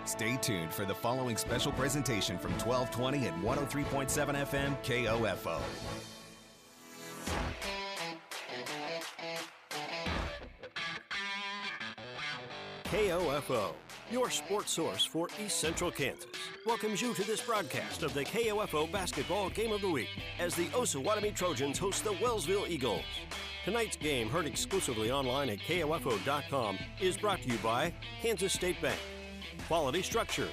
Stay tuned for the following special presentation from 1220 and 103.7 FM KOFO. KOFO, your sports source for East Central Kansas, welcomes you to this broadcast of the KOFO Basketball Game of the Week as the Osawatomie Trojans host the Wellsville Eagles. Tonight's game, heard exclusively online at KOFO.com, is brought to you by Kansas State Bank, Quality Structures,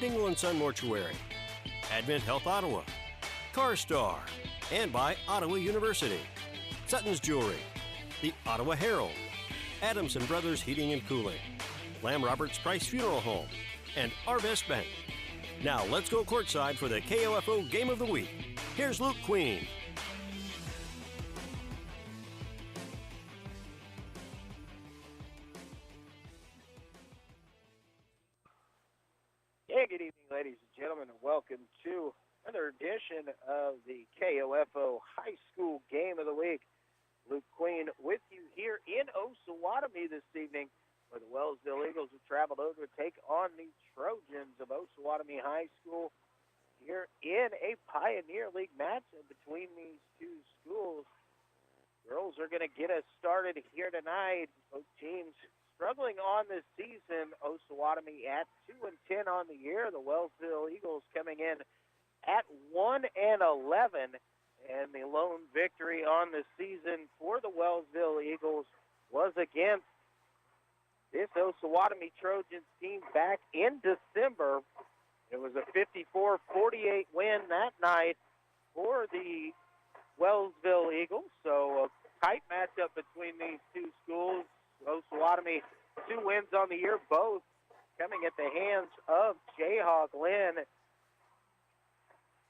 Dingle & Son Mortuary, Advent Health Ottawa, CarStar, and by Ottawa University, Sutton's Jewelry, the Ottawa Herald, Adamson Brothers Heating and Cooling, Lamb Roberts Price Funeral Home, and Arvest Bank. Now let's go courtside for the KOFO Game of the Week. Here's Luke Queen. Hey, good evening, ladies and gentlemen, and welcome to another edition of the KOFO High School Game of the Week. Luke Queen with you here in Osawatomie this evening, where the Wellsville Eagles have traveled over to take on the Trojans of Osawatomie High School here in a Pioneer League matchup between these two schools. Girls are going to get us started here tonight. Both teams struggling on this season. Osawatomie at 2-10 on the year. The Wellsville Eagles coming in at 1-11. And the lone victory on the season for the Wellsville Eagles was against this Osawatomie Trojans team back in December. It was a 54-48 win that night for the Wellsville Eagles. So a tight matchup between these two schools. Osawatomie, 2 wins on the year, both coming at the hands of Jayhawk Lynn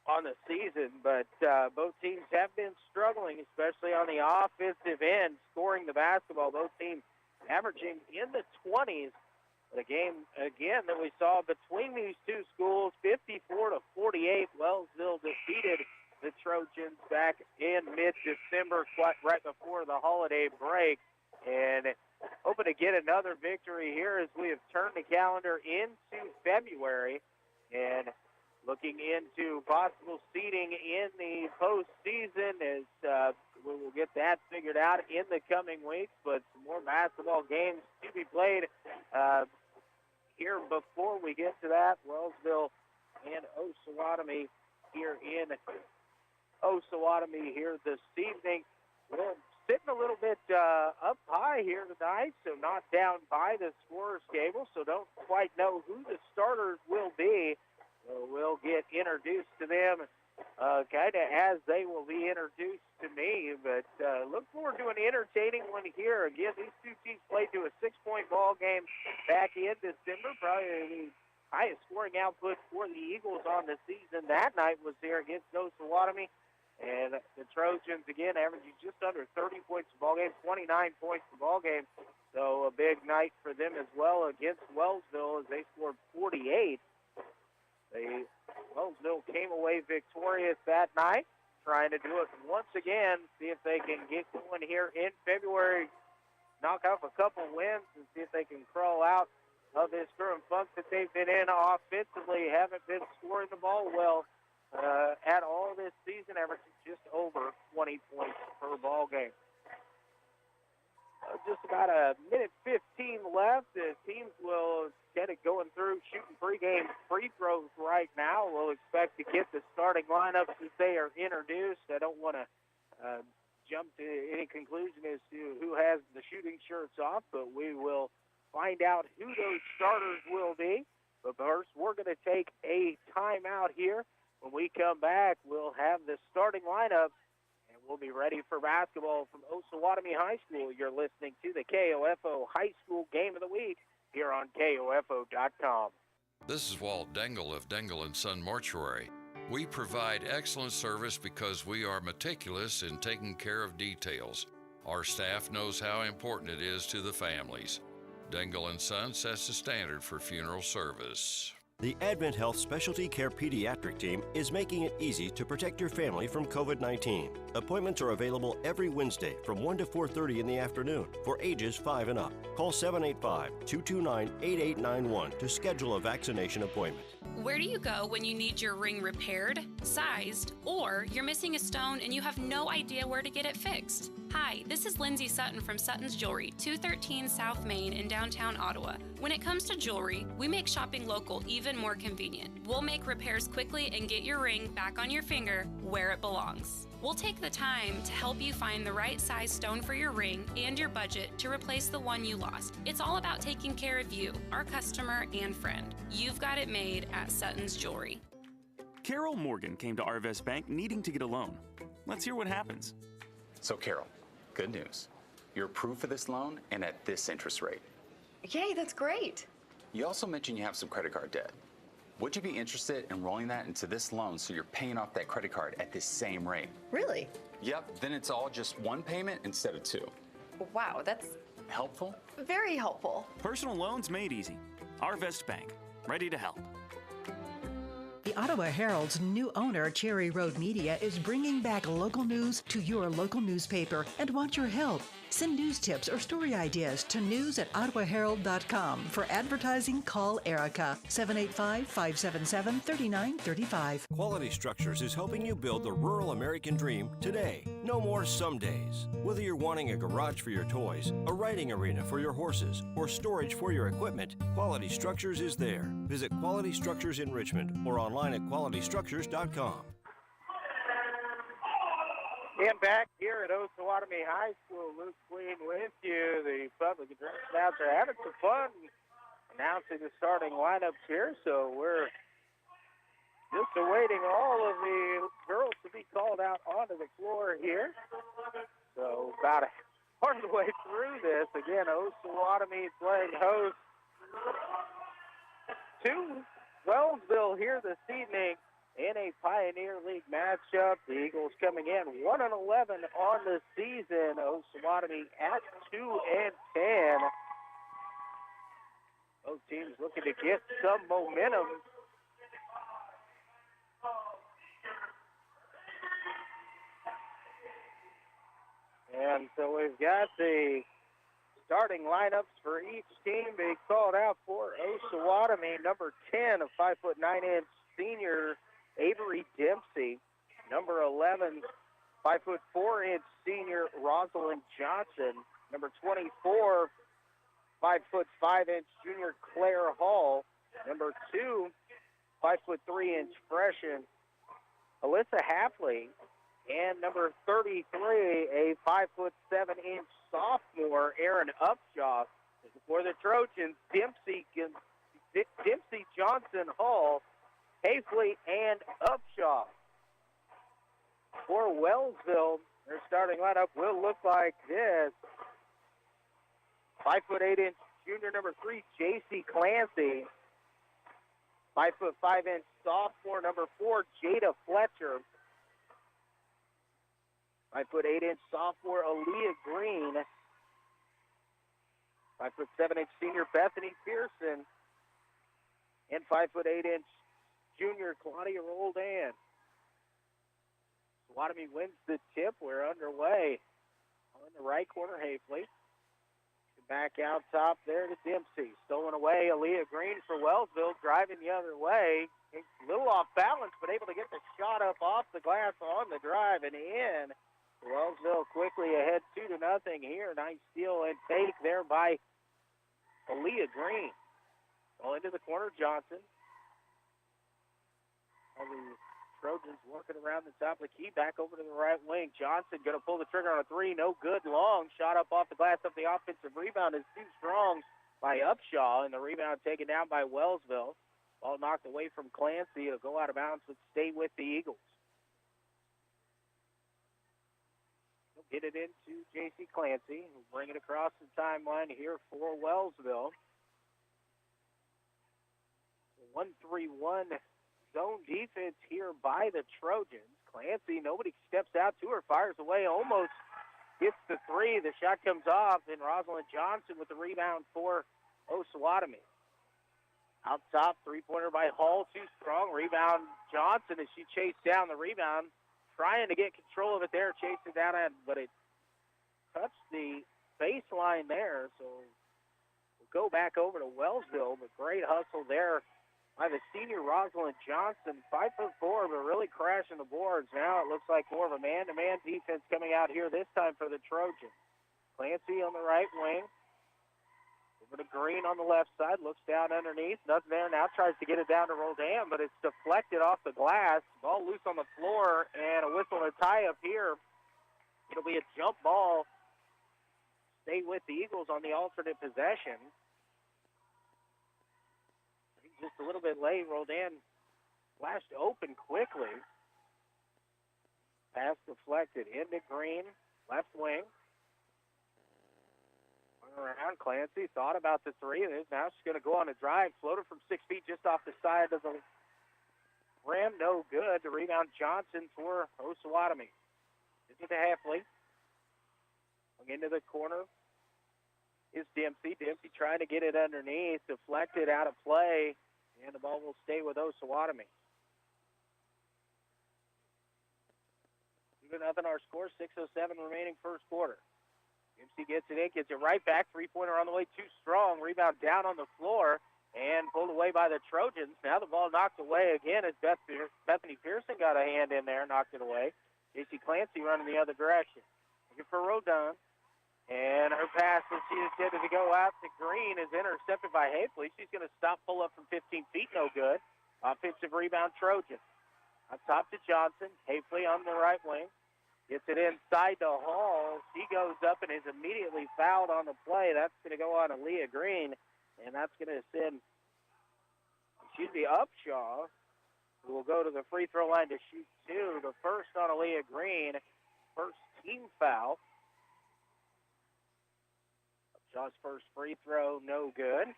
on the season, but both teams have been struggling, especially on the offensive end, scoring the basketball. Both teams averaging in the 20s. But a game, again, that we saw between these two schools, 54-48. Wellsville defeated the Trojans back in mid-December, right before the holiday break. And hoping to get another victory here as we have turned the calendar into February and looking into possible seeding in the postseason as we will get that figured out in the coming weeks. But some more basketball games to be played here before we get to that. Wellsville and Osawatomie here in Osawatomie here this evening. We're sitting a little bit up high here tonight, so not down by the scorer's table, so don't quite know who the starters will be. We'll get introduced to them kind of as they will be introduced to me, but look forward to an entertaining one here. Again, these two teams played to a 6-point ball game back in December, probably the highest scoring output for the Eagles on the season that night was there against Osawatomie. And the Trojans, again, averaging just under 30 points a ball game, 29 points a ball game. So a big night for them as well against Wellsville as they scored 48. Wellsville came away victorious that night, trying to do it once again, see if they can get going here in February, knock off a couple wins, and see if they can crawl out of this current funk that they've been in offensively. Haven't been scoring the ball well at all this season, averaging just over 20 points per ball game. Just about a minute 15 left. The teams will get it going through shooting pregame free throws right now. We'll expect to get the starting lineups as they are introduced. I don't want to jump to any conclusion as to who has the shooting shirts off, but we will find out who those starters will be. But first, we're going to take a timeout here. When we come back, we'll have the starting lineup, and we'll be ready for basketball from Osawatomie High School. You're listening to the KOFO High School Game of the Week here on KOFO.com. This is Walt Dingle of Dingle & Son Mortuary. We provide excellent service because we are meticulous in taking care of details. Our staff knows how important it is to the families. Dingle & Son sets the standard for funeral service. The Advent Health Specialty Care Pediatric Team is making it easy to protect your family from COVID-19. Appointments are available every Wednesday from 1 to 4:30 in the afternoon for ages 5 and up. Call 785-229-8891 to schedule a vaccination appointment. Where do you go when you need your ring repaired, sized, or you're missing a stone and you have no idea where to get it fixed? Hi, this is Lindsay Sutton from Sutton's Jewelry, 213 South Main in downtown Ottawa. When it comes to jewelry, we make shopping local even more convenient. We'll make repairs quickly and get your ring back on your finger where it belongs. We'll take the time to help you find the right size stone for your ring and your budget to replace the one you lost. It's all about taking care of you, our customer and friend. You've got it made at Sutton's Jewelry. Carol Morgan came to Arvest Bank needing to get a loan. Let's hear what happens. So Carol, good news. You're approved for this loan and at this interest rate. Yay, that's great. You also mentioned you have some credit card debt. Would you be interested in rolling that into this loan so you're paying off that credit card at this same rate? Really? Yep, then it's all just one payment instead of two. Wow, that's Helpful? very helpful. Personal loans made easy. Arvest Bank, ready to help. The Ottawa Herald's new owner, Cherry Road Media, is bringing back local news to your local newspaper and wants your help. Send news tips or story ideas to news@ottawaherald.com. For advertising, call Erica, 785-577-3935. Quality Structures is helping you build the rural American dream today. No more some days. Whether you're wanting a garage for your toys, a riding arena for your horses, or storage for your equipment, Quality Structures is there. Visit Quality Structures in Richmond or online at qualitystructures.com. And back here at Osawatomie High School, Luke Queen with you. The public address announcer having some fun announcing the starting lineups here. So we're just awaiting all of the girls to be called out onto the floor here. So about a part of the way through this, again, Osawatomie playing host to Wellsville here this evening in a Pioneer League matchup. The Eagles coming in 1-11 on the season. Osawatomie at 2-10. Both teams looking to get some momentum. And so we've got the starting lineups for each team being called out for Osawatomie. Number 10, a 5'9" senior, Avery Dempsey. Number 11, 5'4" senior, Rosalind Johnson. Number 24, 5'5" junior, Claire Hall. Number 2, 5'3" freshman, Alyssa Hapley. And number 33, a 5'7" sophomore, Aaron Upshaw. For the Trojans, Dempsey, Johnson, Hall, Hafley, and Upshaw. For Wellsville, their starting lineup will look like this. 5'8" junior, number 3, J.C. Clancy. 5'5" sophomore, number 4, Jada Fletcher. 5'8" sophomore, Aaliyah Green. 5'7" senior, Bethany Pearson. And 5'8" junior, Claudia Roldan. Osawatomie wins the tip. We're underway. In the right corner, Hafley. Back out top there to Dempsey. Stolen away, Aaliyah Green for Wellsville, driving the other way. A little off balance, but able to get the shot up off the glass on the drive and in. Wellsville quickly ahead 2-0 here. Nice steal and take there by Aaliyah Green. Well, into the corner, Johnson. All the Trojans working around the top of the key. Back over to the right wing. Johnson going to pull the trigger on a three. No good. Long shot up off the glass. Up the offensive rebound is too strong by Upshaw. And the rebound taken down by Wellsville. Ball knocked away from Clancy. It'll go out of bounds but stay with the Eagles. He'll get it into J.C. Clancy. He'll bring it across the timeline here for Wellsville. 1-3-1 zone defense here by the Trojans. Clancy, nobody steps out to her, fires away, almost gets the three. The shot comes off, and Rosalind Johnson with the rebound for Osawatomie. Out top, three-pointer by Hall, too strong. Rebound Johnson as she chased down the rebound, trying to get control of it there, chased it down, but it touched the baseline there, so we'll go back over to Wellsville, but great hustle there by the senior Rosalind Johnson, 5'4", but really crashing the boards. Now it looks like more of a man-to-man defense coming out here this time for the Trojans. Clancy on the right wing. Over to Green on the left side, looks down underneath, nothing there, now tries to get it down to Roldan, but it's deflected off the glass. Ball loose on the floor, and a whistle and a tie up here. It'll be a jump ball. Stay with the Eagles on the alternate possession. Just a little bit late, Roldan flashed open quickly. Pass deflected into Green, left wing. Around Clancy, thought about the three, and now she's going to go on a drive. Floater from 6 feet just off the side of the rim, no good. The rebound Johnson for Osawatomie. Into the Heffley. Into the corner is Dempsey. Dempsey trying to get it underneath, deflected out of play, and the ball will stay with Osawatomie. 2-0 our score, 6:07 remaining first quarter. Dempsey gets it in, gets it right back. Three-pointer on the way, too strong. Rebound down on the floor and pulled away by the Trojans. Now the ball knocked away again as Bethany Pearson got a hand in there, knocked it away. J.C. Clancy running the other direction. Looking for Rodon. And her pass that she intended to go out to Green is intercepted by Hafley. She's going to stop, pull up from 15 feet, no good. Offensive rebound, Trojans. Up top to Johnson. Hafley on the right wing. Gets it inside the Hall. She goes up and is immediately fouled on the play. That's going to go on Aaliyah Green, and that's going to send, Upshaw, who will go to the free throw line to shoot two. The first on Aaliyah Green, first team foul. Upshaw's first free throw, no good.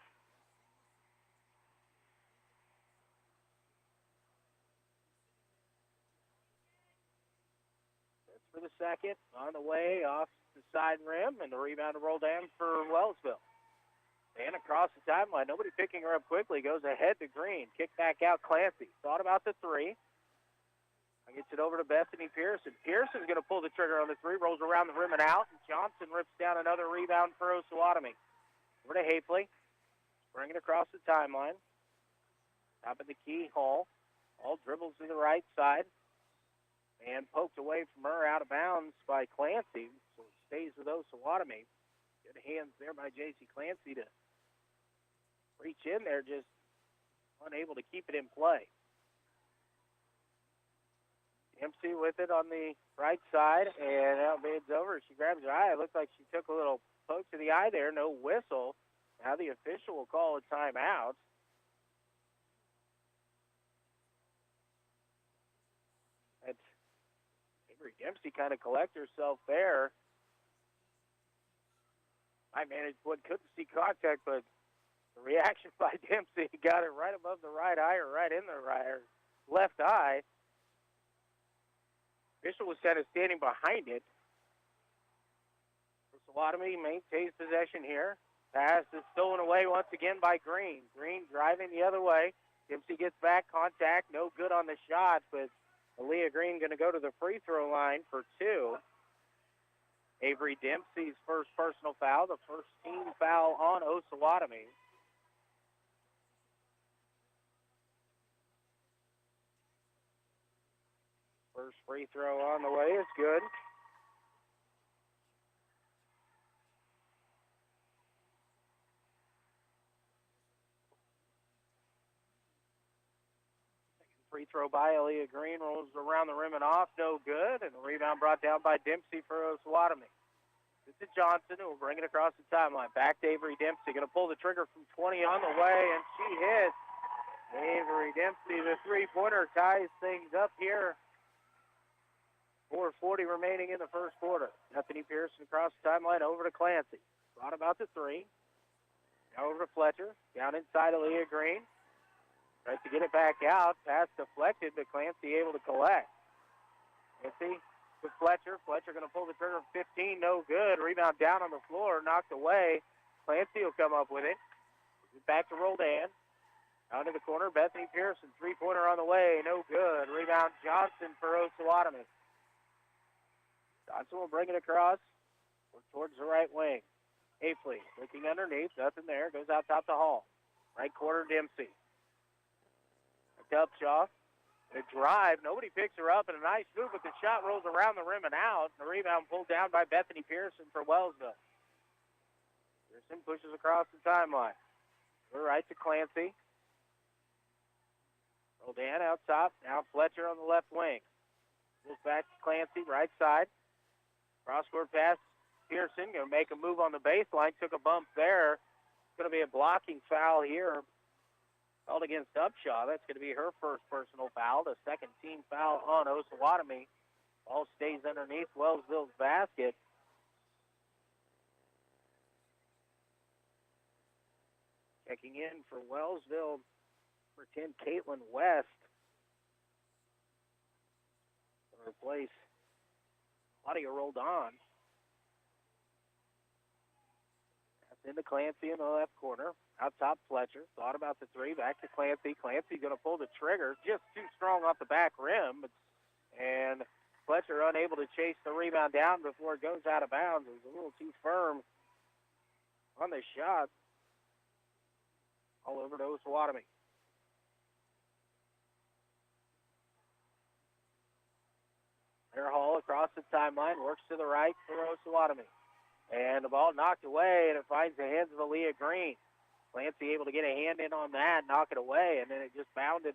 For the second, on the way off the side rim, and the rebound to roll down for Wellsville. And across the timeline, nobody picking her up quickly, goes ahead to Green. Kick back out, Clancy. Thought about the three. Gets it over to Bethany Pearson. Pearson's going to pull the trigger on the three, rolls around the rim and out, and Johnson rips down another rebound for Osawatomie. Over to Hafley. Bring it across the timeline. Top of the key, Hall. Hall dribbles to the right side. And poked away from her, out of bounds by Clancy. So it stays with Osawatomie. Good hands there by J.C. Clancy to reach in there, just unable to keep it in play. Dempsey with it on the right side, and now bids over. She grabs her eye. It looks like she took a little poke to the eye there. No whistle. Now the official will call a timeout. Dempsey kind of collect herself there. I managed what couldn't see contact, but the reaction by Dempsey got it right above the right eye or right in the left eye. Bishop was kind of standing behind it. Osawatomie maintains possession here. Pass is stolen away once again by Green. Green driving the other way. Dempsey gets back, contact, no good on the shot, but Aaliyah Green going to go to the free throw line for two. Avery Dempsey's first personal foul, the first team foul on Osawatomie. First free throw on the way is good. Free throw by Aaliyah Green, rolls around the rim and off, no good, and the rebound brought down by Dempsey for Osawatomie. This is Johnson, who will bring it across the timeline. Back to Avery Dempsey, going to pull the trigger from 20 on the way, and she hits. Avery Dempsey, the three-pointer, ties things up here. 4:40 remaining in the first quarter. Bethany Pearson across the timeline, over to Clancy. Thought about the three. Now over to Fletcher, down inside Aaliyah Green. Tries to get it back out. Pass deflected, but Clancy able to collect. Clancy with Fletcher. Fletcher going to pull the trigger from 15. No good. Rebound down on the floor. Knocked away. Clancy will come up with it. Back to Roldan. Down to the corner, Bethany Pearson, three-pointer on the way, no good. Rebound Johnson for Osawatomie. Johnson will bring it across towards the right wing. Hafley looking underneath, nothing there, goes out top to Hall. Right corner, Dempsey. Upshaw, a drive, nobody picks her up, and a nice move, but the shot rolls around the rim and out. The rebound pulled down by Bethany Pearson for Wellsville. Pearson pushes across the timeline. We're right to Clancy. Roldan out top, now Fletcher on the left wing. Goes back to Clancy, right side. Cross-court pass, Pearson going to make a move on the baseline, took a bump there. It's going to be a blocking foul here. Called against Upshaw. That's going to be her first personal foul, the second team foul on Osawatomie. Ball stays underneath Wellsville's basket. Checking in for Wellsville, number 10, Caitlin West. To replace Claudia Roldan. That's into Clancy in the left corner. Out top, Fletcher. Thought about the three. Back to Clancy. Clancy going to pull the trigger. Just too strong off the back rim. And Fletcher unable to chase the rebound down before it goes out of bounds. It was a little too firm on the shot. All over to Osawatomie. Air Hall across the timeline. Works to the right for Osawatomie. And the ball knocked away, and it finds the hands of Aaliyah Green. Clancy able to get a hand in on that, knock it away, and then it just bounded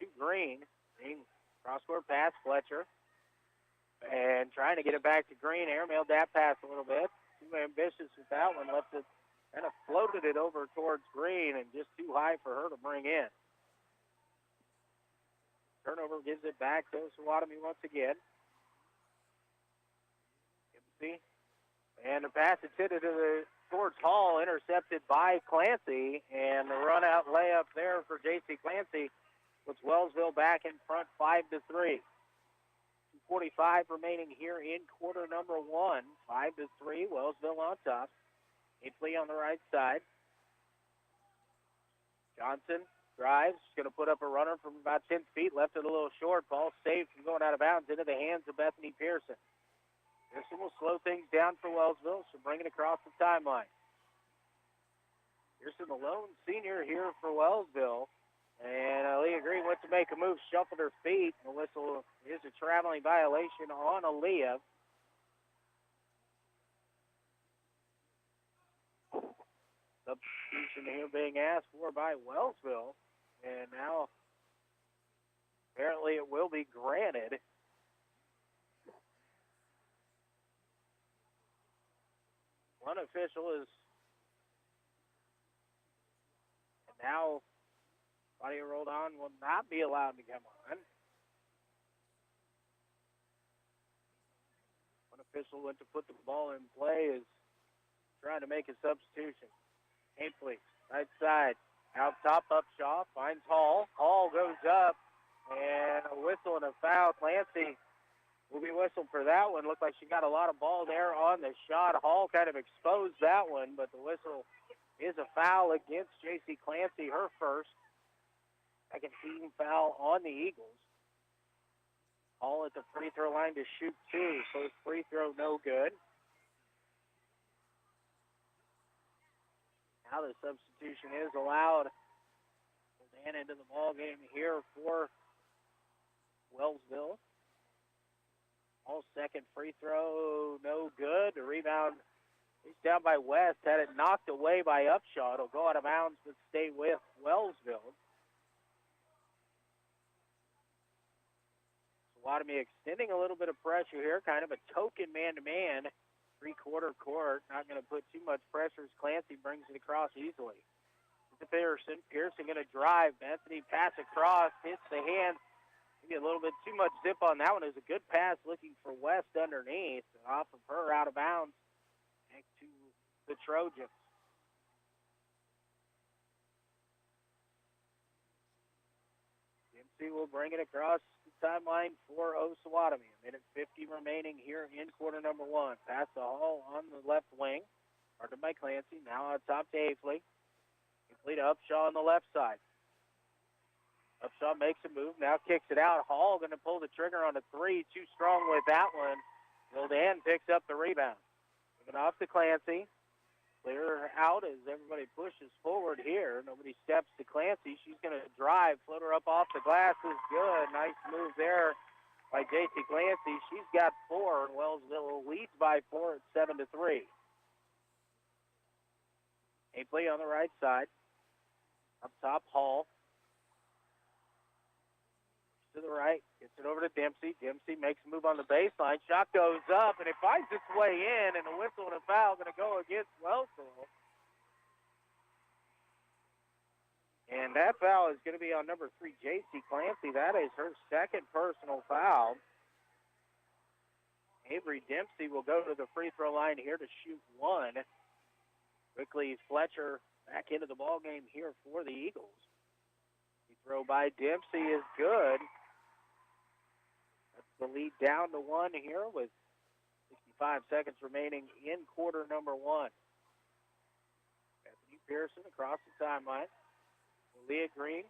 to Green. Green cross-court pass, Fletcher. And trying to get it back to Green. Airmailed that pass a little bit. Too ambitious with that one. Left it, kind of floated it over towards Green and just too high for her to bring in. Turnover gives it back to Osawatomie once again. Dempsey. And the pass intended towards Hall, intercepted by Clancy, and the run-out layup there for J.C. Clancy puts Wellsville back in front 5-3. 2:45 remaining here in quarter number one. 5-3, Wellsville on top. Hafley on the right side. Johnson drives, going to put up a runner from about 10 feet, left it a little short. Ball saved from going out of bounds into the hands of Bethany Pearson. Pearson will slow things down for Wellsville. She'll bring it across the timeline. Pearson, the lone senior here for Wellsville. And Aaliyah Green went to make a move, shuffled her feet. The whistle is a traveling violation on Aaliyah. Substitution here being asked for by Wellsville. And now apparently it will be granted. One official is, and now Claudia Roldan will not be allowed to come on. One official went to put the ball in play, is trying to make a substitution. Hafley, right side, out top, Upshaw, finds Hall. Hall goes up, and a whistle and a foul. Clancy will be whistled for that one. Looked like she got a lot of ball there on the shot. Hall kind of exposed that one, but the whistle is a foul against J.C. Clancy, her first. Second team foul on the Eagles. Hall at the free throw line to shoot two. First free throw, no good. Now the substitution is allowed. Dan into the ball game here for Wellsville. Hall's second free throw, no good. The rebound is down by West. Had it knocked away by Upshaw. It'll go out of bounds but stay with Wellsville. Osawatomie extending a little bit of pressure here. Kind of a token man-to-man. Three-quarter court. Not going to put too much pressure as Clancy brings it across easily. To Pearson. Pearson going to drive. Bethany pass across. Hits the hand. Maybe a little bit too much zip on that one. It was a good pass looking for West underneath. Off of her, out of bounds. Back to the Trojans. Dempsey will bring it across the timeline for Osawatomie. A minute 50 remaining here in quarter number one. Pass the Hall on the left wing. Guarded by Clancy. Now on top to Hafley. Hafley to Upshaw on the left side. Upshaw makes a move, now kicks it out. Hall going to pull the trigger on a three. Too strong with that one. Roldan picks up the rebound. Moving off to Clancy. Clear out as everybody pushes forward here. Nobody steps to Clancy. She's going to drive. Floater up off the glass is good. Nice move there by J.C. Clancy. She's got 4. Wellsville leads by 4 at 7-3. Apley on the right side. Up top, Hall. To the right, gets it over to Dempsey. Dempsey makes a move on the baseline. Shot goes up, and it finds its way in, and a whistle and a foul going to go against Wellsville. And that foul is going to be on number 3, J.C. Clancy. That is her second personal foul. Avery Dempsey will go to the free throw line here to shoot 1. Quickly, Fletcher back into the ball game here for the Eagles. Free throw by Dempsey is good. That's the lead down to 1 here with 65 seconds remaining in quarter number 1. Bethany Pearson across the timeline. Leah Green.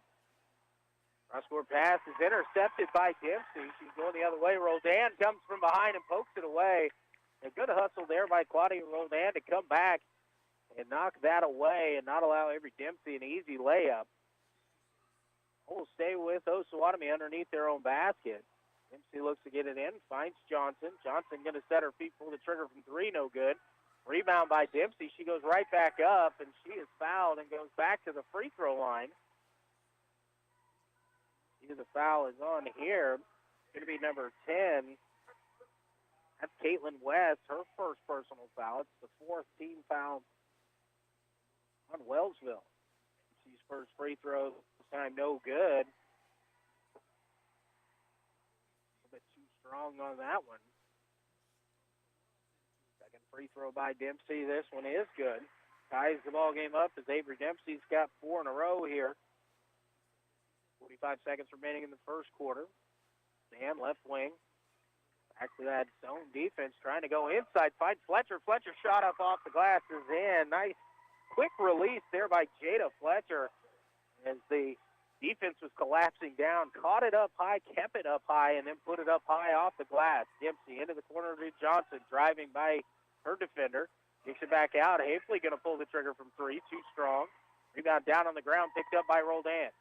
Cross-court pass is intercepted by Dempsey. She's going the other way. Roldan comes from behind and pokes it away. A good hustle there by Claudia Roldan to come back and knock that away and not allow Avery Dempsey an easy layup. We'll stay with Osawatomie underneath their own basket. Dempsey looks to get it in, finds Johnson. Johnson going to set her feet, pull the trigger from 3, no good. Rebound by Dempsey. She goes right back up, and she is fouled and goes back to the free throw line. The foul is on here. It's going to be number 10. That's Caitlin West, her first personal foul. It's the 4th team foul on Wellsville. She's first free throw this time no good. A bit too strong on that one. Second free throw by Dempsey. This one is good. Ties the ball game up as Avery Dempsey's got 4 in a row here. 45 seconds remaining in the first quarter. Dan left wing. Back to that zone defense, trying to go inside. Finds Fletcher. Fletcher shot up off the glass is in. Nice quick release there by Jada Fletcher as the defense was collapsing down. Caught it up high, kept it up high, and then put it up high off the glass. Dempsey into the corner to Johnson, driving by her defender. Kicks it back out. Hafley going to pull the trigger from 3. Too strong. Rebound down on the ground, picked up by Roldan.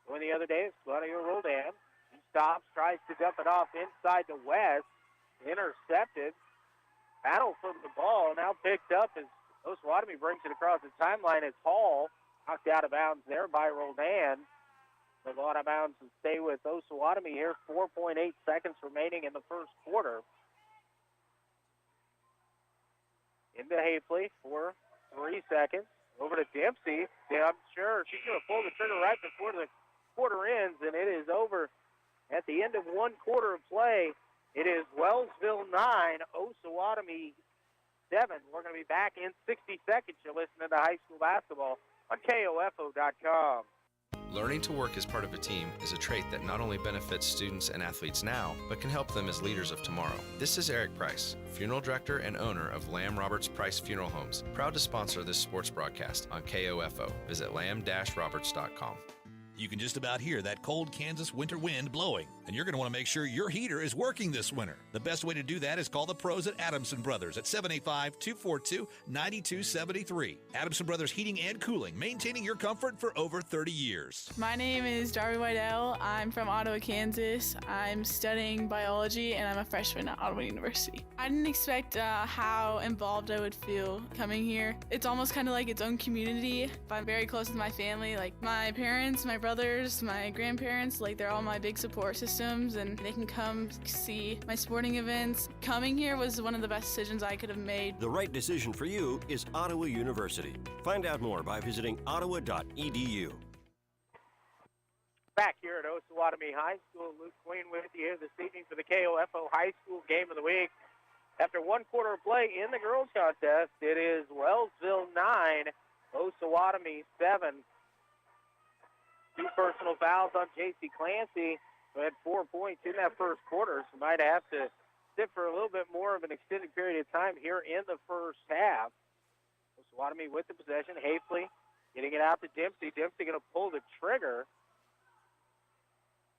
Going the other day is Claudia Roldan. He stops, tries to dump it off inside to West. Intercepted. Battle for the ball, now picked up as Osawatomie brings it across the timeline as Hall knocked out of bounds there by Roldan. The ball out of bounds and stay with Osawatomie here. 4.8 seconds remaining in the first quarter. Into Hafley for 3 seconds. Over to Dempsey. Yeah, I'm sure she's going to pull the trigger right before the quarter ends, and it is over at the end of 1 quarter of play. It is Wellsville 9, Osawatomie 7. We're going to be back in 60 seconds. You're listening to high school basketball on KOFO.com. Learning to work as part of a team is a trait that not only benefits students and athletes now, but can help them as leaders of tomorrow. This is Eric Price, funeral director and owner of Lamb Roberts Price Funeral Homes, proud to sponsor this sports broadcast on KOFO. Visit lamb-roberts.com. You can just about hear that cold Kansas winter wind blowing, and you're going to want to make sure your heater is working this winter. The best way to do that is call the pros at Adamson Brothers at 785-242-9273. Adamson Brothers Heating and Cooling, maintaining your comfort for over 30 years. My name is Darby Whitell. I'm from Ottawa, Kansas. I'm studying biology, and I'm a freshman at Ottawa University. I didn't expect how involved I would feel coming here. It's almost kind of like its own community. I'm very close with my family, like my parents, my brothers, my grandparents, like they're all my big support systems, and they can come see my sporting events. Coming here was one of the best decisions I could have made. The right decision for you is Ottawa University. Find out more by visiting ottawa.edu. Back here at Osawatomie High School, Luke Queen with you this evening for the KOFO High School Game of the Week. After 1 quarter of play in the girls' contest, it is Wellsville 9, Osawatomie 7. 2 personal fouls on J.C. Clancy, who had 4 points in that first quarter, so might have to sit for a little bit more of an extended period of time here in the first half. Osawatomie with the possession. Hafley getting it out to Dempsey. Dempsey going to pull the trigger.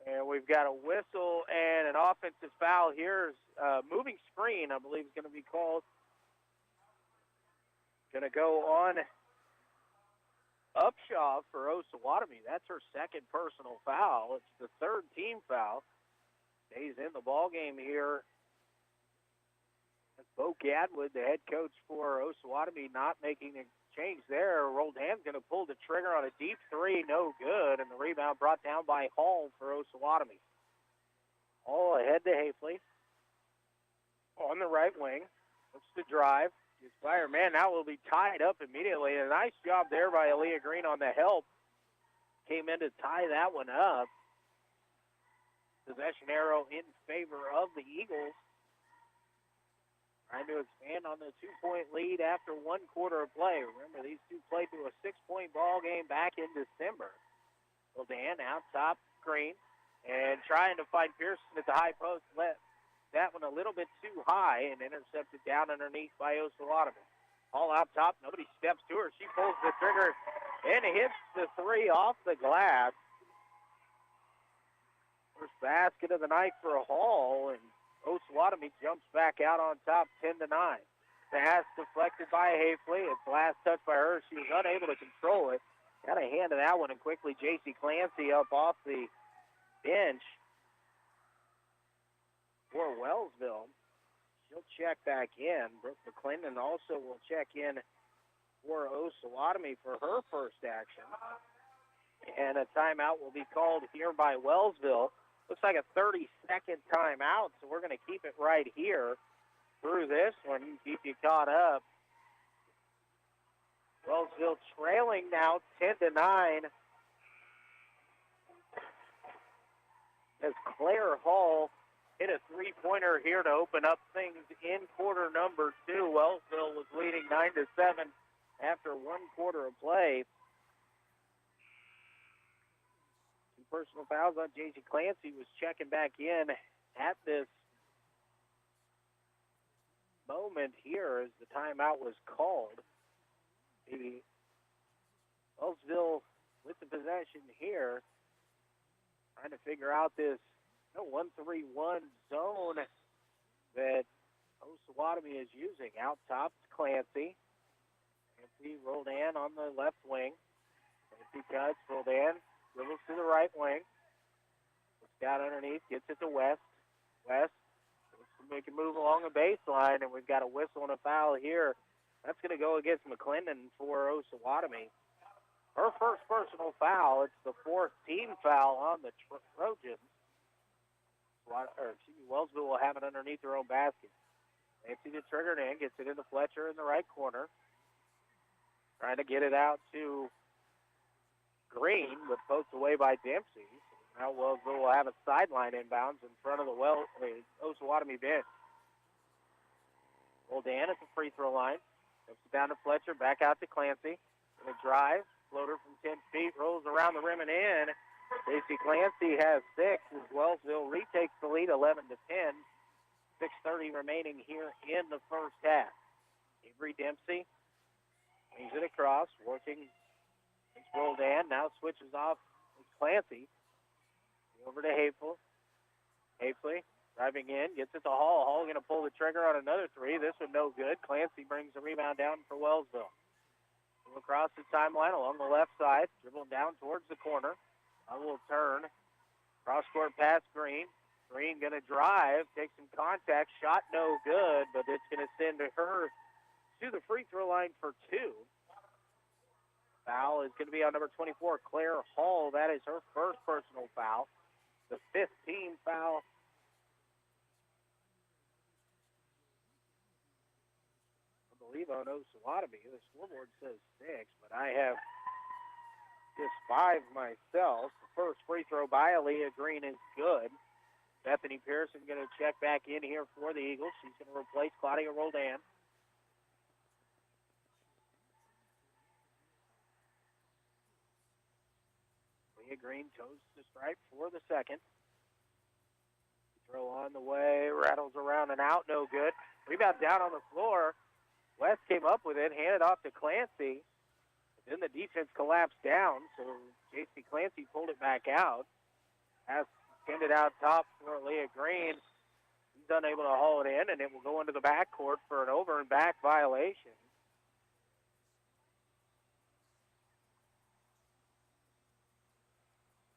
And we've got a whistle and an offensive foul. Here's moving screen, I believe, is going to be called. Going to go on Upshaw for Osawatomie. That's her second personal foul. It's the third team foul. Stays in the ball game here. That's Bo Gadwood, the head coach for Osawatomie, not making a change there. Roldan's going to pull the trigger on a deep three. No good. And the rebound brought down by Hall for Osawatomie. Hall ahead to Hafley. On the right wing. Looks to drive. Gets by her man. Now will be tied up immediately. A nice job there by Aaliyah Green on the help. Came in to tie that one up. Possession arrow in favor of the Eagles. Trying to expand on the 2-point lead after 1 quarter of play. Remember, these two played to a 6-point ball game back in December. Roldan out top, Green, and trying to find Pearson at the high post. Let that one a little bit too high and intercepted down underneath by Osawatomie. All out top, nobody steps to her. She pulls the trigger and hits the three off the glass. First basket of the night for Hall, and Osawatomie jumps back out on top 10-9. Pass deflected by Hafley. It's last touch by her. She was unable to control it. Got a hand to that one, and quickly J.C. Clancy up off the bench for Wellsville. She'll check back in. Brooke McClendon also will check in for Osawatomie for her first action. And a timeout will be called here by Wellsville. Looks like a 30-second timeout, so we're going to keep it right here through this one, keep you caught up. Wellsville trailing now 10-9 as Claire Hall hit a three-pointer here to open up things in quarter number 2. Wellsville was leading 9-7 after 1 quarter of play. Personal fouls on J.C. Clancy was checking back in at this moment here as the timeout was called. Maybe Wellsville with the possession here, trying to figure out this 1-3-1 zone that Osawatomie is using. Out top, Clancy. Clancy rolled in on the left wing. Clancy cuts, rolled in. Dribbles to the right wing. Looks down underneath, gets it to West. West looks to make a move along the baseline, and we've got a whistle and a foul here. That's going to go against McClendon for Osawatomie. Her first personal foul. It's the 4th team foul on the Trojans. Wellsville will have it underneath their own basket. Nancy the triggered in, gets it into Fletcher in the right corner. Trying to get it out to Green, but poked away by Dempsey. Now Wellsville will have a sideline inbounds in front of the Osawatomie bench. Roldan at the free throw line. Steps it down to Fletcher, back out to Clancy. Gonna drive, floater from 10 feet, rolls around the rim and in. J.C. Clancy has 6 as Wellsville retakes the lead 11-10. 6:30 remaining here in the first half. Avery Dempsey brings it across, working. It's Roldan, now switches off with Clancy. Over to Hafley driving in, gets it to Hall. Hall going to pull the trigger on another three. This one no good. Clancy brings the rebound down for Wellsville. Across the timeline along the left side, dribbling down towards the corner. I will turn. Cross-court pass Green. Green going to drive, take some contact. Shot no good, but it's going to send her to the free throw line for 2. Foul is going to be on number 24, Claire Hall. That is her first personal foul. The 5th team foul. I believe on Osawatomie. The scoreboard says 6, but I have just 5 myself. The first free throw by Aaliyah Green is good. Bethany Pearson going to check back in here for the Eagles. She's going to replace Claudia Roldan. Green toes the stripe for the second. Throw on the way, rattles around and out, no good. Rebound down on the floor. West came up with it, handed off to Clancy. Then the defense collapsed down, so J.C. Clancy pulled it back out. Pass pinned it out top for Leah Green. He's unable to haul it in, and it will go into the backcourt for an over and back violation.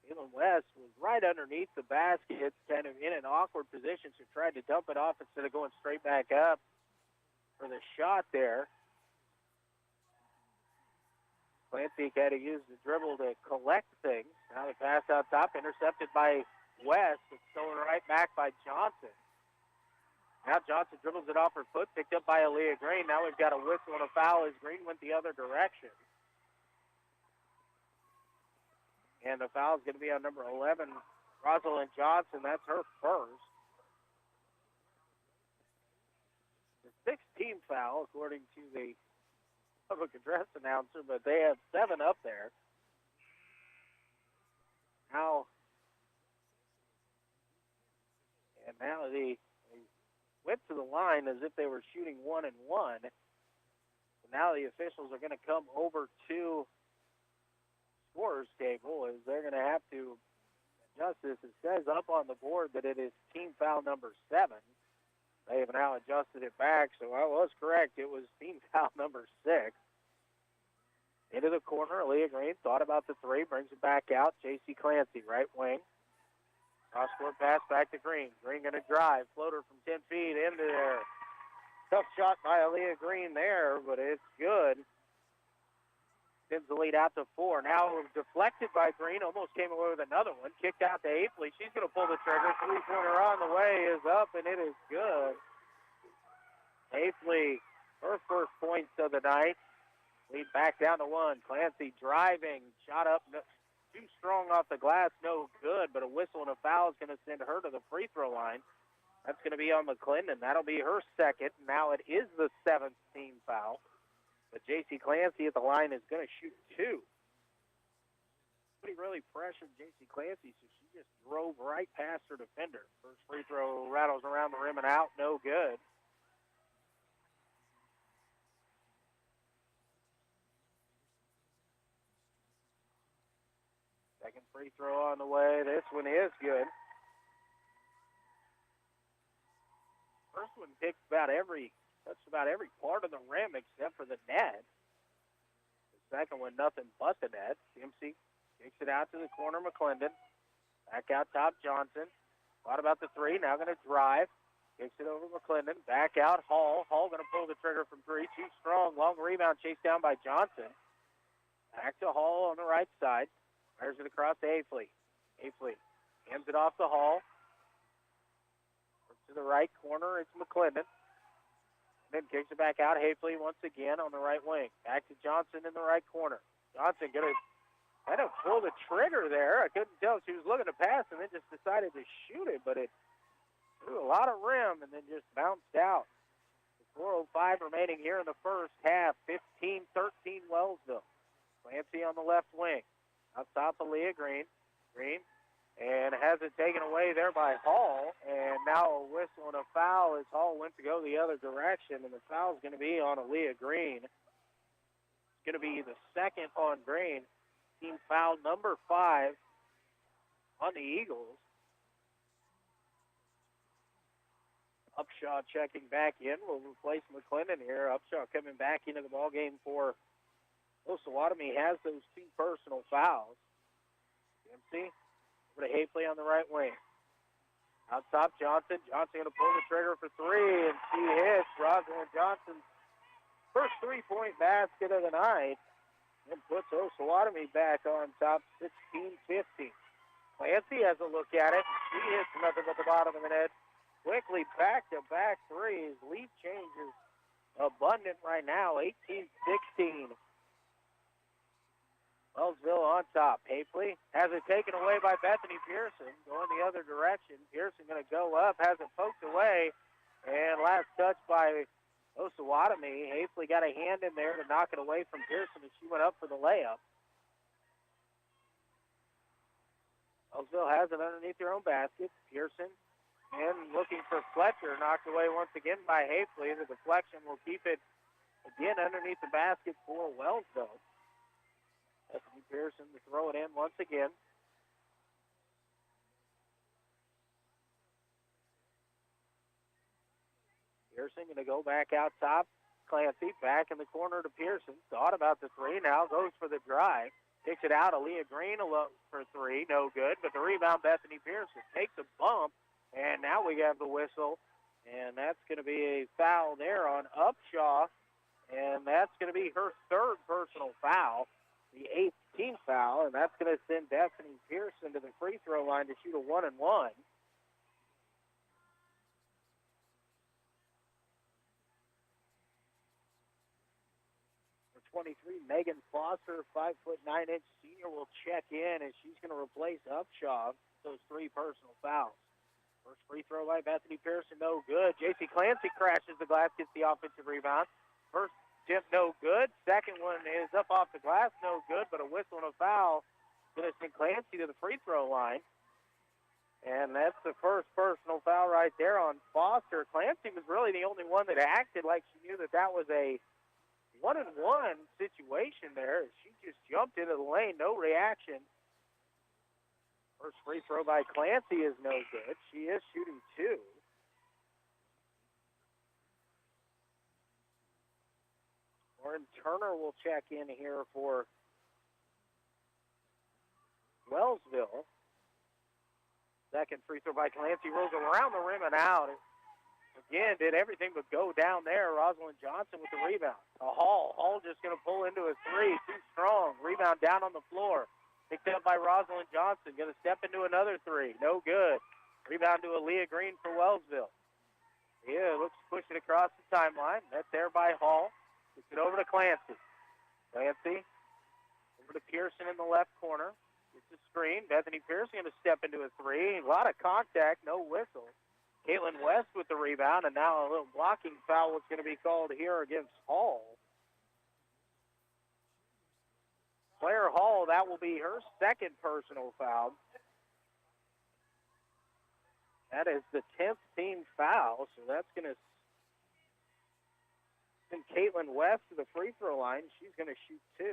Caitlin West was right underneath the basket, kind of in an awkward position, so tried to dump it off instead of going straight back up for the shot there. Clancy had to use the dribble to collect things. Now the pass out top, intercepted by West. It's stolen right back by Johnson. Now Johnson dribbles it off her foot, picked up by Aaliyah Green. Now we've got a whistle and a foul as Green went the other direction. And the foul is going to be on number 11, Rosalind Johnson. That's her first. The sixth team foul, according to the public address announcer, but they have 7 up there. Now they went to the line as if they were shooting 1-1. So now the officials are going to come over to scorer's table as they're going to have to adjust this. It says up on the board that it is team foul number 7. They have now adjusted it back, so I was correct. It was team foul number 6. Into the corner, Aaliyah Green thought about the 3, brings it back out. J.C. Clancy, right wing. Cross-court pass back to Green. Green going to drive. Floater from 10 feet into there. Tough shot by Aaliyah Green there, but it's good. Sends the lead out to 4. Now deflected by Green. Almost came away with another one. Kicked out to Apley. She's going to pull the trigger. 3-pointer on the way is up, and it is good. Apley, her first points of the night. Lead back down to 1. Clancy driving. Shot up. Too strong off the glass. No good, but a whistle and a foul is going to send her to the free throw line. That's going to be on McClendon. That'll be her second. Now it is the 7th team foul. But J.C. Clancy at the line is going to shoot 2. Nobody really pressured J.C. Clancy, so she just drove right past her defender. First free throw rattles around the rim and out. No good. Second free throw on the way. This one is good. First one touched about every part of the rim except for the net. The second one, nothing but the net. Dempsey kicks it out to the corner, McClendon. Back out top, Johnson. Thought about the 3, now going to drive. Kicks it over McClendon. Back out, Hall. Hall going to pull the trigger from 3. Too strong. Long rebound chased down by Johnson. Back to Hall on the right side. Fires it across to Apley. Apley hands it off to Hall. To the right corner, it's McClendon. Then kicks it back out. Apley once again on the right wing. Back to Johnson in the right corner. Johnson going to kind of pull the trigger there. I couldn't tell if she was looking to pass and then just decided to shoot it, but it threw a lot of rim and then just bounced out. 4:05 remaining here in the first half. 15-13 Wellsville. Clancy on the left wing. Up top of Leah Green. Green. And has it taken away there by Hall. And now a whistle and a foul as Hall went to go the other direction. And the foul is going to be on Aaliyah Green. It's going to be the second on Green. Team foul number 5 on the Eagles. Upshaw checking back in. Will replace McClendon here. Upshaw coming back into the ballgame for Osawatomie. Has those 2 personal fouls. Dempsey. Over to Hapley on the right wing. Out top, Johnson. Johnson going to pull the trigger for 3, and she hits. Rosalind Johnson's first 3-point basket of the night and puts Osawatomie back on top 16-15. Clancy has a look at it. She hits nothing but the bottom of the net. Quickly back-to-back 3s. Lead change is abundant right now, 18-16. Wellsville on top. Hapley has it taken away by Bethany Pearson. Going the other direction. Pearson going to go up. Has it poked away. And last touch by Osawatomie. Hapley got a hand in there to knock it away from Pearson as she went up for the layup. Wellsville has it underneath their own basket. Pearson and looking for Fletcher. Knocked away once again by Hapley. The deflection will keep it again underneath the basket for Wellsville. Bethany Pearson to throw it in once again. Pearson going to go back out top. Clancy back in the corner to Pearson. Thought about the three, now goes for the drive. Kicks it out. Aaliyah Green for three, no good. But the rebound, Bethany Pearson takes a bump, and now we have the whistle. And that's going to be a foul there on Upshaw, and that's going to be her third personal foul, the 8th team foul, and that's going to send Bethany Pearson to the free throw line to shoot a 1-and-1. 23, Megan Foster, 5'9" senior, will check in, and she's going to replace Upshaw. Those 3 personal fouls. First free throw by Bethany Pearson, no good. J.C. Clancy crashes the glass, gets the offensive rebound. First attempt, no good. Second one is up off the glass, no good, but a whistle and a foul. Going to send Clancy to the free throw line. And that's the first personal foul right there on Foster. Clancy was really the only one that acted like she knew that was a 1-and-1 situation there. She just jumped into the lane, no reaction. First free throw by Clancy is no good. She is shooting 2. Lauren Turner will check in here for Wellsville. Second free throw by Clancy, rolls around the rim and out. Again, did everything but go down there. Rosalind Johnson with the rebound. Hall just going to pull into a 3. Too strong. Rebound down on the floor. Picked up by Rosalind Johnson. Going to step into another 3. No good. Rebound to Aaliyah Green for Wellsville. Yeah, looks to push it across the timeline. That's there by Hall. Gets it over to Clancy. Clancy over to Pearson in the left corner. Gets the screen. Bethany Pearson going to step into a 3. A lot of contact. No whistle. Caitlin West with the rebound, and now a little blocking foul was going to be called here against Hall. Claire Hall, that will be her second personal foul. That is the 10th team foul, so that's going to send Caitlin West to the free throw line. She's going to shoot 2.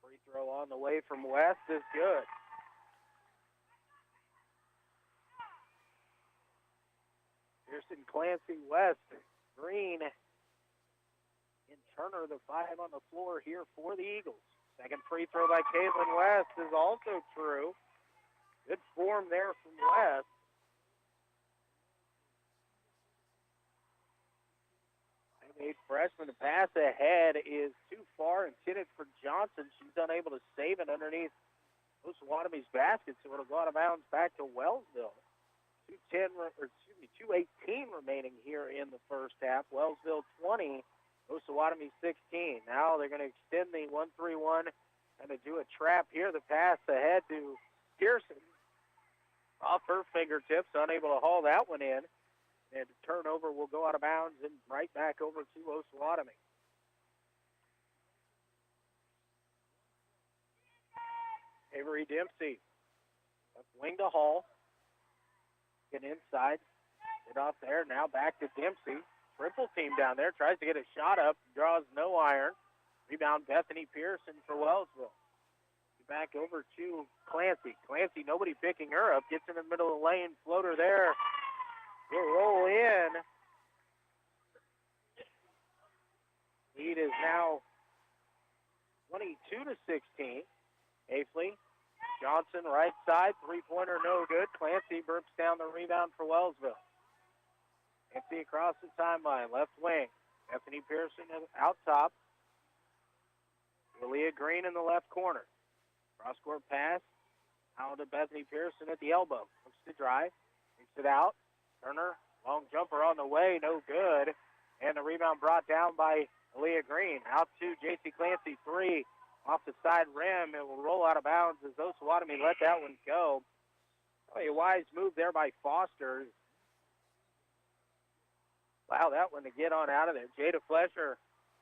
Free throw on the way from West is good. Pearson, Clancy, West, Green, and Turner, the 5 on the floor here for the Eagles. Second free throw by Caitlin West is also true. Good form there from West. A freshman, the pass ahead is too far, intended for Johnson. She's unable to save it underneath Osawatomie's basket, so it'll go out of bounds back to Wellsville. 2:18 remaining here in the first half. Wellsville 20, Osawatomie 16. Now they're going to extend the 1-3-1 and to do a trap here. The pass ahead to Pearson. Off her fingertips, unable to haul that one in. And the turnover will go out of bounds and right back over to Osawatomie. Avery Dempsey. Left wing to Hall. Get inside. Get off there. Now back to Dempsey. Triple team down there. Tries to get a shot up. Draws no iron. Rebound Bethany Pearson for Wellsville. Back over to Clancy. Clancy, nobody picking her up. Gets in the middle of the lane. Floater there. Will roll in. Lead is now 22-16. Afley, Johnson, right side, 3-pointer, no good. Clancy burps down the rebound for Wellsville. Clancy across the timeline, left wing. Bethany Pearson out top. Aaliyah Green in the left corner. Cross-court pass. Out to Bethany Pearson at the elbow. Looks to drive. Takes it out. Turner, long jumper on the way, no good. And the rebound brought down by Aaliyah Green. Out to J.C. Clancy, 3. Off the side rim. It will roll out of bounds as Osawatomie let that one go. A wise move there by Foster. Allow that one to get on out of there. Jada Flesher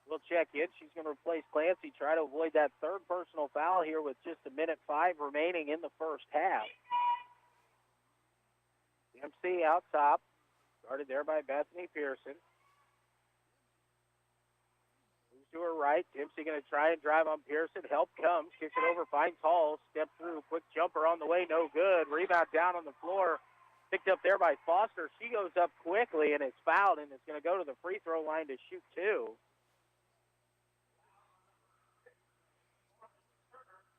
will check in. She's going to replace Clancy. Try to avoid that third personal foul here with just 1:05 remaining in the first half. Dempsey out top. Started there by Bethany Pearson. Moves to to her right. Dempsey going to try and drive on Pearson. Help comes. Kicks it over. Finds Hall. Step through. Quick jumper on the way. No good. Rebound down on the floor. Picked up there by Foster. She goes up quickly, and it's fouled, and it's going to go to the free throw line to shoot two.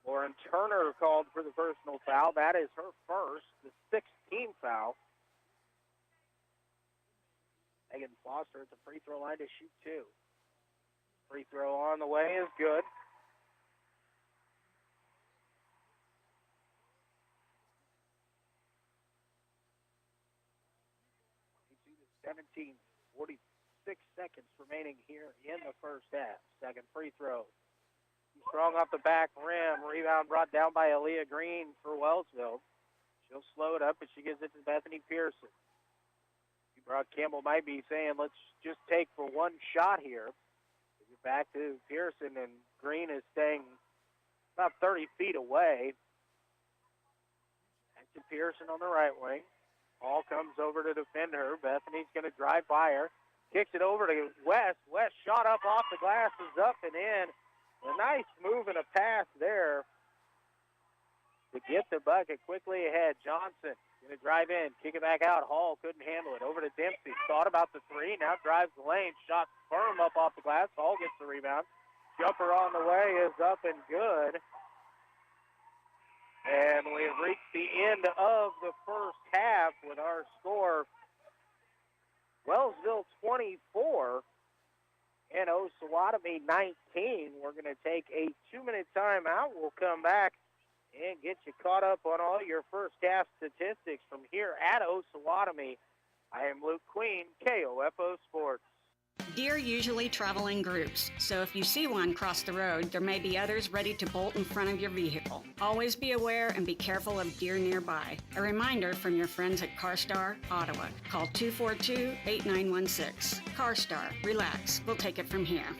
Lauren Turner called for the personal foul. That is her first, the 16th foul. Megan Foster at the free throw line to shoot two. Free throw on the way is good. 17, 46 seconds remaining here in the first half. Second free throw. Strong off the back rim. Rebound brought down by Aaliyah Green for Wellsville. She'll slow it up, but she gives it to Bethany Pearson. Brock Campbell might be saying, let's just take for one shot here. Back to Pearson, and Green is staying about 30 feet away. Back to Pearson on the right wing. Ball comes over to defend her. Bethany's going to drive by her. Kicks it over to West. West shot up off the glass, is up and in. A nice move and a pass there to get the bucket quickly ahead. Johnson going to drive in, kick it back out. Hall couldn't handle it. Over to Dempsey. Thought about the three, now drives the lane. Shot firm up off the glass. Hall gets the rebound. Jumper on the way is up and good. And we have reached the end of the first half with our score, Wellsville 24 and Osawatomie 19. We're going to take a 2-minute timeout. We'll come back and get you caught up on all your first half statistics from here at Osawatomie. I am Luke Queen, KOFO Sports. Deer usually travel in groups, so if you see one cross the road, there may be others ready to bolt in front of your vehicle. Always be aware and be careful of deer nearby. A reminder from your friends at CarStar Ottawa. Call 242-8916. CarStar, relax, we'll take it from here.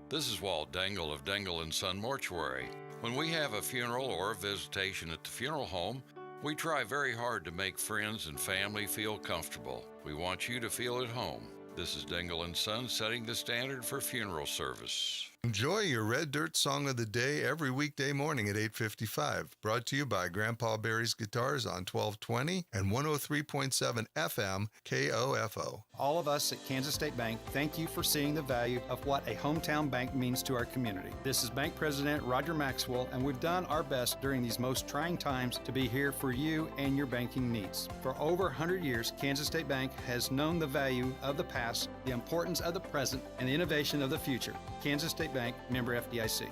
This is Walt Dangle of Dangle & Son Mortuary. When we have a funeral or a visitation at the funeral home, we try very hard to make friends and family feel comfortable. We want you to feel at home. This is Dangle & Son setting the standard for funeral service. Enjoy your Red Dirt Song of the Day every weekday morning at 8:55. Brought to you by Grandpa Barry's Guitars on 1220 and 103.7 FM KOFO. All of us at Kansas State Bank thank you for seeing the value of what a hometown bank means to our community. This is Bank President Roger Maxwell, and we've done our best during these most trying times to be here for you and your banking needs. For over 100 years, Kansas State Bank has known the value of the past, the importance of the present, and the innovation of the future. Kansas State Bank, member FDIC.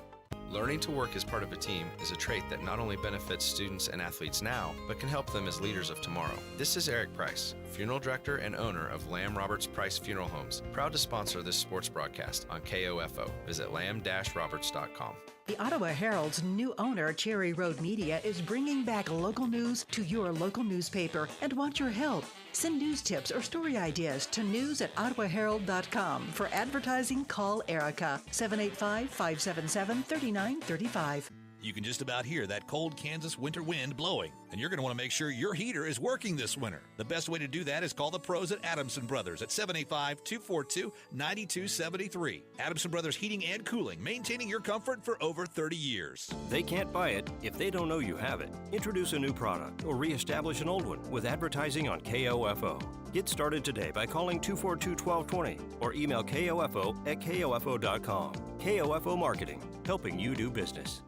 Learning to work as part of a team is a trait that not only benefits students and athletes now, but can help them as leaders of tomorrow. This is Eric Price, Funeral Director and owner of Lamb Roberts Price Funeral Homes, proud to sponsor this sports broadcast on KOFO. Visit lamb-roberts.com. The Ottawa Herald's new owner, Cherry Road Media, is bringing back local news to your local newspaper and want your help. Send news tips or story ideas to news@ottawaherald.com. For advertising, call Erica, 785-577-3935. You can just about hear that cold Kansas winter wind blowing, and you're going to want to make sure your heater is working this winter. The best way to do that is call the pros at Adamson Brothers at 785-242-9273. Adamson Brothers Heating and Cooling, maintaining your comfort for over 30 years. They can't buy it if they don't know you have it. Introduce a new product or reestablish an old one with advertising on KOFO. Get started today by calling 242-1220 or email KOFO@KOFO.com. KOFO Marketing, helping you do business.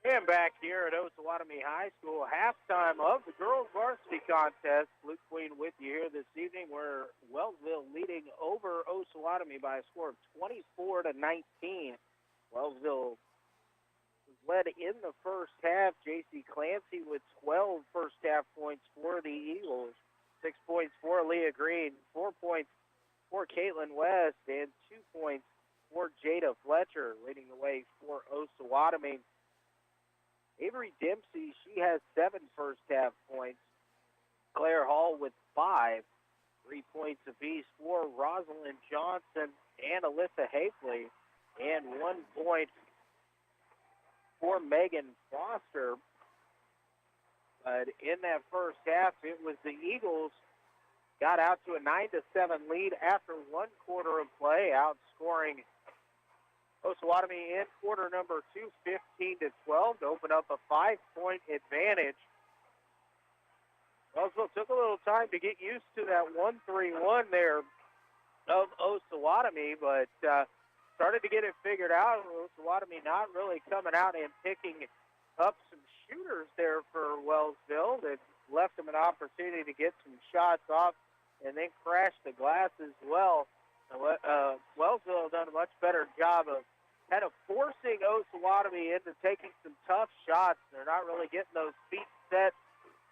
And back here at Osawatomie High School, halftime of the girls varsity contest. Luke Queen with you here this evening. We're Wellsville leading over Osawatomie by a score of 24-19. Wellsville was led in the first half. J.C. Clancy with 12 first half points for the Eagles. 6 points for Leah Green, 4 points for Caitlin West, and 2 points for Jada Fletcher, leading the way for Osawatomie. Avery Dempsey, she has 7 first half points. Claire Hall with 5. 3 points apiece for Rosalind Johnson and Alyssa Hafley. And 1 point for Megan Foster. But in that first half, it was the Eagles got out to a 9-7 lead after one quarter of play, outscoring Osawatomie in quarter number 2, 15-12, to open up a 5-point advantage. Wellsville took a little time to get used to that 1-3-1 there of Osawatomie, but started to get it figured out. Osawatomie not really coming out and picking up some shooters there for Wellsville that left them an opportunity to get some shots off and then crashed the glass as well. Wellsville done a much better job of kind of forcing Osawatomie into taking some tough shots. They're not really getting those feet set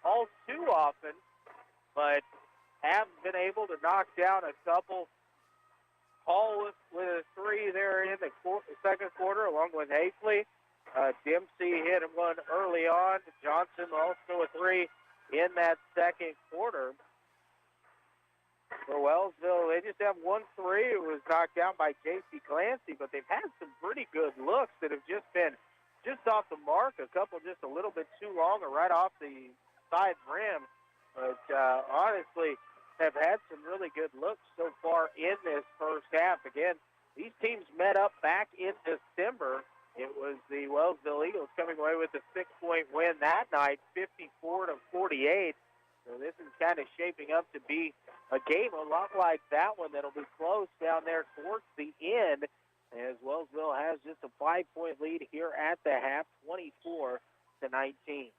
all too often, but have been able to knock down a couple. Hall with a three there in the second quarter, along with Hafley. Dempsey hit one early on. Johnson also a three in that second quarter. For Wellsville, they just have 1-3. It was knocked down by J.C. Clancy, but they've had some pretty good looks that have just been just off the mark. A couple just a little bit too long or right off the side rim. But honestly, have had some really good looks so far in this first half. Again, these teams met up back in December. It was the Wellsville Eagles coming away with a 6-point win that night, 54-48. So this is kind of shaping up to be a game a lot like that one that'll be close down there towards the end, as Wellsville has just a 5-point lead here at the half, 24-19.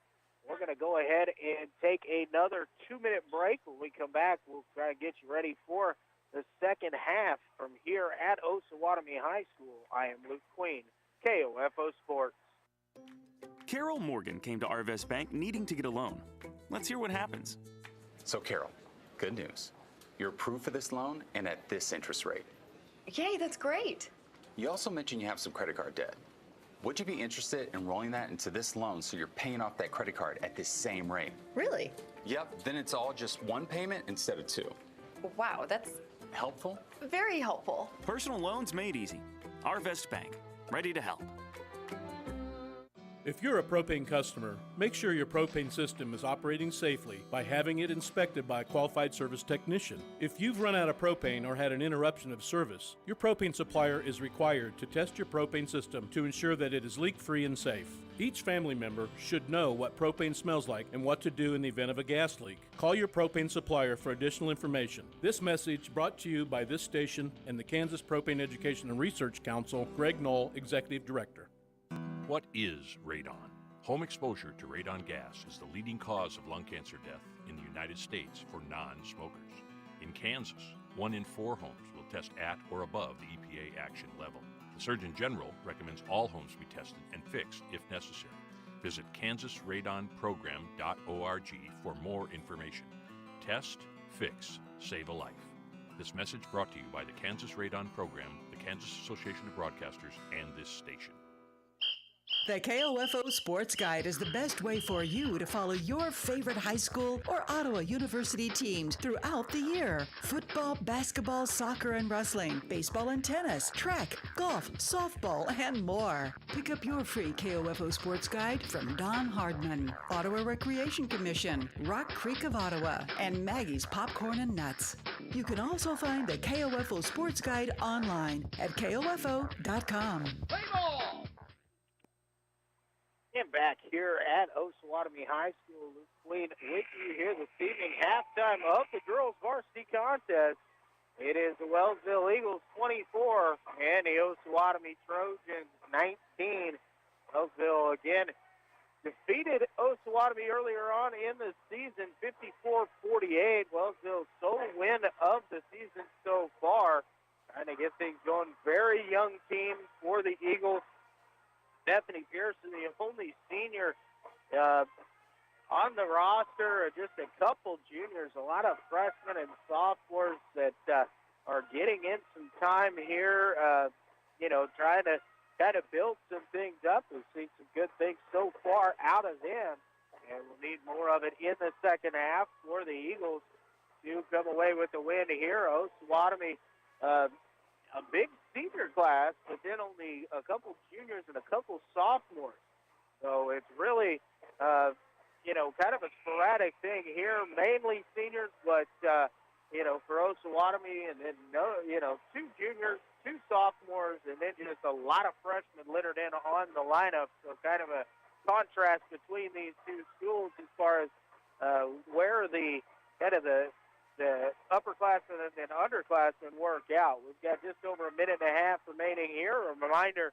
We're going to go ahead and take another 2-minute break. When we come back, we'll try to get you ready for the second half from here at Osawatomie High School. I am Luke Queen, KOFO Sports. Carol Morgan came to Arvest Bank needing to get a loan. Let's hear what happens. So, Carol, good news. You're approved for this loan and at this interest rate. Yay, that's great. You also mentioned you have some credit card debt. Would you be interested in rolling that into this loan so you're paying off that credit card at this same rate? Really? Yep, then it's all just one payment instead of two. Wow, that's helpful? Very helpful. Personal loans made easy. Arvest Bank, ready to help. If you're a propane customer, make sure your propane system is operating safely by having it inspected by a qualified service technician. If you've run out of propane or had an interruption of service, your propane supplier is required to test your propane system to ensure that it is leak-free and safe. Each family member should know what propane smells like and what to do in the event of a gas leak. Call your propane supplier for additional information. This message brought to you by this station and the Kansas Propane Education and Research Council, Greg Knoll, Executive Director. What is radon? Home exposure to radon gas is the leading cause of lung cancer death in the United States for non-smokers. In Kansas, 1 in 4 homes will test at or above the EPA action level. The Surgeon General recommends all homes be tested and fixed if necessary. Visit kansasradonprogram.org for more information. Test, fix, save a life. This message brought to you by the Kansas Radon Program, the Kansas Association of Broadcasters, and this station. The KOFO Sports Guide is the best way for you to follow your favorite high school or Ottawa University teams throughout the year. Football, basketball, soccer and wrestling, baseball and tennis, track, golf, softball, and more. Pick up your free KOFO Sports Guide from Don Hardman, Ottawa Recreation Commission, Rock Creek of Ottawa, and Maggie's Popcorn and Nuts. You can also find the KOFO Sports Guide online at KOFO.com. And back here at Osawatomie High School, Luke Queen with you here this evening. Halftime of the girls varsity contest. It is the Wellsville Eagles 24 and the Osawatomie Trojans 19. Wellsville again defeated Osawatomie earlier on in the season, 54-48. Wellsville's sole win of the season so far. Trying to get things going. Very young team for the Eagles. Stephanie Pearson, the only senior on the roster, just a couple juniors, a lot of freshmen and sophomores that are getting in some time here, trying to kind of build some things up. We've seen some good things so far out of them, and we'll need more of it in the second half for the Eagles to come away with the win here. Osawatomie, a big senior class, but then only a couple juniors and a couple sophomores. So it's really, kind of a sporadic thing here. Mainly seniors, but for Osawatomie, and then, two juniors, two sophomores, and then just a lot of freshmen littered in on the lineup. So kind of a contrast between these two schools as far as where the kind of the upperclassmen and underclassmen work out. We've got just over a minute and a half remaining here. A reminder,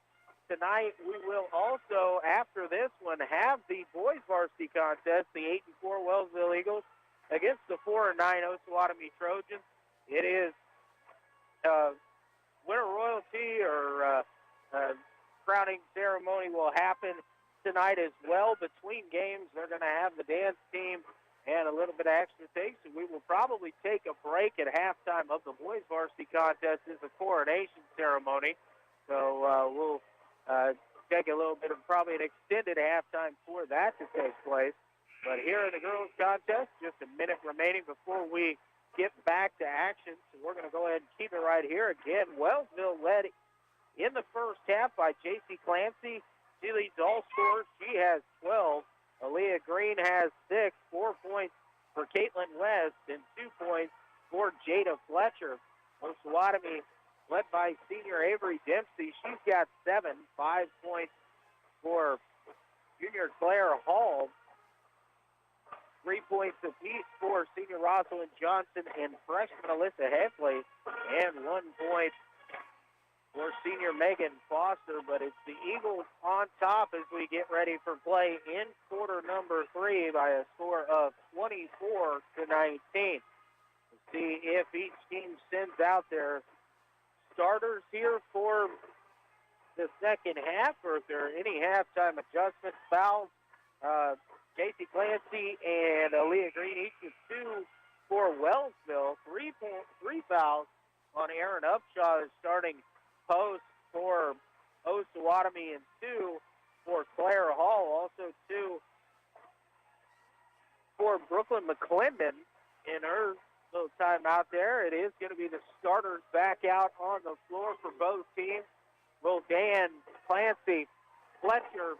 tonight we will also, after this one, have the boys varsity contest, the 8-4 Wellsville Eagles against the 4-9 Osawatomie Trojans. It is winter royalty or crowning ceremony will happen tonight as well. Between games, they're going to have the dance team and a little bit of extra things. So we will probably take a break at halftime of the boys varsity contest. Is a coronation ceremony. So we'll take a little bit of probably an extended halftime for that to take place. But here in the girls contest, just a minute remaining before we get back to action. So we're going to go ahead and keep it right here. Again, Wellsville led in the first half by J.C. Clancy. She leads all scores. She has 12. Aaliyah Green has 6, 4 points for Caitlin West, and 2 points for Jada Fletcher. Osawatomie led by senior Avery Dempsey. She's got 7, 5 points for junior Claire Hall. 3 points apiece for senior Rosalind Johnson and freshman Alyssa Heffley, and 1 point for senior Megan Foster. But it's the Eagles on top as we get ready for play in quarter number 3 by a score of 24-19. We'll see if each team sends out their starters here for the second half, or if there are any halftime adjustments, fouls. Casey Clancy and Aaliyah Green, each with 2 for Wellsville. 3 fouls on Aaron Upshaw, the starting post for Osawatomie, and 2 for Claire Hall. Also 2 for Brooklyn McClendon in her little time out there. It is going to be the starters back out on the floor for both teams. Roldan, Clancy, Fletcher,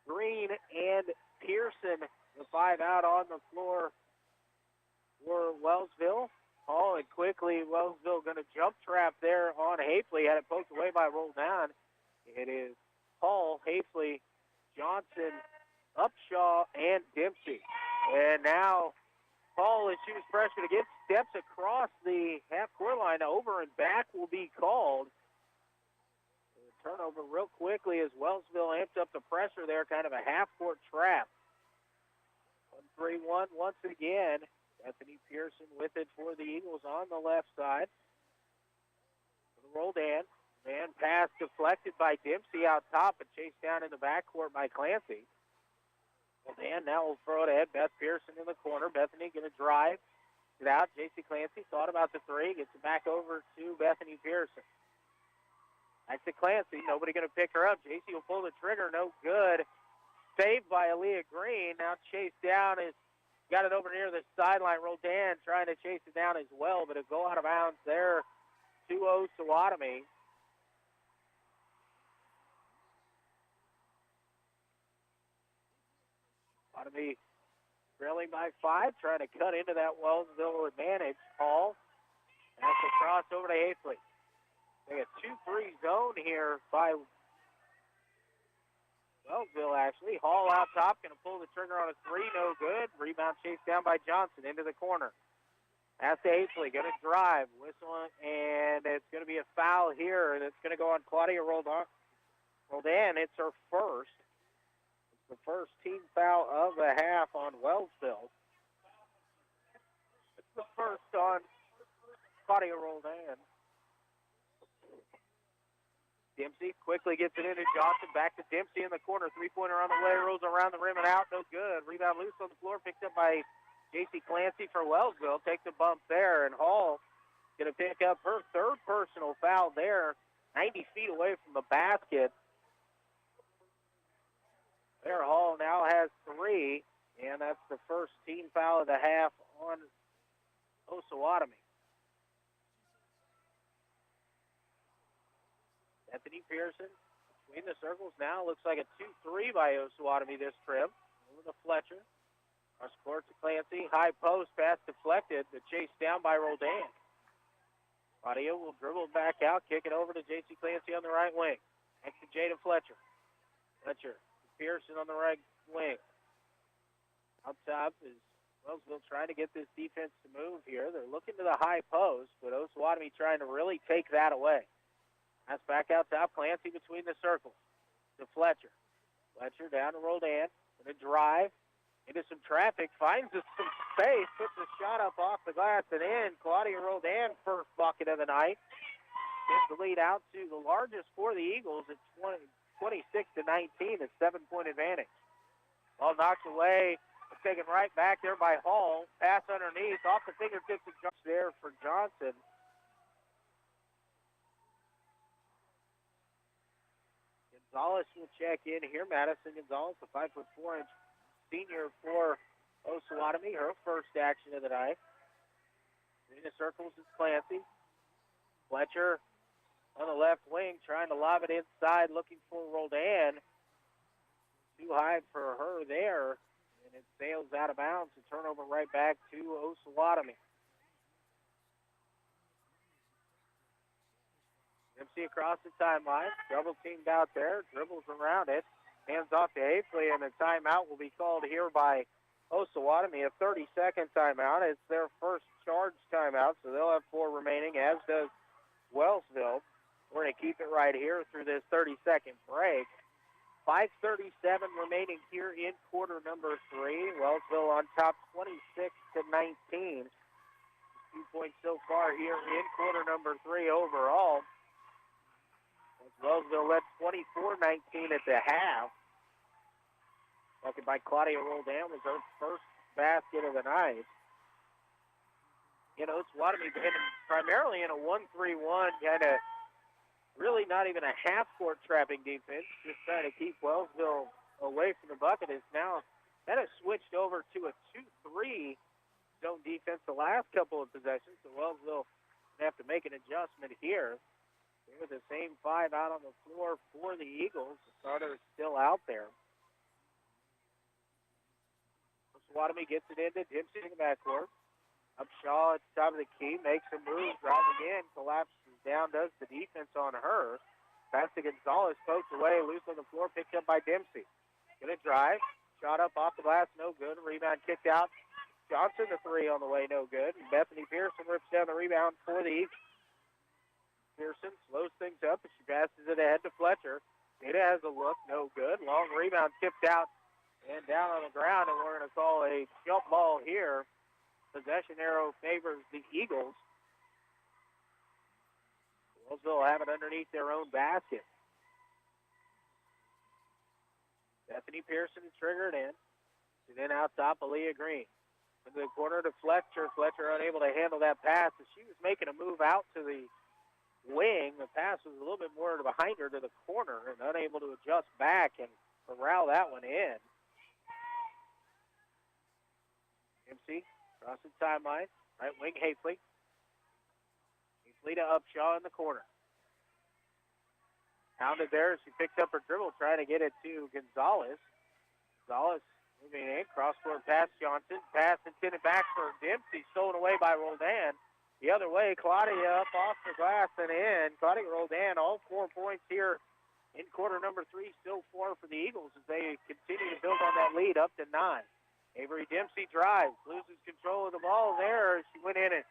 Green, and Pearson, the 5 out on the floor for Wellsville. Hall, and quickly Wellsville going to jump trap there on Hafley. Had it poked away by Roldan. It is Hall, Hafley, Johnson, Upshaw, and Dempsey. And now Hall, as she was pressured again, steps across the half-court line. Over and back will be called. Turnover real quickly as Wellsville amps up the pressure there, kind of a half-court trap. 1-3-1 once again. Bethany Pearson with it for the Eagles on the left side. Roldan. Man pass deflected by Dempsey out top, but chased down in the backcourt by Clancy. Roldan now will throw it ahead. Beth Pearson in the corner. Bethany going to drive it out. J.C. Clancy thought about the 3. Gets it back over to Bethany Pearson. Back to Clancy. Nobody going to pick her up. J.C. will pull the trigger. No good. Saved by Aaliyah Green. Now chased down. Got it over near the sideline. Roldan trying to chase it down as well, but it'll go out of bounds there to Osawatomie. Osawatomie trailing by 5, trying to cut into that Wellsville advantage. Hall. That's a cross over to Hafley. They got 2-3 zone here by Wellsville, actually. Hall out top, going to pull the trigger on a 3, no good. Rebound chased down by Johnson into the corner. Pass to Hafley, going to drive, whistle, and it's going to be a foul here. That's going to go on Claudia Roldan. It's her first. It's the first team foul of the half on Wellsville. It's the first on Claudia Roldan. Dempsey quickly gets it into Johnson. Back to Dempsey in the corner. 3-pointer on the way. Rolls around the rim and out. No good. Rebound loose on the floor. Picked up by J.C. Clancy for Wellsville. Takes a bump there. And Hall going to pick up her 3rd personal foul there. 90 feet away from the basket. There, Hall now has 3. And that's the first team foul of the half on Osawatomie. Bethany Pearson between the circles now. Looks like a 2-3 by Osawatomie this trip. Over to Fletcher. Our court to Clancy. High post, pass deflected, but chased down by Roldan. Claudia will dribble back out, kick it over to J.C. Clancy on the right wing. Next to Jada Fletcher. Fletcher, Pearson on the right wing. Up top is Wellsville trying to get this defense to move here. They're looking to the high post, but Osawatomie trying to really take that away. That's back out top. Clancy between the circles to Fletcher. Fletcher down to Roldan. Going to drive into some traffic. Finds some space. Puts a shot up off the glass and in. Claudia Roldan, first bucket of the night. Gets the lead out to the largest for the Eagles at 26-19. A 7-point advantage. Ball knocked away. Taken right back there by Hall. Pass underneath. Off the fingertips of Johnson there for Johnson. Gonzalez will check in here. Madison Gonzalez, a 5'4" senior for Osawatomie. Her first action of the night. In the circles is Clancy. Fletcher on the left wing trying to lob it inside, looking for Roldan. Too high for her there. And it sails out of bounds. A turnover right back to Osawatomie. Dempsey across the timeline. Double teamed out there. Dribbles around it. Hands off to Hafley, and a timeout will be called here by Osawatomie. A 30-second timeout. It's their first charge timeout, so they'll have 4 remaining, as does Wellsville. We're going to keep it right here through this 30-second break. 5:37 remaining here in quarter number 3. Wellsville on top 26-19. 2 points so far here in quarter number 3 overall. As Wellsville led 24-19 at the half. Bucket by Claudia Roldan was her first basket of the night. You know, it's Osawatomie been primarily in a 1-3-1 kind of. Really not even a half-court trapping defense, just trying to keep Wellsville away from the bucket. Is now kind of switched over to a 2-3 zone defense the last couple of possessions, so Wellsville will have to make an adjustment here. With the same 5 out on the floor for the Eagles, the starter is still out there. Osawatomie gets it into Dempsey in the backcourt. Upshaw at the top of the key, makes a move, driving in, collapses down, does the defense on her. Pass to Gonzalez, poked away, loose on the floor, picked up by Dempsey. Gonna drive, shot up off the glass, no good. Rebound kicked out. Johnson, the 3 on the way, no good. And Bethany Pearson rips down the rebound for the Eagles. Pearson slows things up as she passes it ahead to Fletcher. Ada has a look, no good. Long rebound tipped out and down on the ground, and we're gonna call a jump ball here. Possession arrow favors the Eagles. Wellsville have it underneath their own basket. Bethany Pearson to trigger it in. And then out top, Aaliyah Green. Into the corner to Fletcher. Fletcher unable to handle that pass. As she was making a move out to the wing, the pass was a little bit more behind her to the corner and unable to adjust back and corral that one in. MC across the timeline. Right wing, Hafley. Hafley to Upshaw in the corner. Pounded there as she picked up her dribble, trying to get it to Gonzalez. Gonzalez moving in, cross-court pass Johnson. Pass intended back for Dempsey, stolen away by Roldan. The other way, Claudia up off the glass and in. Claudia Roldan, all 4 points here in quarter number 3, still 4 for the Eagles as they continue to build on that lead up to 9. Avery Dempsey drives, loses control of the ball there. She went in and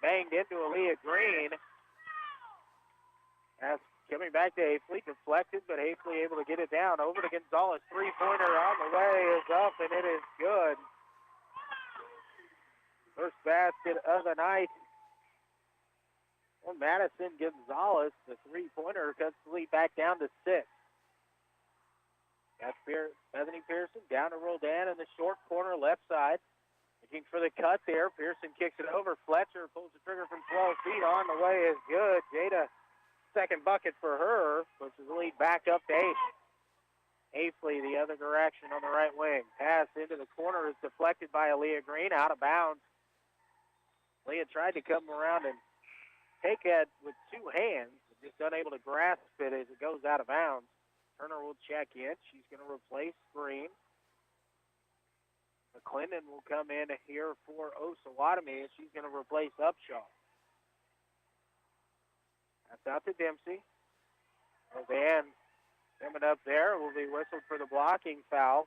banged into Aaliyah Green. That's coming back to Hafley, deflected, but Hafley able to get it down. Over to Gonzalez, 3-pointer on the way is up, and it is good. First basket of the night. Well, Madison Gonzalez, the 3-pointer, cuts the lead back down to 6. That's Bethany Pearson down to Roldan in the short corner, left side. Looking for the cut there. Pearson kicks it over. Fletcher pulls the trigger from 12 feet. On the way is good. Jada, second bucket for her, pushes the lead back up to 8. Hafley the other direction on the right wing. Pass into the corner is deflected by Aaliyah Green, out of bounds. Leah tried to come around and take it with 2 hands, but just unable to grasp it as it goes out of bounds. Turner will check in. She's going to replace Green. McClendon will come in here for Osawatomie, and she's going to replace Upshaw. That's out to Dempsey. Van coming up there will be whistled for the blocking foul.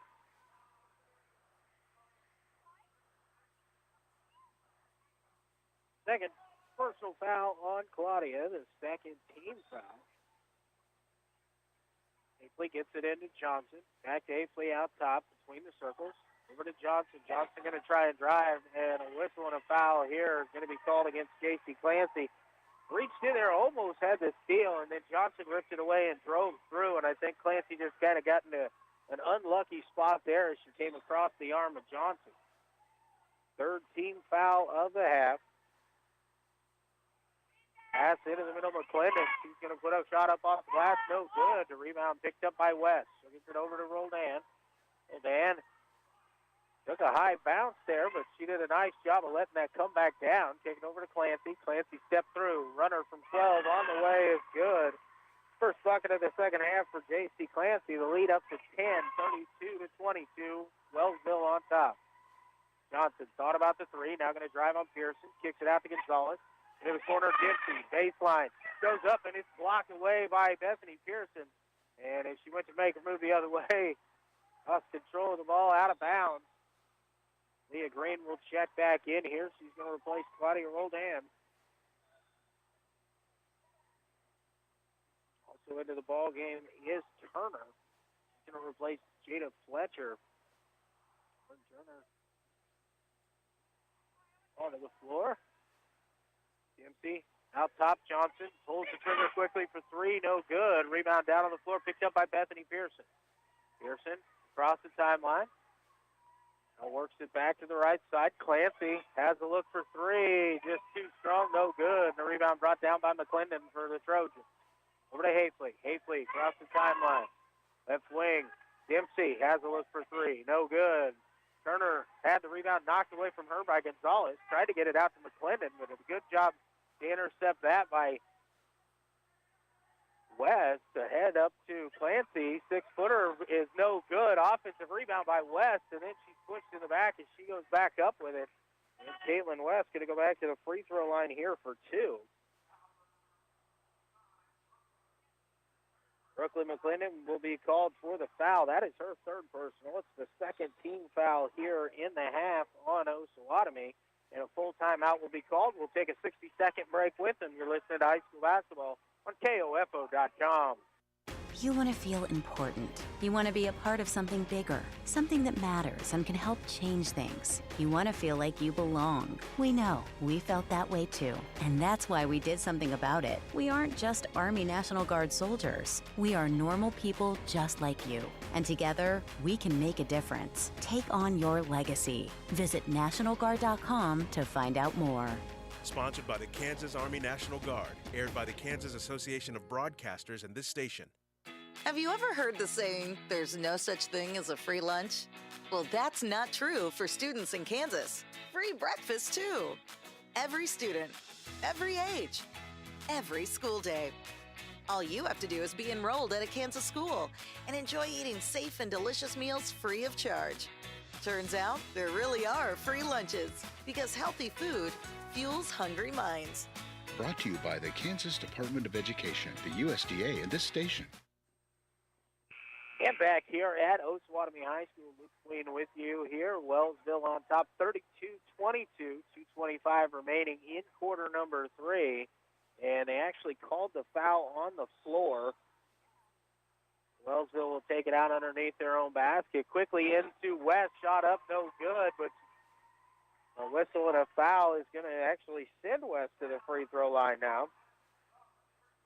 Second personal foul on Claudia, the second team foul. Hafley gets it into Johnson. Back to Hafley out top between the circles. Over to Johnson. Johnson going to try and drive, and a whistle and a foul here is going to be called against J.C. Clancy. Reached in there, almost had the steal, and then Johnson ripped it away and drove through, and I think Clancy just kind of got into an unlucky spot there as she came across the arm of Johnson. Third team foul of the half. Pass into the middle of McClendon. She's going to put a shot up off the glass. No good. The rebound picked up by West. She'll get it over to Roldan. Roldan took a high bounce there, but she did a nice job of letting that come back down. Take it over to Clancy. Clancy stepped through. Runner from 12 on the way is good. First bucket of the second half for J.C. Clancy. The lead up to 10, 32-22. Wellsville on top. Johnson thought about the three. Now going to drive on Pearson. Kicks it out to Gonzalez. In the corner, Dempsey, baseline, goes up, and it's blocked away by Bethany Pearson. And as she went to make a move the other way, lost control of the ball out of bounds. Leah Green will check back in here. She's going to replace Claudia Roldan. Also into the ball game is Turner. She's going to replace Jada Fletcher. Turner onto the floor. Dempsey out top. Johnson pulls the trigger quickly for three. No good. Rebound down on the floor. Picked up by Bethany Pearson. Pearson across the timeline. Now works it back to the right side. Clancy has a look for three. Just too strong. No good. And the rebound brought down by McClendon for the Trojans. Over to Hafley. Hafley across the timeline. Left wing. Dempsey has a look for three. No good. Turner had the rebound knocked away from her by Gonzalez. Tried to get it out to McClendon, but a good job to intercept that by West. To head up to Clancy. 6-footer is no good. Offensive rebound by West, and then she's pushed in the back as she goes back up with it. And Caitlin West going to go back to the free throw line here for two. Brooklyn McClendon will be called for the foul. That is her third personal. It's the second team foul here in the half on Osawatomie. And a full timeout will be called. We'll take a 60-second break with them. You're listening to high school basketball on KOFO.com. You want to feel important. You want to be a part of something bigger, something that matters and can help change things. You want to feel like you belong. We know. We felt that way too. And that's why we did something about it. We aren't just Army National Guard soldiers. We are normal people just like you. And together, we can make a difference. Take on your legacy. Visit NationalGuard.com to find out more. Sponsored by the Kansas Army National Guard. Aired by the Kansas Association of Broadcasters and this station. Have you ever heard the saying, there's no such thing as a free lunch? Well, that's not true for students in Kansas. Free breakfast, too. Every student, every age, every school day. All you have to do is be enrolled at a Kansas school and enjoy eating safe and delicious meals free of charge. Turns out there really are free lunches because healthy food fuels hungry minds. Brought to you by the Kansas Department of Education, the USDA, and this station. And back here at Osawatomie High School, Luke Queen with you here. Wellsville on top, 32-22, 2:25 remaining in quarter number 3. And they actually called the foul on the floor. Wellsville will take it out underneath their own basket. Quickly into West, shot up, no good, but a whistle and a foul is going to actually send West to the free throw line now.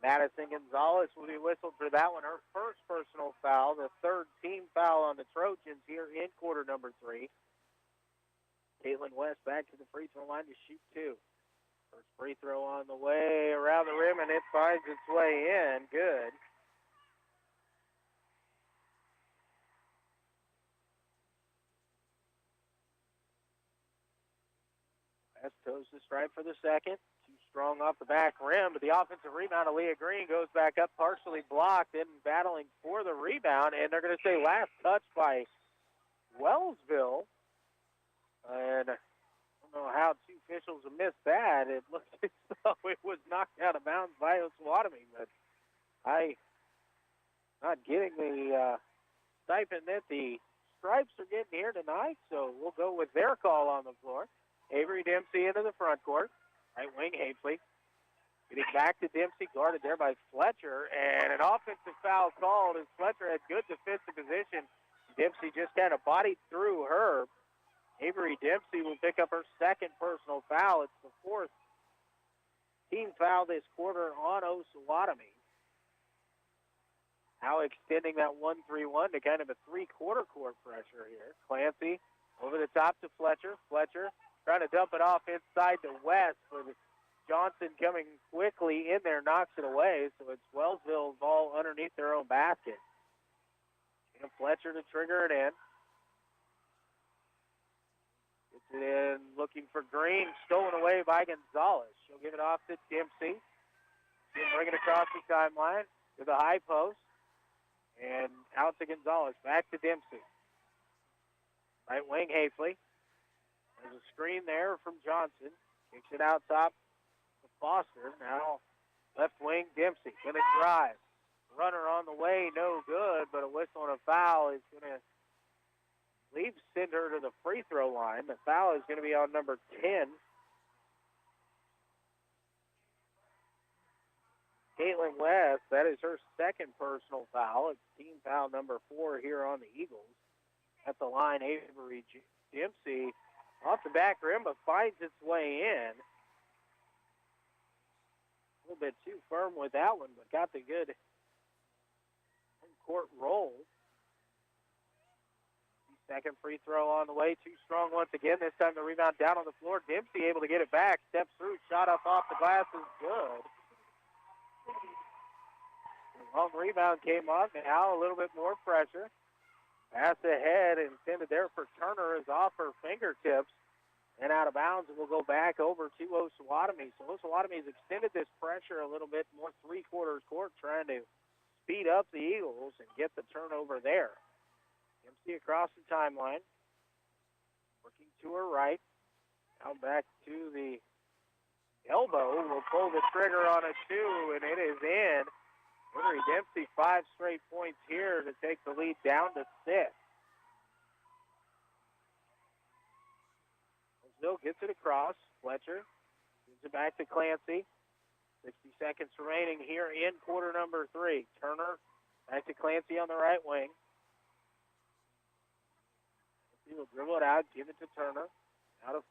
Madison Gonzalez will be whistled for that one. Her first personal foul, the third team foul on the Trojans here in quarter number 3. Caitlin West back to the free throw line to shoot 2. First free throw on the way around the rim, and it finds its way in. Good. West toes the stripe for the second. Strong off the back rim, but the offensive rebound of Leah Green goes back up, partially blocked, and battling for the rebound, and they're going to say last touch by Wellsville. And I don't know how two officials have missed that. It looked as though it was knocked out of bounds by Osawatomie, but I'm not getting the stipend that the Stripes are getting here tonight, so we'll go with their call on the floor. Avery Dempsey into the front court. Right wing, Haefele. Getting back to Dempsey, guarded there by Fletcher, and an offensive foul called as Fletcher had good defensive position. Dempsey just kind of bodied through her. Avery Dempsey will pick up her second personal foul. It's the fourth team foul this quarter on Osawatomie. Now extending that 1-3-1 to kind of a three-quarter court pressure here. Clancy over the top to Fletcher. Fletcher trying to dump it off inside to West, but Johnson coming quickly in there knocks it away, so it's Wellsville ball underneath their own basket. And Fletcher to trigger it in. Gets it in looking for Green, stolen away by Gonzalez. She'll give it off to Dempsey. She'll bring it across the timeline to the high post. And out to Gonzalez. Back to Dempsey. Right wing, Haefele. There's a screen there from Johnson. Kicks it out top to Foster. Now left wing, Dempsey. Going to drive. Runner on the way, no good, but a whistle and a foul is going to send her to the free throw line. The foul is going to be on number 10. Caitlin West, that is her second personal foul. It's team foul number 4 here on the Eagles. At the line, Avery Dempsey off the back rim, but finds its way in. A little bit too firm with that one, but got the good court roll. Second free throw on the way. Too strong once again. This time the rebound down on the floor. Dempsey able to get it back. Steps through. Shot up off the glass is good. Long rebound came off. Now a little bit more pressure. Pass ahead intended there for Turner is off her fingertips and out of bounds. And we'll go back over to Osawatomie. So Osawatomie has extended this pressure a little bit more three-quarters court, trying to speed up the Eagles and get the turnover there. Dempsey across the timeline. Working to her right. Now back to the elbow. Will pull the trigger on a 2, and it is in. Avery Dempsey 5 straight points here to take the lead down to 6. Still gets it across. Fletcher gives it back to Clancy. 60 seconds remaining here in quarter number 3. Turner back to Clancy on the right wing. He will dribble it out, give it to Turner. Out of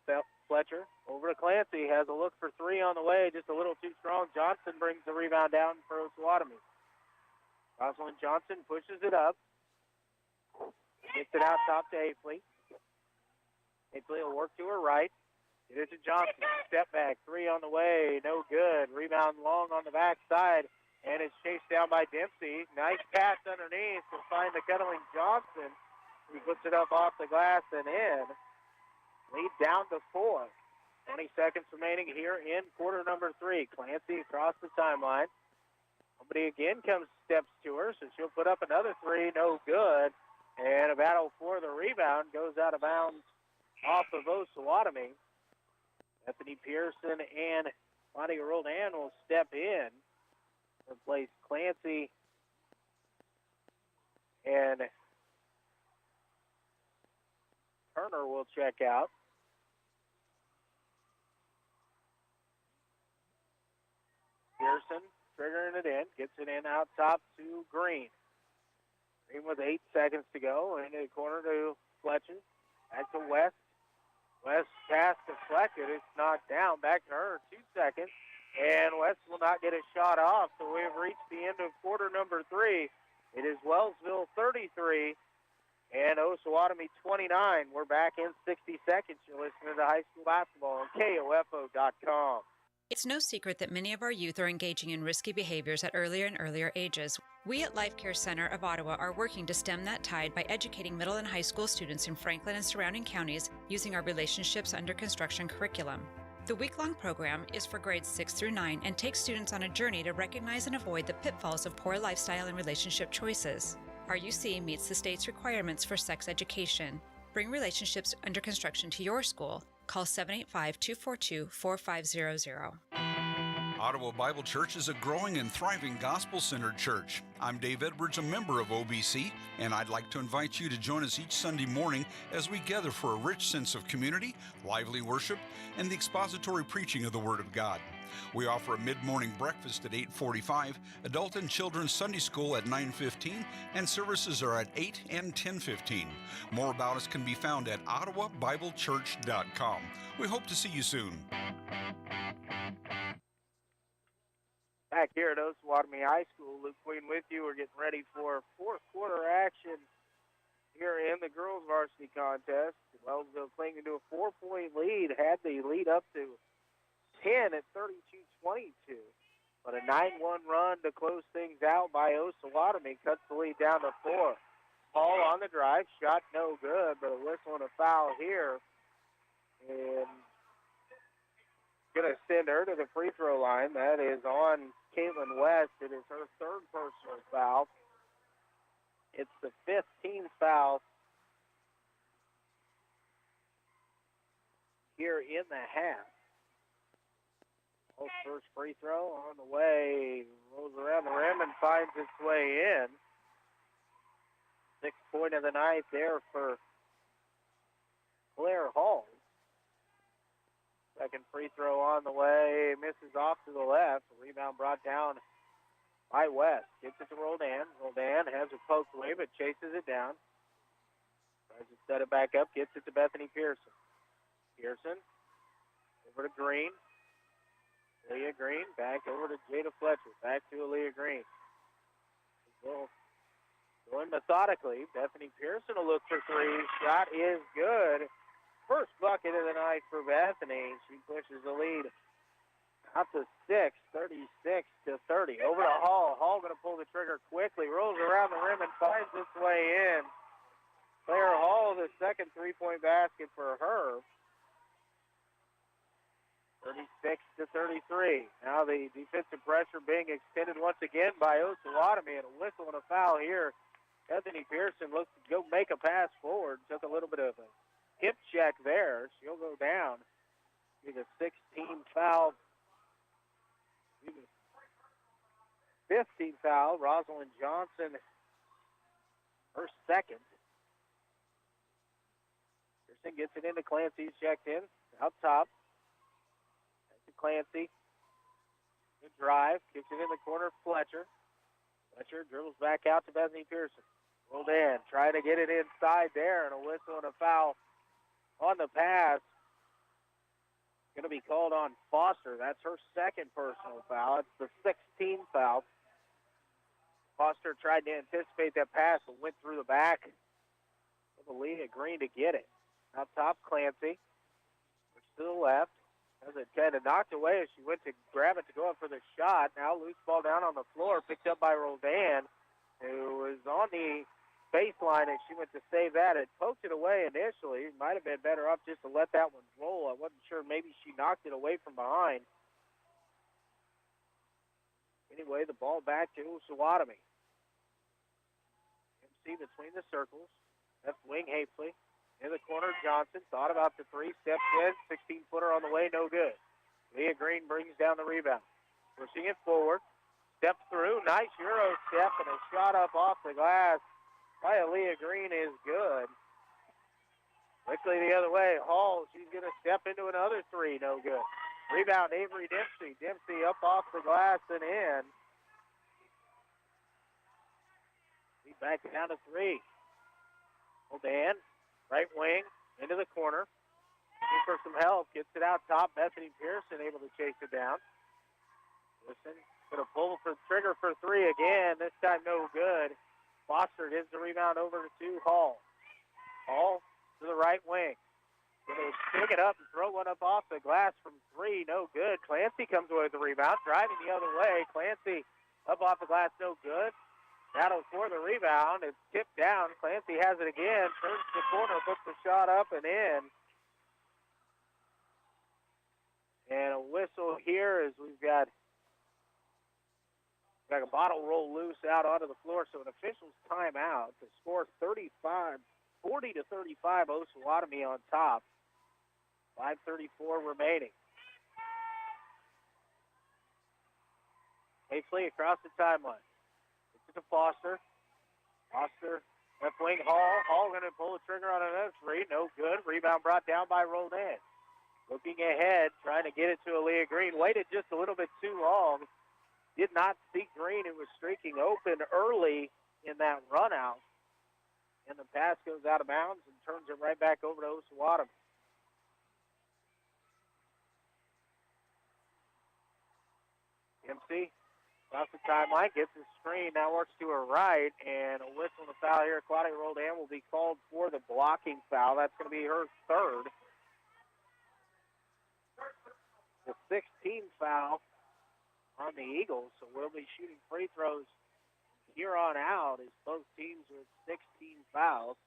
Fletcher. Over to Clancy. Has a look for 3 on the way. Just a little too strong. Johnson brings the rebound down for Osawatomie. Rosalind Johnson pushes it up. Gets it out top to Haefele. Haefele will work to her right. Get it to Johnson. Step back. 3 on the way. No good. Rebound long on the backside. And it's chased down by Dempsey. Nice pass underneath to find the cuddling Johnson. He puts it up off the glass and in. Lead down to 4. 20 seconds remaining here in quarter number 3. Clancy across the timeline. Somebody again steps to her, so she'll put up another 3. No good. And a battle for the rebound goes out of bounds off of Osawatomie. Bethany Pearson and Claudia Roldan will step in. Replace Clancy and Turner will check out. Pearson triggering it in, gets it in out top to Green. Green with 8 seconds to go, into the corner to Fletcher. Back to West. West pass deflected. It's knocked down. Back to her. 2 seconds. And West will not get a shot off. So we have reached the end of quarter number 3. It is Wellsville 33 and Osawatomie 29. We're back in 60 seconds. You're listening to high school basketball on KOFO.com. It's no secret that many of our youth are engaging in risky behaviors at earlier and earlier ages. We at Life Care Center of Ottawa are working to stem that tide by educating middle and high school students in Franklin and surrounding counties using our Relationships Under Construction curriculum. The week-long program is for grades 6 through 9 and takes students on a journey to recognize and avoid the pitfalls of poor lifestyle and relationship choices. RUC meets the state's requirements for sex education. Bring relationships under construction to your school. Call 785-242-4500. Ottawa Bible Church is a growing and thriving gospel-centered church. I'm Dave Edwards, a member of OBC, and I'd like to invite you to join us each Sunday morning as we gather for a rich sense of community, lively worship, and the expository preaching of the Word of God. We offer a mid-morning breakfast at 8:45, adult and children's Sunday school at 9:15, and services are at 8 and 10:15. More about us can be found at ottawabiblechurch.com. We hope to see you soon. Back here at Osawatomie High School, Luke Queen with you. We're getting ready for fourth quarter action here in the girls varsity contest. Wellsville clinging to a 4-point lead, had the lead up to 10 at 32-22. But a 9-1 run to close things out by Osawatomie cuts the lead down to 4. Hall on the drive, shot no good, but a whistle and a foul here. And going to send her to the free throw line. That is on Caitlin West. It is her third personal foul. It's the 15th foul here in the half. Hall's first free throw on the way, rolls around the rim and finds its way in. 6th point of the night there for Claire Hall. Second free throw on the way, misses off to the left. Rebound brought down by West. Gets it to Roldan. Roldan has it poked away, but chases it down. Tries to set it back up, gets it to Bethany Pearson. Pearson over to Green. Leah Green back over to Jada Fletcher. Back to Leah Green. Going methodically. Bethany Pearson will look for three. Shot is good. First bucket of the night for Bethany. She pushes the lead out to 6, 36-30. Over to Hall. Hall going to pull the trigger quickly. Rolls around the rim and finds its way in. Claire Hall, the second three-point basket for her. 36-33. Now the defensive pressure being extended once again by Osawatomie, and a whistle and a foul here. Bethany Pearson looks to go make a pass forward. Took a little bit of a hip check there. She'll go down. Be the 16th foul. 15th foul. Rosalind Johnson, her second. Pearson gets it into Clancy. He's checked in. Out top. That's to Clancy. Good drive. Kicks it in the corner. Fletcher. Fletcher dribbles back out to Bethany Pearson. Roldan trying to get it inside there, and a whistle and a foul on the pass. Going to be called on Foster. That's her second personal foul. It's the 16th foul. Foster tried to anticipate that pass and went through the back of Leah Green to get it. Out top, Clancy. Push to the left. Has it kind of knocked away as she went to grab it to go up for the shot. Now loose ball down on the floor, picked up by Roldan, who was on the baseline as she went to save that. It poked it away initially. It might have been better off just to let that one roll. I wasn't sure. Maybe she knocked it away from behind. Anyway, the ball back to Osawatomie. MC between the circles. Left wing, Hapely. In the corner, Johnson. Thought about the three. Steps in. 16-footer on the way. No good. Leah Green brings down the rebound. Pushing it forward. Steps through. Nice Euro step and a shot up off the glass by Leah Green is good. Quickly the other way. Hall, she's going to step into another three. No good. Rebound, Avery Dempsey. Dempsey up off the glass and in. He's back down to three. Roldan, right wing, into the corner. Looking for some help. Gets it out top. Bethany Pearson able to chase it down. Pearson going to pull for trigger for three again. This time no good. Foster gives the rebound over to Hall. Hall to the right wing. Going to pick it up and throw one up off the glass from three. No good. Clancy comes away with the rebound. Driving the other way. Clancy up off the glass. No good. Battle for the rebound. It's tipped down. Clancy has it again. Turns to the corner. Puts the shot up and in. And a whistle here as we've got a bottle roll loose out onto the floor, so an official's timeout. The score 35, 40-35, Osawatomie on top. 5:34 remaining. Hastily across the timeline. It's to Foster. Foster, left wing, Hall. Hall going to pull the trigger on another three. No good. Rebound brought down by Roldan. Looking ahead, trying to get it to Aaliyah Green. Waited just a little bit too long. Did not see Green, who was streaking open early in that run out. And the pass goes out of bounds and turns it right back over to Osawatomie. MC off the timeline, gets his screen, now works to her right, and a whistle and a foul here. Claudia Roldan will be called for the blocking foul. That's going to be her third. The 16th foul on the Eagles, so we'll be shooting free throws here on out as both teams with 16 fouls.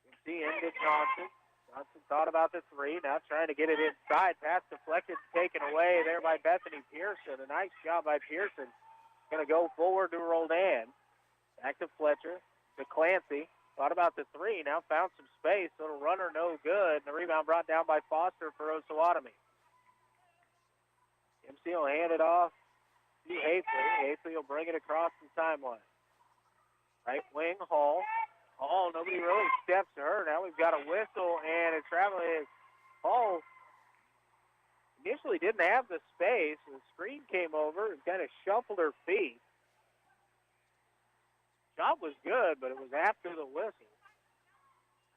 You can see into Johnson. Johnson thought about the three, now trying to get it inside. Pass deflected, taken away there by Bethany Pearson. A nice job by Pearson. Going to go forward to Roldan. Back to Fletcher, to Clancy. Thought about the three, now found some space. Little runner, no good. And the rebound brought down by Foster for Osawatomie. MC will hand it off to Hafley. Hafley will bring it across the timeline. Right wing, Hall. Hall, nobody really steps to her. Now we've got a whistle, and it's traveling. Hall initially didn't have the space. The screen came over and kind of shuffled her feet. Shot was good, but it was after the whistle.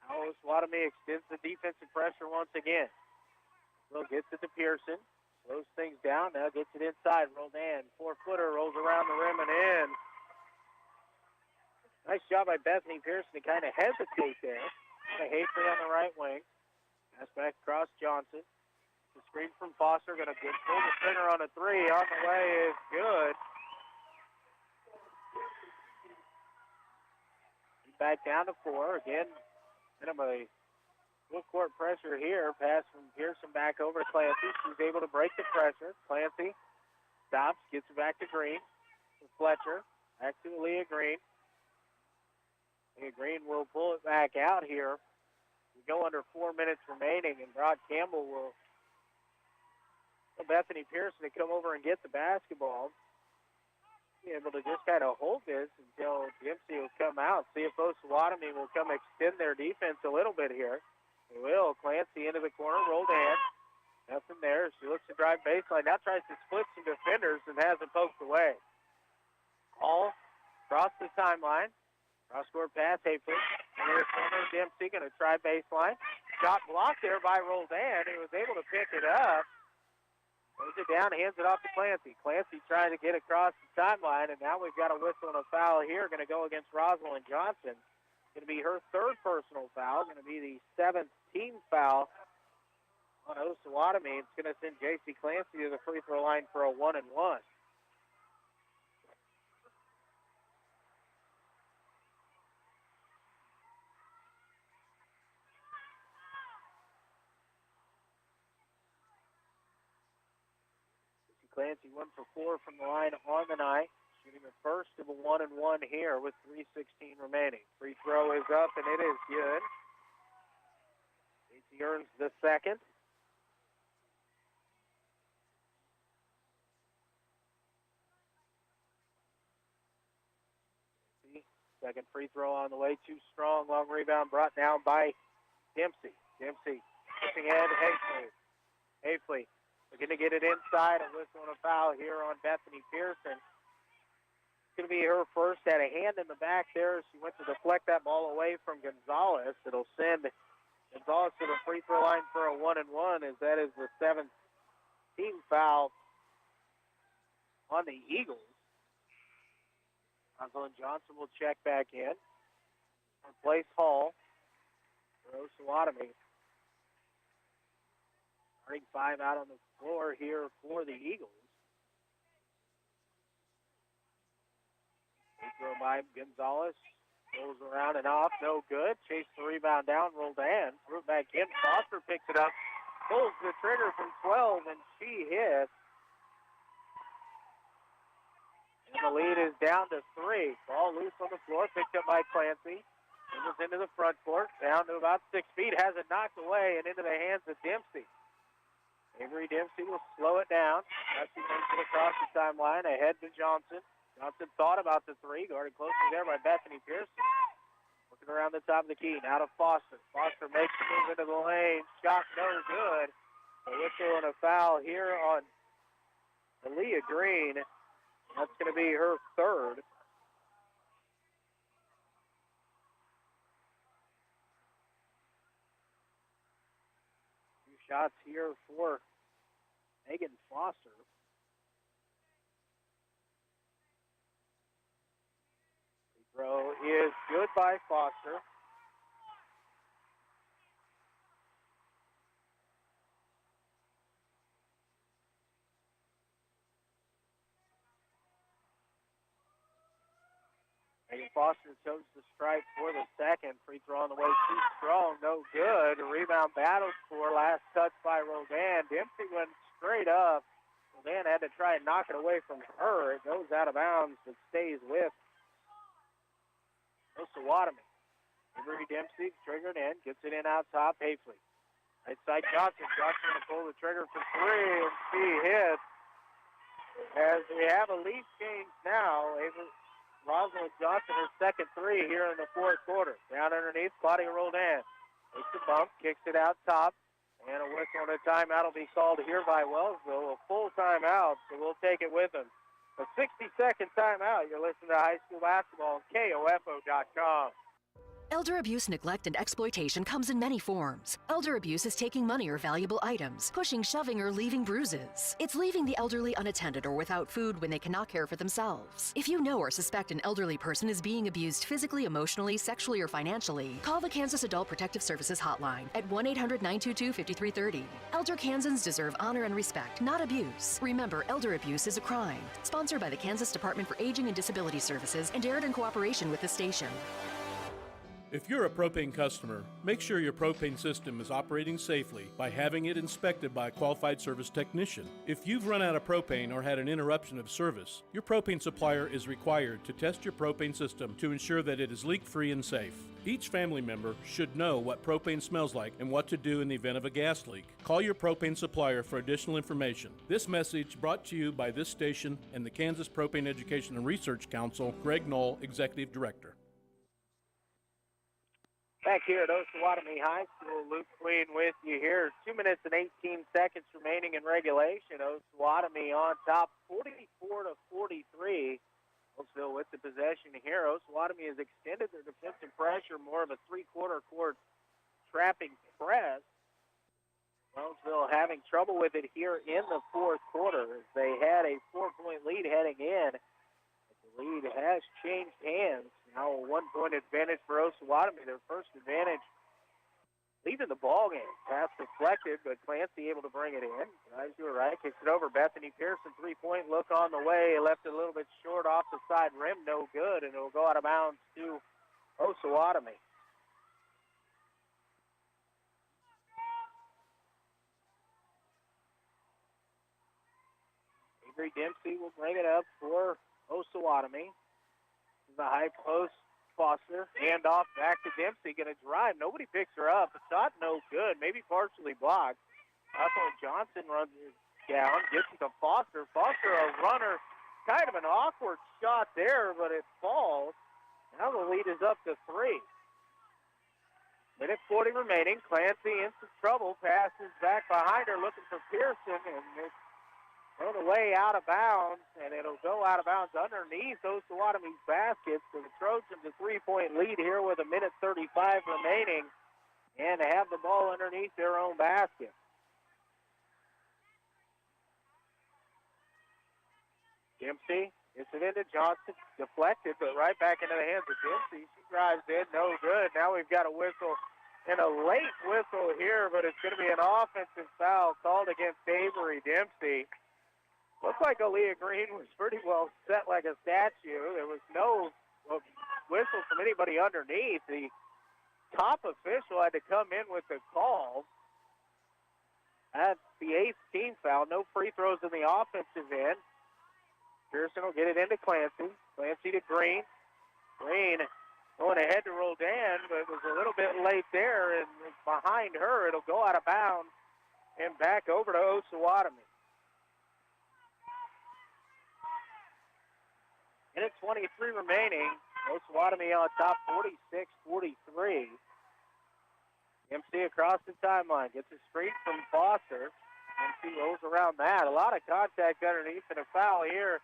Now Osawatomie extends the defensive pressure once again. Will gets it to Pearson. Slows things down. Now gets it inside. Roldan, 4-footer, rolls around the rim and in. Nice job by Bethany Pearson to kind of hesitate there. Hafley on the right wing. Pass back across Johnson. The screen from Foster. Going to pull the trigger on a three. On the way is good. Back down to 4. Again, minimally full court pressure here. Pass from Pearson back over to Clancy. She's able to break the pressure. Clancy stops, gets it back to Green. To Fletcher. Back to Leah Green. Leah Green will pull it back out here. We go under 4 minutes remaining, and Broad Campbell will tell Bethany Pearson to come over and get the basketball. Be able to just kind of hold this until Dempsey will come out. See if Osawatomie will come extend their defense a little bit here. They will. Clancy into the corner, rolled in. Nothing there. She looks to drive baseline. Now tries to split some defenders and has it poked away. All across the timeline. Cross-court pass, Hafley. Into the corner, Dempsey going to try baseline. Shot blocked there by Roldan, who was able to pick it up. Throws it down, hands it off to Clancy. Clancy trying to get across the timeline, and now we've got a whistle and a foul here. Going to go against Rosalind Johnson. Going to be her third personal foul. Going to be the 7th team foul on Osawatomie. It's going to send J.C. Clancy to the free throw line for a 1-and-1. Clancy 1 for 4 from the line on the night. Shooting the first of a 1-and-1 here with 3:16 remaining. Free throw is up, and it is good. Casey earns the second. Second free throw on the way. Too strong. Long rebound brought down by Dempsey. Dempsey pushing ahead. Hafley. We're going to get it inside. A whistle and a foul here on Bethany Pearson. It's going to be her first. Had a hand in the back there. She went to deflect that ball away from Gonzalez. It'll send Gonzalez to the free throw line for a 1-and-1, as that is the 7th team foul on the Eagles. Rosalind Johnson will check back in. Replace Hall for Osawatomie. Starting 5 out on the floor here for the Eagles. Free throw by Gonzalez. Goes around and off. No good. Chase the rebound down. Roldan. Threw it back in. Foster picks it up. Pulls the trigger from 12, and she hits. And the lead is down to 3. Ball loose on the floor. Picked up by Clancy. It was into the front court, down to about 6 feet, has it knocked away and into the hands of Dempsey. Avery Dempsey will slow it down. Dempsey brings it across the timeline, ahead to Johnson. Johnson thought about the three, guarded closely there by Bethany Pearson. Looking around the top of the key, now to Foster. Foster makes the move into the lane. Shot no good. A whistle and a foul here on Aaliyah Green. That's going to be her third. Two shots here for Megan Foster. Free throw is good by Foster. Megan Foster chose the strike for the second. Free throw on the way, too strong, no good. A rebound battle score, last touch by Rodan. Dempsey went straight up. Rodan had to try and knock it away from her. It goes out of bounds, but stays with Osawatomie. Avery Dempsey triggered in, gets it in out top, Hafley. Right side Johnson. Johnson going to pull the trigger for three, and she hits. As we have a lead change now, Rosalind Johnson, her second three here in the fourth quarter. Down underneath, Claudia Roldan. Takes the bump, kicks it out top, and a whistle and a timeout will be called here by Wellsville. A full timeout, so we'll take it with them. A 60-second timeout. You're listening to high school basketball on KOFO.com. Elder abuse, neglect, and exploitation comes in many forms. Elder abuse is taking money or valuable items, pushing, shoving, or leaving bruises. It's leaving the elderly unattended or without food when they cannot care for themselves. If you know or suspect an elderly person is being abused physically, emotionally, sexually, or financially, call the Kansas Adult Protective Services Hotline at 1-800-922-5330. Elder Kansans deserve honor and respect, not abuse. Remember, elder abuse is a crime. Sponsored by the Kansas Department for Aging and Disability Services and aired in cooperation with the station. If you're a propane customer, make sure your propane system is operating safely by having it inspected by a qualified service technician. If you've run out of propane or had an interruption of service, your propane supplier is required to test your propane system to ensure that it is leak-free and safe. Each family member should know what propane smells like and what to do in the event of a gas leak. Call your propane supplier for additional information. This message brought to you by this station and the Kansas Propane Education and Research Council, Greg Knoll, Executive Director. Back here at Osawatomie High School, Luke Queen with you here. 2 minutes and 18 seconds remaining in regulation. Osawatomie on top, 44-43. Wellsville with the possession here. Osawatomie has extended their defensive pressure, more of a three-quarter court trapping press. Wellsville having trouble with it here in the fourth quarter as they had a 4-point lead heading in. The lead has changed hands. Now a 1-point advantage for Osawatomie, their first advantage leaving the ball game. Pass deflected, but Clancy able to bring it in. Guys to her right, kicks it over. Bethany Pearson, 3-point look on the way. Left it a little bit short off the side rim, no good, and it'll go out of bounds to Osawatomie. Avery Dempsey will bring it up for Osawatomie. The high post, Foster, hand off back to Dempsey, going to drive. Nobody picks her up. The shot no good, maybe partially blocked. Also, Johnson runs it down, gets it to Foster. Foster, a runner, kind of an awkward shot there, but it falls. Now the lead is up to 3. Minute 40 remaining. Clancy in some trouble, passes back behind her, looking for Pearson, and it's thrown away out of bounds, and it'll go out of bounds underneath Osawatomie's basket. So the Trojans a 3-point lead here with a minute 35 remaining and have the ball underneath their own basket. Dempsey gets it into Johnson, deflected, but right back into the hands of Dempsey. She drives in, no good. Now we've got a whistle and a late whistle here, but it's going to be an offensive foul called against Avery Dempsey. Looked like Aaliyah Green was pretty well set like a statue. There was no whistle from anybody underneath. The top official had to come in with the call. That's the 8th team foul. No free throws in the offensive end. Pearson will get it into Clancy. Clancy to Green. Green going ahead to Roldan, but was a little bit late there, and behind her, it'll go out of bounds and back over to Osawatomie. Minute 23 remaining. Osawatomie on top, 46-43. MC across the timeline, gets a screen from Foster. MC rolls around that. A lot of contact underneath, and a foul here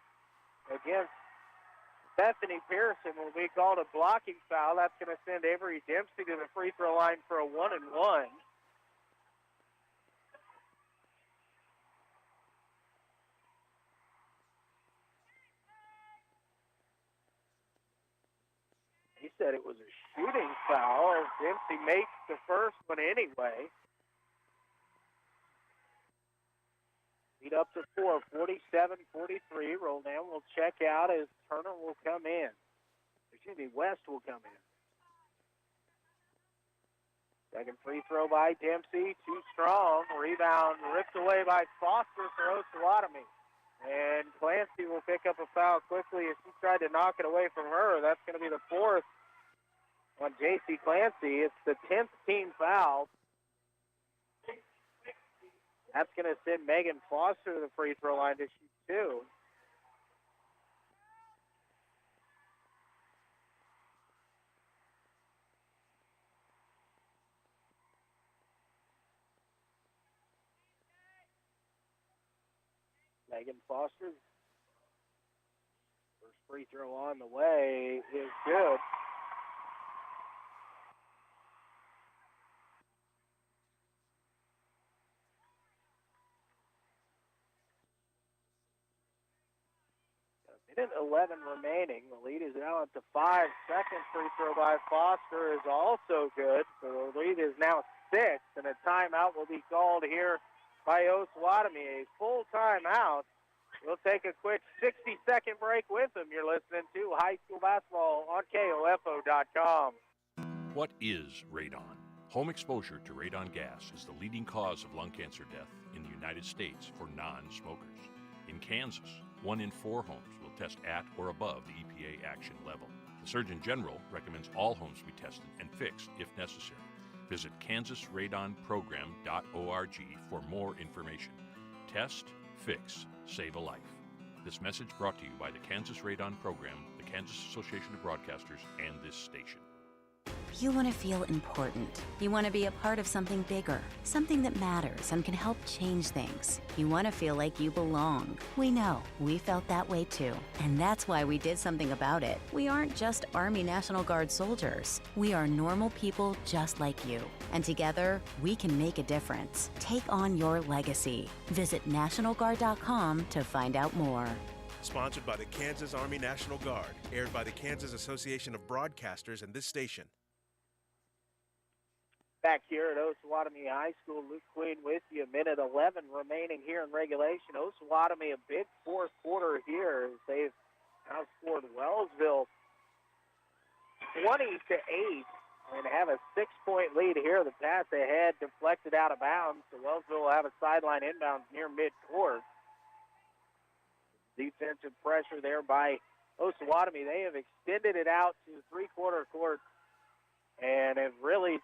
against Bethany Pearson will be called a blocking foul. That's going to send Avery Dempsey to the free throw line for a 1-and-1. He said it was a shooting foul. Dempsey makes the first one anyway. Lead up to 4, 47-43. Roldan will check out as Turner will come in. Excuse me, West will come in. Second free throw by Dempsey, too strong. Rebound ripped away by Foster for Osawatomie. And Clancy will pick up a foul quickly as he tried to knock it away from her. That's going to be the fourth on J.C. Clancy. It's the 10th team foul. That's going to send Megan Foster to the free throw line to shoot two. Megan Foster, first free throw on the way is good. Minute 11 remaining. The lead is now at the 5. Second free throw by Foster is also good. So the lead is now 6, and a timeout will be called here by Osawatomie. A full timeout. We'll take a quick 60-second break with them. You're listening to high school basketball on KOFO.com. What is radon? Home exposure to radon gas is the leading cause of lung cancer death in the United States for non-smokers. In Kansas, 1 in 4 homes will test at or above the EPA action level. The Surgeon General recommends all homes be tested and fixed if necessary. Visit kansasradonprogram.org for more information. Test, fix, save a life. This message brought to you by the Kansas Radon Program, the Kansas Association of Broadcasters, and this station. You want to feel important. You want to be a part of something bigger, something that matters and can help change things. You want to feel like you belong. We know. We felt that way too. And that's why we did something about it. We aren't just Army National Guard soldiers. We are normal people just like you. And together, we can make a difference. Take on your legacy. Visit NationalGuard.com to find out more. Sponsored by the Kansas Army National Guard. Aired by the Kansas Association of Broadcasters and this station. Back here at Osawatomie High School, Luke Queen with you. Minute 11 remaining here in regulation. Osawatomie, a big fourth quarter here as they've outscored Wellsville 20-8 and have a 6-point lead here. The pass ahead deflected out of bounds, so Wellsville will have a sideline inbounds near midcourt. Defensive pressure there by Osawatomie. They have extended it out to the three-quarter court and have really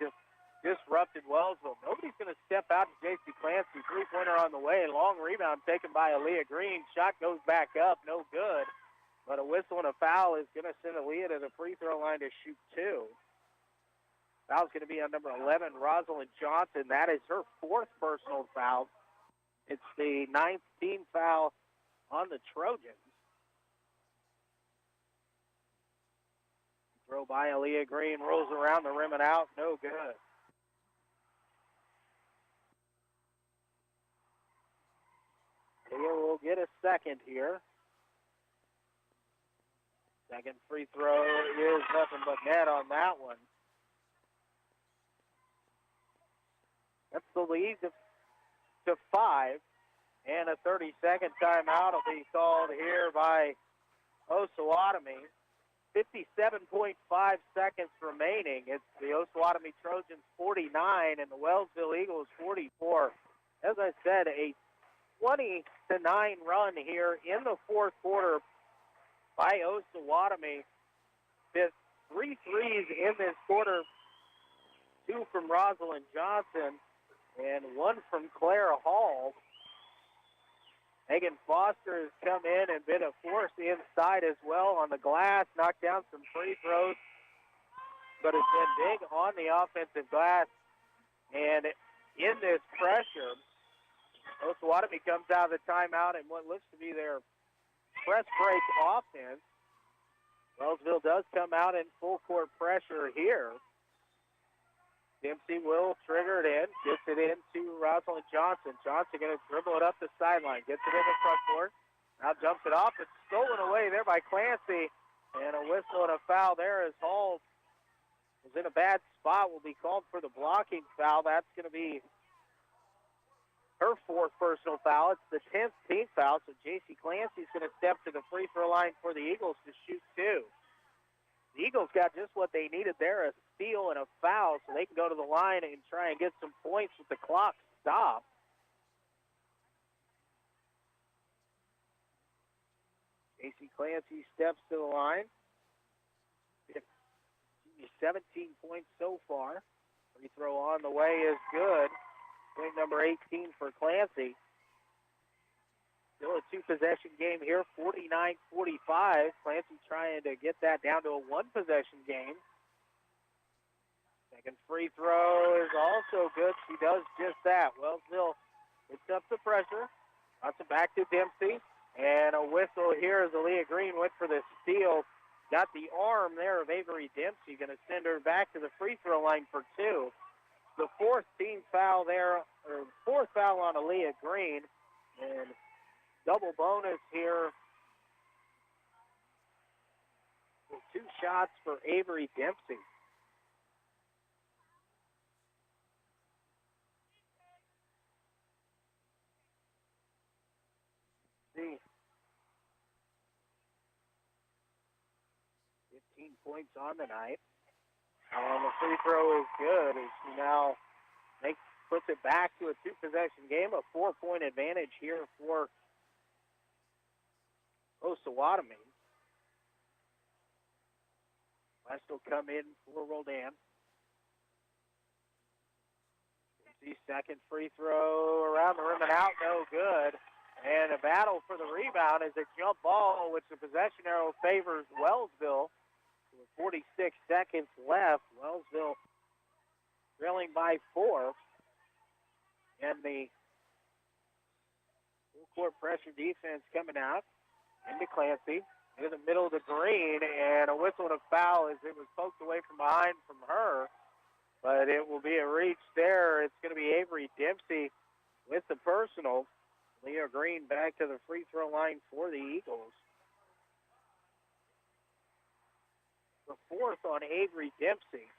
disrupted Wellsville. Nobody's going to step out to J.C. Clancy. Three-pointer on the way. Long rebound taken by Aaliyah Green. Shot goes back up. No good. But a whistle and a foul is going to send Aaliyah to the free throw line to shoot two. Foul's going to be on number 11, Rosalind Johnson. That is her fourth personal foul. It's the 9th team foul on the Trojans. Throw by Aaliyah Green. Rolls around the rim and out. No good. Aaliyah will get a second here. Second free throw is nothing but net on that one. That's the lead to 5. And a 30-second timeout will be called here by Osawatomie. 57.5 seconds remaining. It's the Osawatomie Trojans 49 and the Wellsville Eagles 44. As I said, a 20-9 run here in the fourth quarter by Osawatomie. 3 threes in this quarter, 2 from Rosalind Johnson and 1 from Claire Hall. Megan Foster has come in and been a force inside as well on the glass, knocked down some free throws, but has been big on the offensive glass. And in this pressure, Osawatomie comes out of the timeout in what looks to be their press break offense. Wellsville does come out in full court pressure here. Dempsey will trigger it in, gets it into Rosalind Johnson. Johnson going to dribble it up the sideline, gets it in the front court. Now jumps it off. It's stolen away there by Clancy. And a whistle and a foul there as Hall was in a bad spot. Will be called for the blocking foul. That's going to be her 4th personal foul. It's the 10th team foul. So J.C. Clancy's going to step to the free throw line for the Eagles to shoot 2. The Eagles got just what they needed there, a steal and a foul, so they can go to the line and try and get some points with the clock stopped. J.C. Clancy steps to the line. 17 points so far. Free throw on the way is good. Point number 18 for Clancy. Still a 2-possession game here, 49-45. Clancy trying to get that down to a 1-possession game. Second free throw is also good. She does just that. Wellsville picks up the pressure. Knocks it back to Dempsey. And a whistle here as Aaliyah Green went for the steal. Got the arm there of Avery Dempsey. Going to send her back to the free throw line for 2. The 4th team foul there, or 4th foul on Aaliyah Green. And double bonus here. 2 shots for Avery Dempsey. See. 15 points on the night. And the free throw is good as she now puts it back to a 2-possession game, a 4-point advantage here for Osawatomie. West will come in for Roldan. The second free throw around the rim and out, no good. And a battle for the rebound is a jump ball, which the possession arrow favors Wellsville. With 46 seconds left, Wellsville trailing by 4. And the full-court pressure defense coming out into Clancy. In the middle of the green, and a whistle and a foul as it was poked away from behind from her. But it will be a reach there. It's going to be Avery Dempsey with the personal. Leah Green back to the free throw line for the Eagles. The 4th on Avery Dempsey.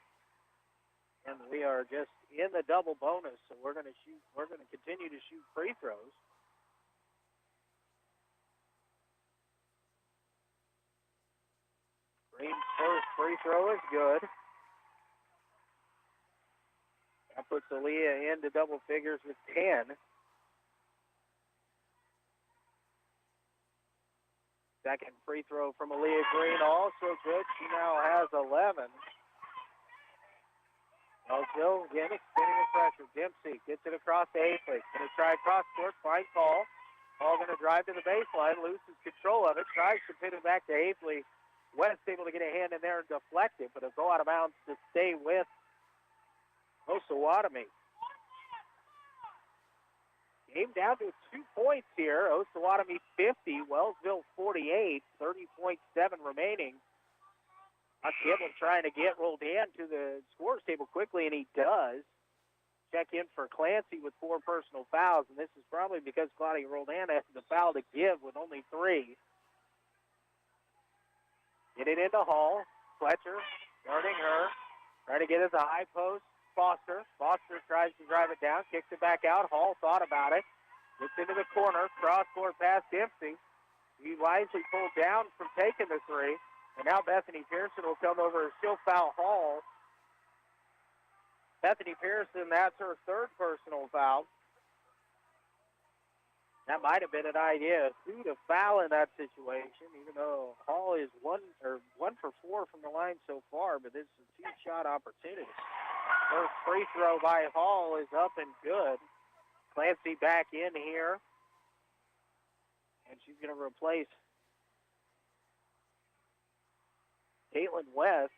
And we are just in the double bonus, so we're going to continue to shoot free throws. Green's first free throw is good. That puts Aaliyah into double figures with 10. Second free throw from Aaliyah Green, also good. She now has 11. Wellsville again extending the pressure. Dempsey gets it across to Aifley. Going to try cross court, finds Hall. Hall going to drive to the baseline, loses control of it, tries to pin it back to Aifley. West able to get a hand in there and deflect it, but it'll go out of bounds to stay with Osawatomie. Game down to 2 points here. Osawatomie 50, Wellsville 48, 30.7 remaining. Campbell trying to get Roldan to the scores table quickly, and he does. Check in for Clancy with 4 personal fouls, and this is probably because Claudia Roldan has the foul to give with only 3. Get it into Hall. Fletcher guarding her. Trying to get it to high post. Foster. Foster tries to drive it down, kicks it back out. Hall thought about it. Gets into the corner. Cross-court pass Dempsey. He wisely pulled down from taking the 3. And now Bethany Pearson will come over and she'll foul Hall. Bethany Pearson, that's her 3rd personal foul. That might have been an idea. 2 to foul in that situation, even though Hall is 1 for 4 from the line so far, but this is a 2-shot opportunity. First free throw by Hall is up and good. Clancy back in here, and she's going to replace Caitlin West.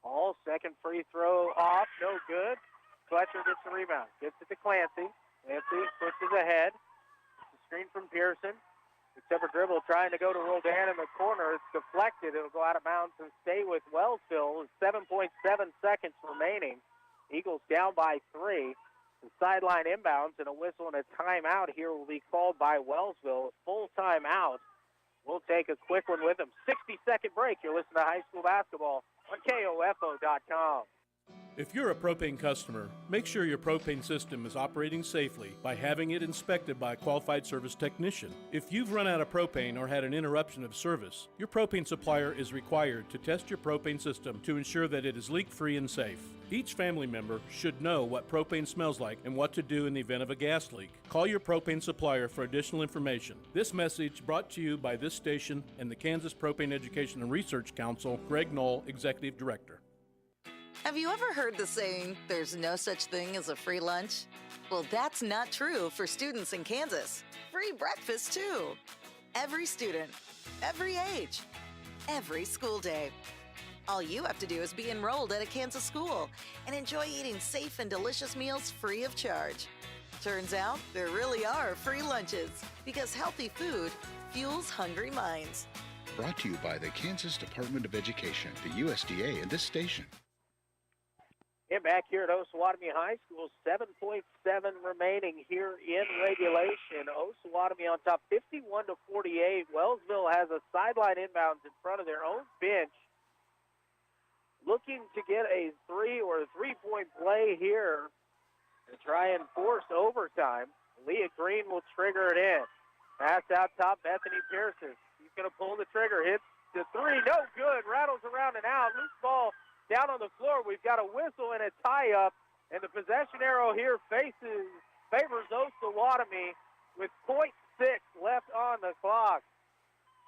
Hall, second free throw off, no good. Fletcher gets the rebound, gets it to Clancy. Clancy pushes ahead. The screen from Pearson. Except for dribble, trying to go to Roldan in the corner. It's deflected. It'll go out of bounds and stay with Wellsville. With 7.7 seconds remaining. Eagles down by 3. The sideline inbounds and a whistle and a timeout here will be called by Wellsville. Full timeout. We'll take a quick one with them. 60-second break. You're listening to high school basketball on KOFO.com. If you're a propane customer, make sure your propane system is operating safely by having it inspected by a qualified service technician. If you've run out of propane or had an interruption of service, your propane supplier is required to test your propane system to ensure that it is leak-free and safe. Each family member should know what propane smells like and what to do in the event of a gas leak. Call your propane supplier for additional information. This message brought to you by this station and the Kansas Propane Education and Research Council, Greg Knoll, Executive Director. Have you ever heard the saying, there's no such thing as a free lunch? Well, that's not true for students in Kansas. Free breakfast, too. Every student, every age, every school day. All you have to do is be enrolled at a Kansas school and enjoy eating safe and delicious meals free of charge. Turns out there really are free lunches because healthy food fuels hungry minds. Brought to you by the Kansas Department of Education, the USDA, and this station. And back here at Osawatomie High School, 7.7 remaining here in regulation. Osawatomie on top, 51-48. Wellsville has a sideline inbounds in front of their own bench, looking to get a 3 or a 3-point play here to try and force overtime. Leah Green will trigger it in. Pass out top, Bethany Pearson. She's going to pull the trigger, hits the 3, no good, rattles around and out, loose ball. Down on the floor, we've got a whistle and a tie-up, and the possession arrow here favors Osawatomie with 0.6 left on the clock.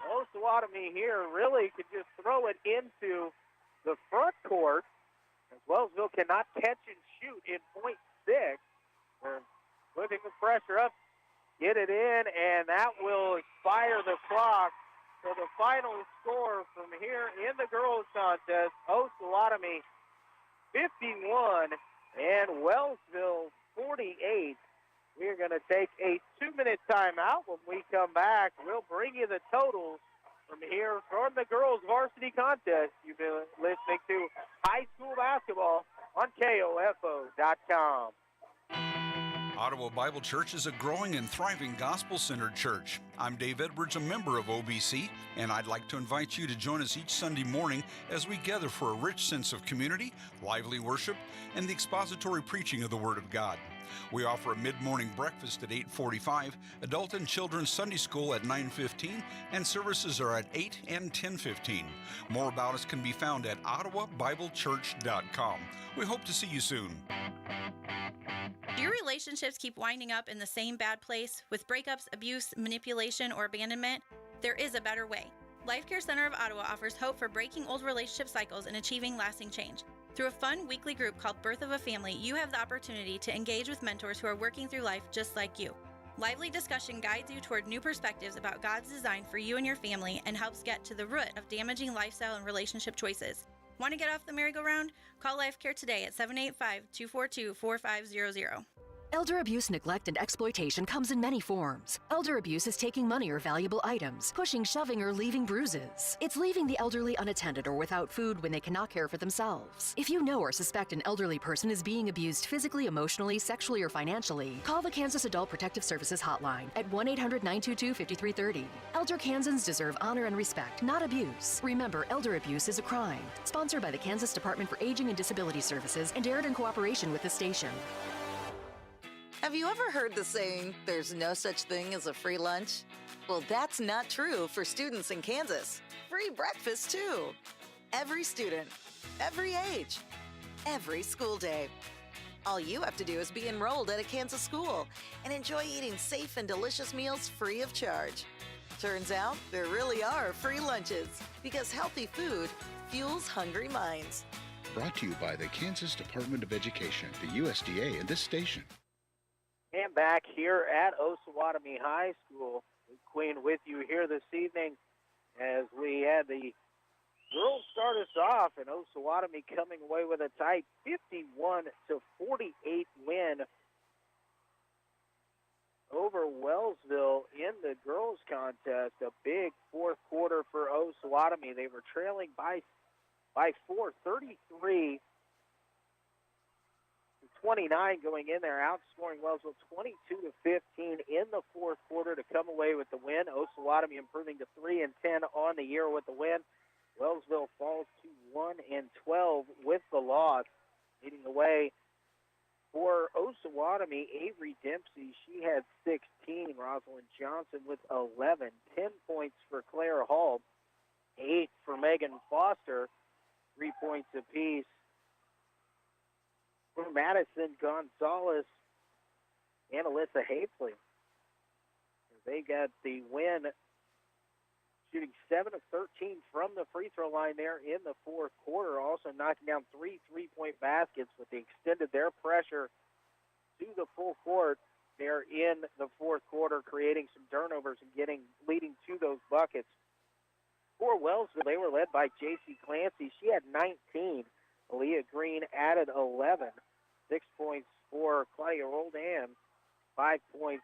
Osawatomie here really could just throw it into the front court, as Wellsville cannot catch and shoot in 0.6. They're putting the pressure up, get it in, and that will expire the clock. So the final score from here in the girls' contest, Osawatomie 51 and Wellsville 48. We're going to take a 2-minute timeout. When we come back, we'll bring you the totals from here from the girls' varsity contest. You've been listening to high school basketball on KOFO.com. Ottawa Bible Church is a growing and thriving gospel-centered church. I'm Dave Edwards, a member of OBC, and I'd like to invite you to join us each Sunday morning as we gather for a rich sense of community, lively worship, and the expository preaching of the Word of God. We offer a mid-morning breakfast at 8:45, adult and children's Sunday school at 9:15, and services are at 8 and 10:15. More about us can be found at ottawabiblechurch.com. We hope to see you soon. Do your relationships keep winding up in the same bad place with breakups, abuse, manipulation, or abandonment? There is a better way. Life Care Center of Ottawa offers hope for breaking old relationship cycles and achieving lasting change. Through a fun weekly group called Birth of a Family, you have the opportunity to engage with mentors who are working through life just like you. Lively discussion guides you toward new perspectives about God's design for you and your family and helps get to the root of damaging lifestyle and relationship choices. Want to get off the merry-go-round? Call Life Care today at 785-242-4500. Elder abuse, neglect, and exploitation comes in many forms. Elder abuse is taking money or valuable items, pushing, shoving, or leaving bruises. It's leaving the elderly unattended or without food when they cannot care for themselves. If you know or suspect an elderly person is being abused physically, emotionally, sexually, or financially, call the Kansas Adult Protective Services Hotline at 1-800-922-5330. Elder Kansans deserve honor and respect, not abuse. Remember, elder abuse is a crime. Sponsored by the Kansas Department for Aging and Disability Services and aired in cooperation with the station. Have you ever heard the saying, there's no such thing as a free lunch? Well, that's not true for students in Kansas. Free breakfast, too. Every student, every age, every school day. All you have to do is be enrolled at a Kansas school and enjoy eating safe and delicious meals free of charge. Turns out there really are free lunches because healthy food fuels hungry minds. Brought to you by the Kansas Department of Education, the USDA, and this station. And back here at Osawatomie High School, Queen with you here this evening as we had the girls start us off, and Osawatomie coming away with a tight 51-48 win over Wellsville in the girls contest. A big fourth quarter for Osawatomie. They were trailing by 4, 33-29 going in there, outscoring Wellsville 22-15 in the fourth quarter to come away with the win. Osawatomie improving to 3-10 on the year with the win. Wellsville falls to 1-12 with the loss. Leading the way for Osawatomie, Avery Dempsey, she had 16. Rosalind Johnson with 11. 10 points for Claire Hall. 8 for Megan Foster. 3 points apiece for Madison Gonzalez and Alyssa Haefley. They got the win, shooting 7 of 13 from the free throw line there in the fourth quarter, also knocking down 3 3-point baskets, but they extended their pressure to the full court there in the fourth quarter, creating some turnovers and leading to those buckets. For Wellsville, they were led by J.C. Clancy. She had 19. Aaliyah Green added 11. 6 points for Claudia Roldan. 5 points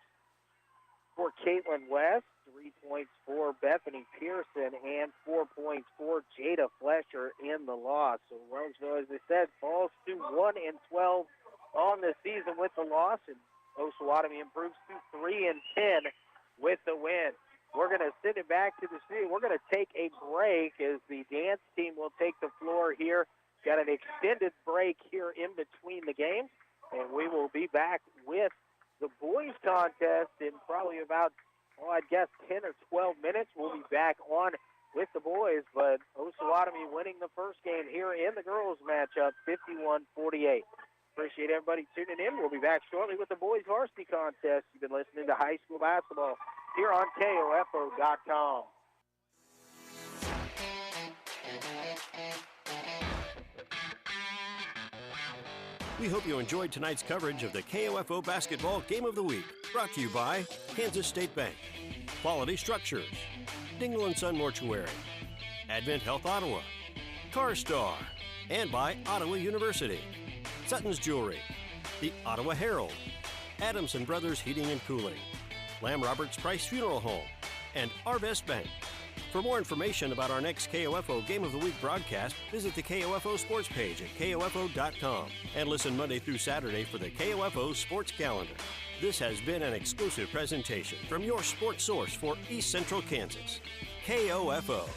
for Caitlin West. 3 points for Bethany Pearson. And 4 points for Jada Flesher in the loss. So Wellsville, as I said, falls to 1-12 on the season with the loss. And Osawatomie improves to 3-10 with the win. We're going to send it back to the studio. We're going to take a break as the dance team will take the floor here. Got an extended break here in between the games, and we will be back with the boys contest in probably about, I guess, 10 or 12 minutes. We'll be back on with the boys, but Osawatomie winning the first game here in the girls matchup, 51-48. Appreciate everybody tuning in. We'll be back shortly with the boys varsity contest. You've been listening to high school basketball here on KOFO.com. We hope you enjoyed tonight's coverage of the KOFO Basketball Game of the Week, brought to you by Kansas State Bank, Quality Structures, Dingle & Son Mortuary, Advent Health Ottawa, CarStar, and by Ottawa University, Sutton's Jewelry, the Ottawa Herald, Adamson Brothers Heating and Cooling, Lamb Roberts Price Funeral Home, and Arvest Bank. For more information about our next KOFO Game of the Week broadcast, visit the KOFO Sports page at KOFO.com and listen Monday through Saturday for the KOFO Sports Calendar. This has been an exclusive presentation from your sports source for East Central Kansas, KOFO.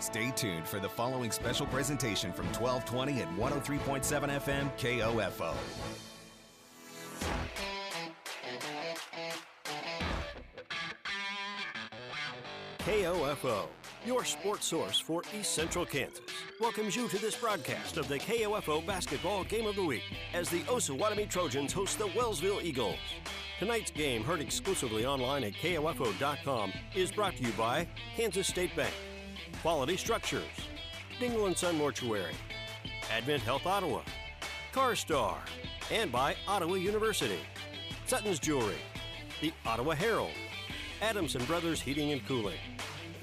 Stay tuned for the following special presentation from 1220 at 103.7 FM KOFO. KOFO, your sports source for East Central Kansas, welcomes you to this broadcast of the KOFO Basketball Game of the Week as the Osawatomie Trojans host the Wellsville Eagles. Tonight's game, heard exclusively online at KOFO.com, is brought to you by Kansas State Bank, Quality Structures, Dingle & Son Mortuary, Advent Health Ottawa, CarStar, and by Ottawa University, Sutton's Jewelry, the Ottawa Herald, Adamson Brothers Heating and Cooling,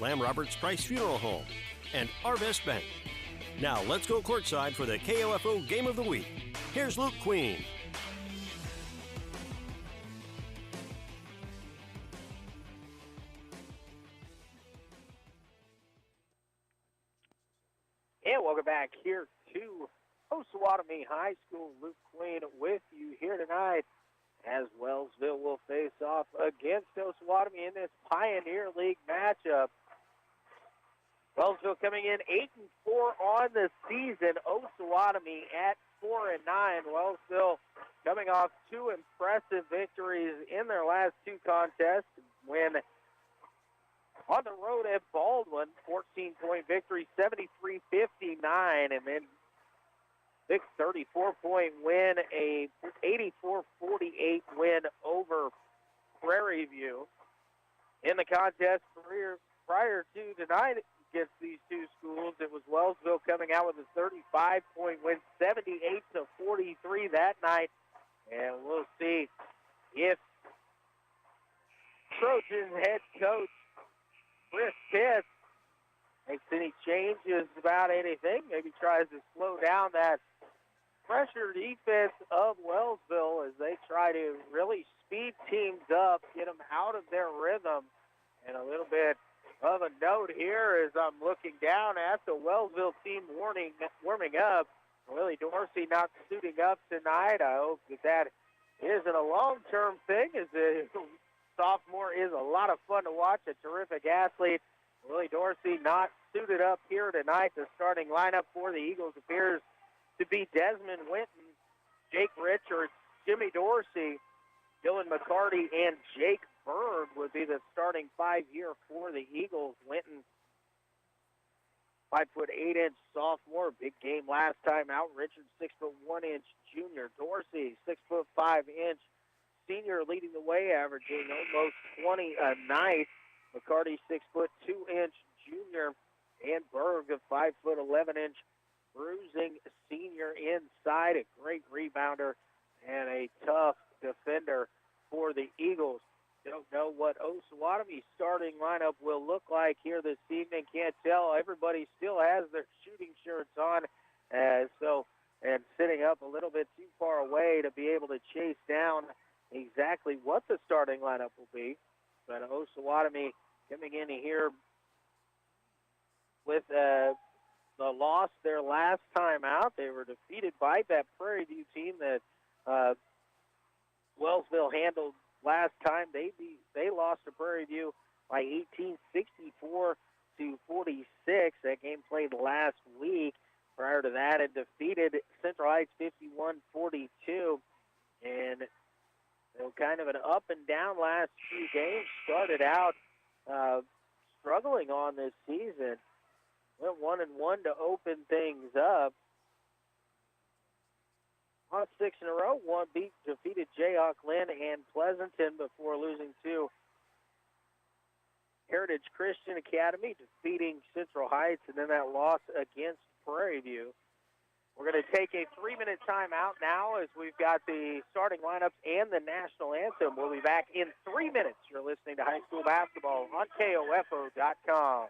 Lamb Roberts Price Funeral Home, and Arvest Bank. Now let's go courtside for the KOFO Game of the Week. Here's Luke Queen. And welcome back here to Osawatomie High School. Luke Queen with you here tonight as Wellsville will face off against Osawatomie in this Pioneer League matchup. Wellsville coming in 8-4 on the season. Osawatomie at 4-9. Wellsville coming off two impressive victories in their last two contests. Win on the road at Baldwin, 14-point victory, 73-59, and then big 34-point win, a 84-48 win over Prairie View. In the contest prior to tonight against these two schools, it was Wellsville coming out with a 35-point win, 78-43 that night, and we'll see if Trojans head coach Chris Pitts makes any changes about anything, maybe tries to slow down that pressure defense of Wellsville as they try to really speed teams up, get them out of their rhythm. And a little bit of a note here as I'm looking down at the Wellsville team warming up. Willie Dorsey not suiting up tonight. I hope that isn't a long-term thing, as the sophomore is a lot of fun to watch, a terrific athlete. Willie Dorsey not suited up here tonight. The starting lineup for the Eagles appears to be Desmond Winton, Jake Richards, Jimmy Dorsey, Dylan McCarty, and Jake Bird would be the starting five here for the Eagles. Winton, 5'8" sophomore, big game last time out. Richards, 6'1" junior. Dorsey, 6'5" senior, leading the way, averaging almost 20 a night. McCarty, 6'2" junior, and Berg, a 5'11" bruising senior inside, a great rebounder and a tough defender for the Eagles. Don't know what Osawatomie's starting lineup will look like here this evening. Can't tell. Everybody still has their shooting shirts on, and sitting up a little bit too far away to be able to chase down exactly what the starting lineup will be. But Osawatomie coming in here with the loss their last time out. They were defeated by that Prairie View team that Wellsville handled last time. They lost to Prairie View by 18, 64-46. That game played last week. Prior to that, it defeated Central Heights 51-42. And kind of an up and down last few games. Started out struggling on this season. Went 1-1 to open things up. Lost 6 in a row. Defeated Jayhawk Lynn and Pleasanton before losing to Heritage Christian Academy, defeating Central Heights, and then that loss against Prairie View. We're going to take a 3-minute timeout now as we've got the starting lineups and the national anthem. We'll be back in 3 minutes. You're listening to high school basketball on KOFO.com.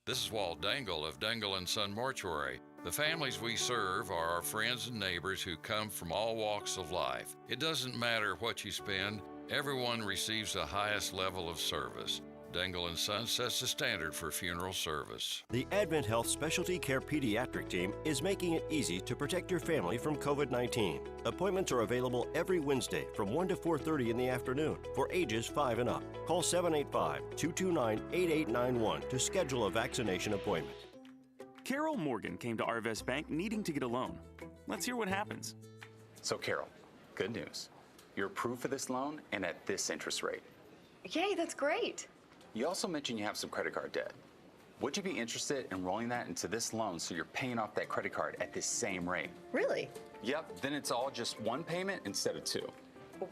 This is Walt Dangle of Dangle & Son Mortuary. The families we serve are our friends and neighbors who come from all walks of life. It doesn't matter what you spend, everyone receives the highest level of service. Dangle & Son sets the standard for funeral service. The Advent Health Specialty Care Pediatric Team is making it easy to protect your family from COVID-19. Appointments are available every Wednesday from 1 to 4:30 in the afternoon for ages 5 and up. Call 785-229-8891 to schedule a vaccination appointment. Carol Morgan came to Arvest Bank needing to get a loan. Let's hear what happens. So, Carol, good news. You're approved for this loan and at this interest rate. Yay, that's great. You also mentioned you have some credit card debt. Would you be interested in rolling that into this loan so you're paying off that credit card at this same rate? Really? Yep, then it's all just one payment instead of two.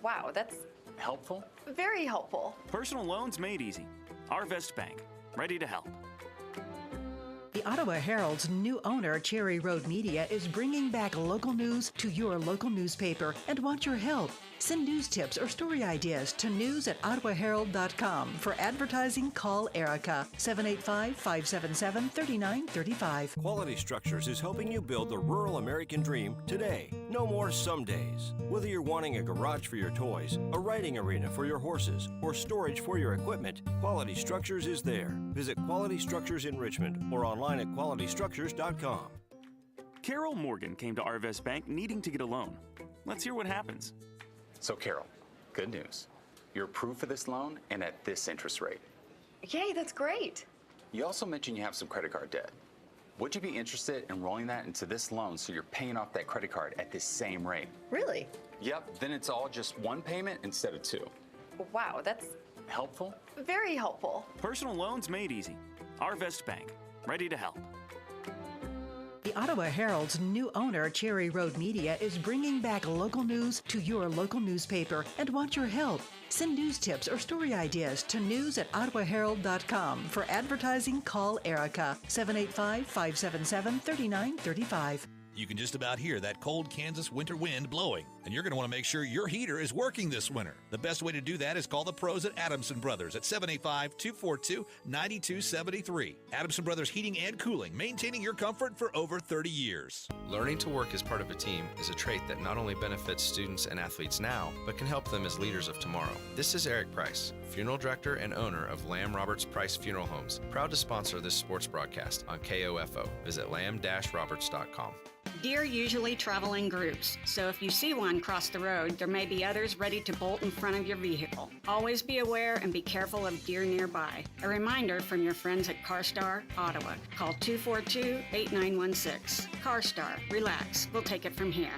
Wow, that's Helpful? very helpful. Personal loans made easy. Arvest Bank, ready to help. The Ottawa Herald's new owner, Cherry Road Media, is bringing back local news to your local newspaper and wants your help. Send news tips or story ideas to news@ottawaherald.com. For advertising, call Erica, 785-577-3935. Quality Structures is helping you build the rural American dream today. No more some days. Whether you're wanting a garage for your toys, a riding arena for your horses, or storage for your equipment, Quality Structures is there. Visit Quality Structures in Richmond or online at qualitystructures.com. Carol Morgan came to Arvest Bank needing to get a loan. Let's hear what happens. So, Carol, good news. You're approved for this loan and at this interest rate. Yay, that's great. You also mentioned you have some credit card debt. Would you be interested in rolling that into this loan so you're paying off that credit card at this same rate? Really? Yep, then it's all just one payment instead of two. Wow, that's Helpful? very helpful. Personal loans made easy. Arvest Bank, ready to help. The Ottawa Herald's new owner, Cherry Road Media, is bringing back local news to your local newspaper and wants your help. Send news tips or story ideas to news@ottawaherald.com. For advertising, call Erica, 785-577-3935. You can just about hear that cold Kansas winter wind blowing, and you're going to want to make sure your heater is working this winter. The best way to do that is call the pros at Adamson Brothers at 785-242-9273. Adamson Brothers Heating and Cooling, maintaining your comfort for over 30 years. Learning to work as part of a team is a trait that not only benefits students and athletes now, but can help them as leaders of tomorrow. This is Eric Price, Funeral Director and owner of Lamb Roberts Price Funeral Homes, proud to sponsor this sports broadcast on KOFO. Visit lamb-roberts.com. Deer usually travel in groups, so if you see one cross the road, there may be others ready to bolt in front of your vehicle. Always be aware and be careful of deer nearby. A reminder from your friends at CarStar Ottawa. Call 242-8916. CarStar, relax, we'll take it from here.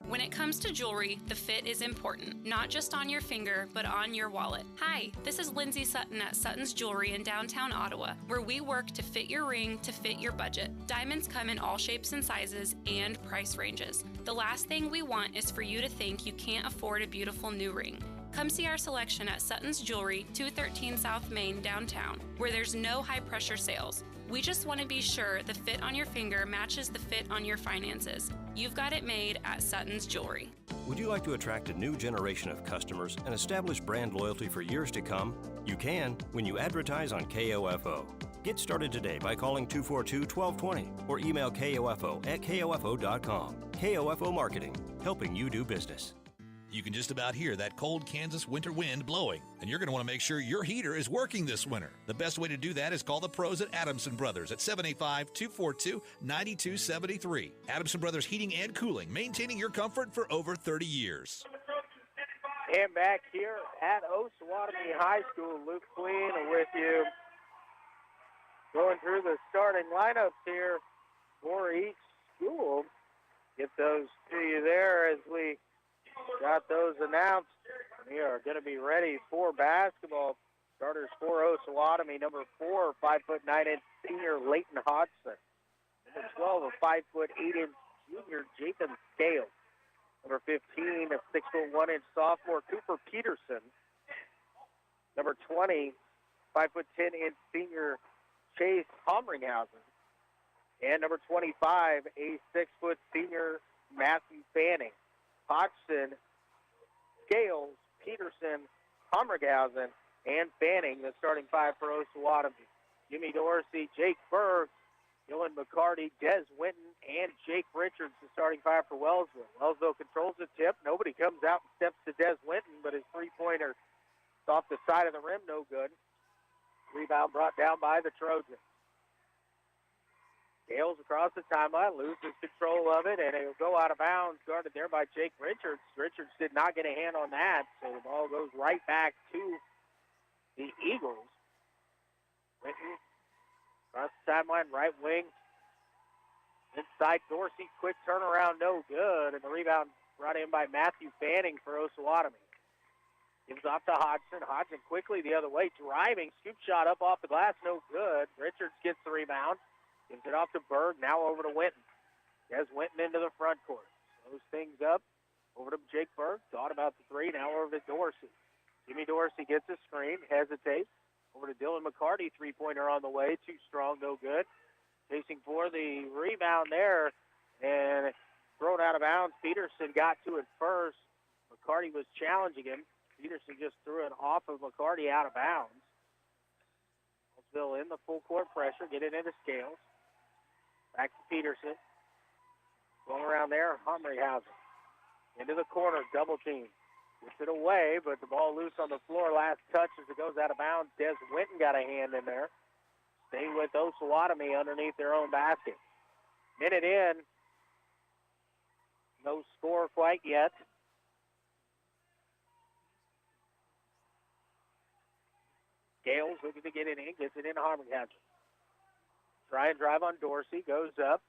When it comes to jewelry, the fit is important, not just on your finger, but on your wallet. Hi, this is Lindsay Sutton at Sutton's Jewelry in downtown Ottawa, where we work to fit your ring to fit your budget. Diamonds come in all shapes and sizes and price ranges. The last thing we want is for you to think you can't afford a beautiful new ring. Come see our selection at Sutton's Jewelry, 213 South Main, downtown, where there's no high-pressure sales. We just want to be sure the fit on your finger matches the fit on your finances. You've got it made at Sutton's Jewelry. Would you like to attract a new generation of customers and establish brand loyalty for years to come? You can when you advertise on KOFO. Get started today by calling 242-1220 or email KOFO@KOFO.com. KOFO Marketing, helping you do business. You can just about hear that cold Kansas winter wind blowing, and you're going to want to make sure your heater is working this winter. The best way to do that is call the pros at Adamson Brothers at 785-242-9273. Adamson Brothers Heating and Cooling, maintaining your comfort for over 30 years. And back here at Osawatomie High School, Luke Queen with you. Going through the starting lineups here for each school. Get those to you there as we got those announced. We are going to be ready for basketball. Starters for Osawatomie, number 4, 5'9" senior Leighton Hodgson. Number 12, a 5'8" junior Jacob Scales. Number 15, a 6'1" sophomore Cooper Peterson. Number 20, 5'10" senior Chase Homringhausen. And number 25, a 6' senior Matthew Fanning. Hodgson, Scales, Peterson, Homringhausen, and Fanning, the starting five for Osawatomie. Jimmy Dorsey, Jake Berg, Dylan McCarty, Des Winton, and Jake Richards, the starting five for Wellsville. Wellsville controls the tip. Nobody comes out and steps to Des Winton, but his three-pointer is off the side of the rim, no good. Rebound brought down by the Trojans. Scales across the timeline, loses control of it, and it will go out of bounds, guarded there by Jake Richards. Richards did not get a hand on that, so the ball goes right back to the Eagles. Winton across the timeline, right wing, inside. Dorsey, quick turnaround, no good. And the rebound brought in by Matthew Fanning for Osawatomie. Gives off to Hodgson. Hodgson quickly the other way, driving. Scoop shot up off the glass, no good. Richards gets the rebound. Gives it off to Berg, now over to Winton. Des Winton into the front court. Slows things up. Over to Jake Berg. Thought about the three, now over to Dorsey. Jimmy Dorsey gets a screen, hesitates. Over to Dylan McCarty, three-pointer on the way. Too strong, no good. Chasing for the rebound there, and thrown out of bounds. Peterson got to it first. McCarty was challenging him. Peterson just threw it off of McCarty out of bounds. Wellsville in the full court pressure, get it into Scales. Back to Peterson. Going around there, Humrighausen. Into the corner, double team. Gets it away, but the ball loose on the floor. Last touch as it goes out of bounds. Des Winton got a hand in there. Stay with Osawatomie underneath their own basket. Minute in. No score quite yet. Scales looking to get it in. Gets it in Humrighausen. Try and drive on Dorsey. Goes up.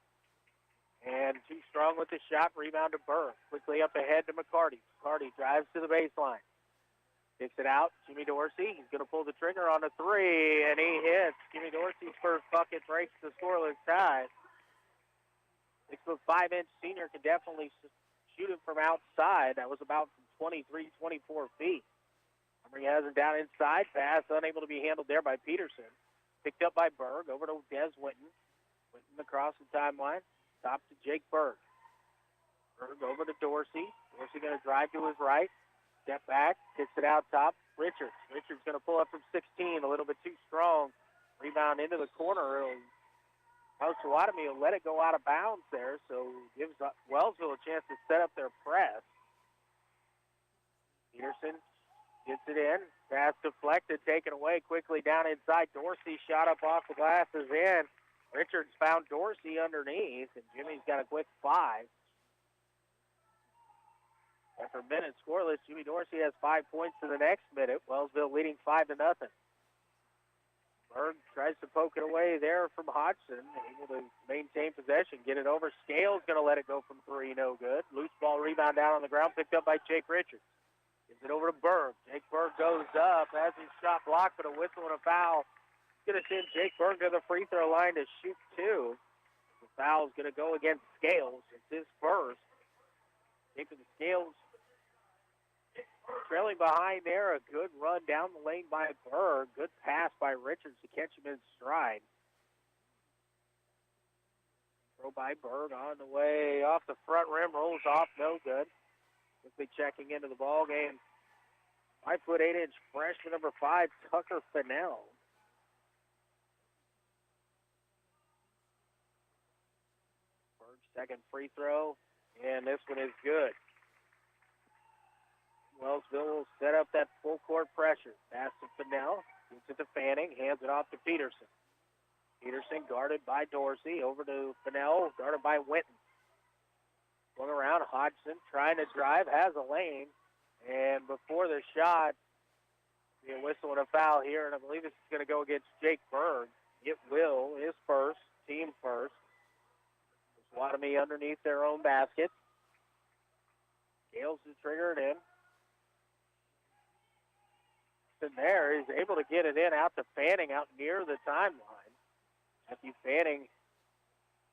And too strong with the shot. Rebound to Burr. Quickly up ahead to McCarty. McCarty drives to the baseline. Kicks it out. Jimmy Dorsey. He's going to pull the trigger on a three, and he hits. Jimmy Dorsey's first bucket breaks the scoreless tie. 6'5" senior can definitely shoot it from outside. That was about 23, 24 feet. Humrighausen down inside. Pass unable to be handled there by Peterson. Picked up by Berg. Over to Des Winton. Winton across the timeline. Top to Jake Berg. Berg over to Dorsey. Dorsey going to drive to his right. Step back. Kicks it out top. Richards. Richards going to pull up from 16. A little bit too strong. Rebound into the corner. Osawatomie will let it go out of bounds there, so gives Wellsville a chance to set up their press. Peterson gets it in. Pass deflected. Taken away quickly down inside. Dorsey shot up off the glass is in. Richards found Dorsey underneath, and Jimmy's got a quick 5. After a minute scoreless, Jimmy Dorsey has 5 points in the next minute. Wellsville leading 5-0. Berg tries to poke it away there from Hodgson, able to maintain possession, get it over. Scales going to let it go from 3, no good. Loose ball rebound down on the ground, picked up by Jake Richards. Gives it over to Berg. Jake Berg goes up, has his shot blocked, but a whistle and a foul. Going to send Jake Berg to the free throw line to shoot 2. The foul's going to go against Scales. It's his first. Taking the Scales trailing behind there. A good run down the lane by Berg. Good pass by Richards to catch him in stride. Throw by Berg on the way off the front rim. Rolls off, no good. Quickly checking into the ball game. 5'8" freshman number 5, Tucker Fennell. Second free throw, and this one is good. Wellsville will set up that full court pressure. Pass to Fennell, gives it to Fanning, hands it off to Peterson. Peterson guarded by Dorsey, over to Fennell, guarded by Winton. Going around, Hodgson trying to drive, has a lane, and before the shot, be a whistle and a foul here, and I believe this is going to go against Jake Berg. It will, his first, team first. Osawatomie underneath their own basket. Scales is triggered in. And there, he's able to get it in out to Fanning out near the timeline. Matthew Fanning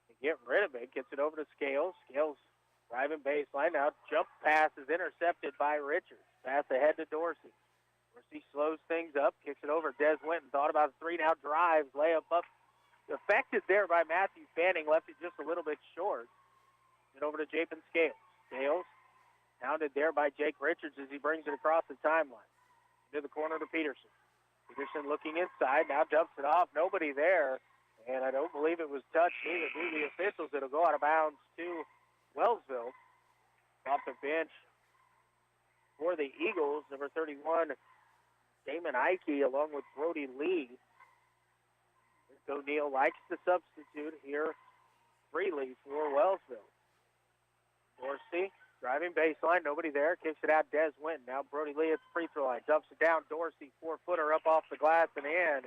to get rid of it, gets it over to Scales. Scales driving baseline. Now jump pass is intercepted by Richards. Pass ahead to Dorsey. Dorsey slows things up, kicks it over. Des Winton thought about a 3, now drives, layup up. Affected there by Matthew Fanning, left it just a little bit short. And over to Japin Scales. Scales pounded there by Jake Richards as he brings it across the timeline. To the corner to Peterson. Peterson looking inside, now dumps it off. Nobody there, and I don't believe it was touched either. Do the officials, it'll go out of bounds to Wellsville. Off the bench for the Eagles, number 31, Damon Ike, along with Brody Lee. O'Neal likes to substitute here freely for Wellsville. Dorsey driving baseline, nobody there, kicks it out. Des Winton. Now Brody Lee at the free throw line, dumps it down. Dorsey, 4-footer up off the glass and in.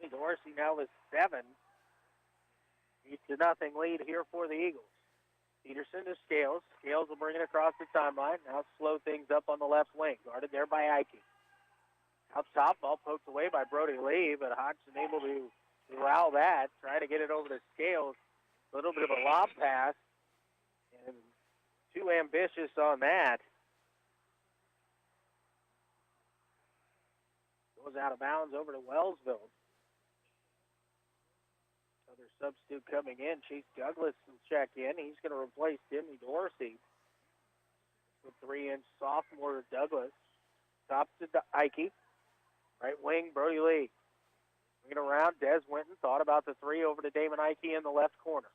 Jimmy Dorsey now with 7. 8-0 lead here for the Eagles. Peterson to Scales. Scales will bring it across the timeline. Now slow things up on the left wing. Guarded there by Ike. Out top, ball poked away by Brody Lee, but Hodgson able to corral that. Trying to get it over to Scales. A little bit of a lob pass. And too ambitious on that. Goes out of bounds over to Wellsville. Another substitute coming in. Chase Douglas will check in. He's going to replace Timmy Dorsey. The 3-inch sophomore Douglas. Top to Ike. Right wing, Brody Lee. Bringing around, Des Winton thought about the 3 over to Damon Ike in the left corner.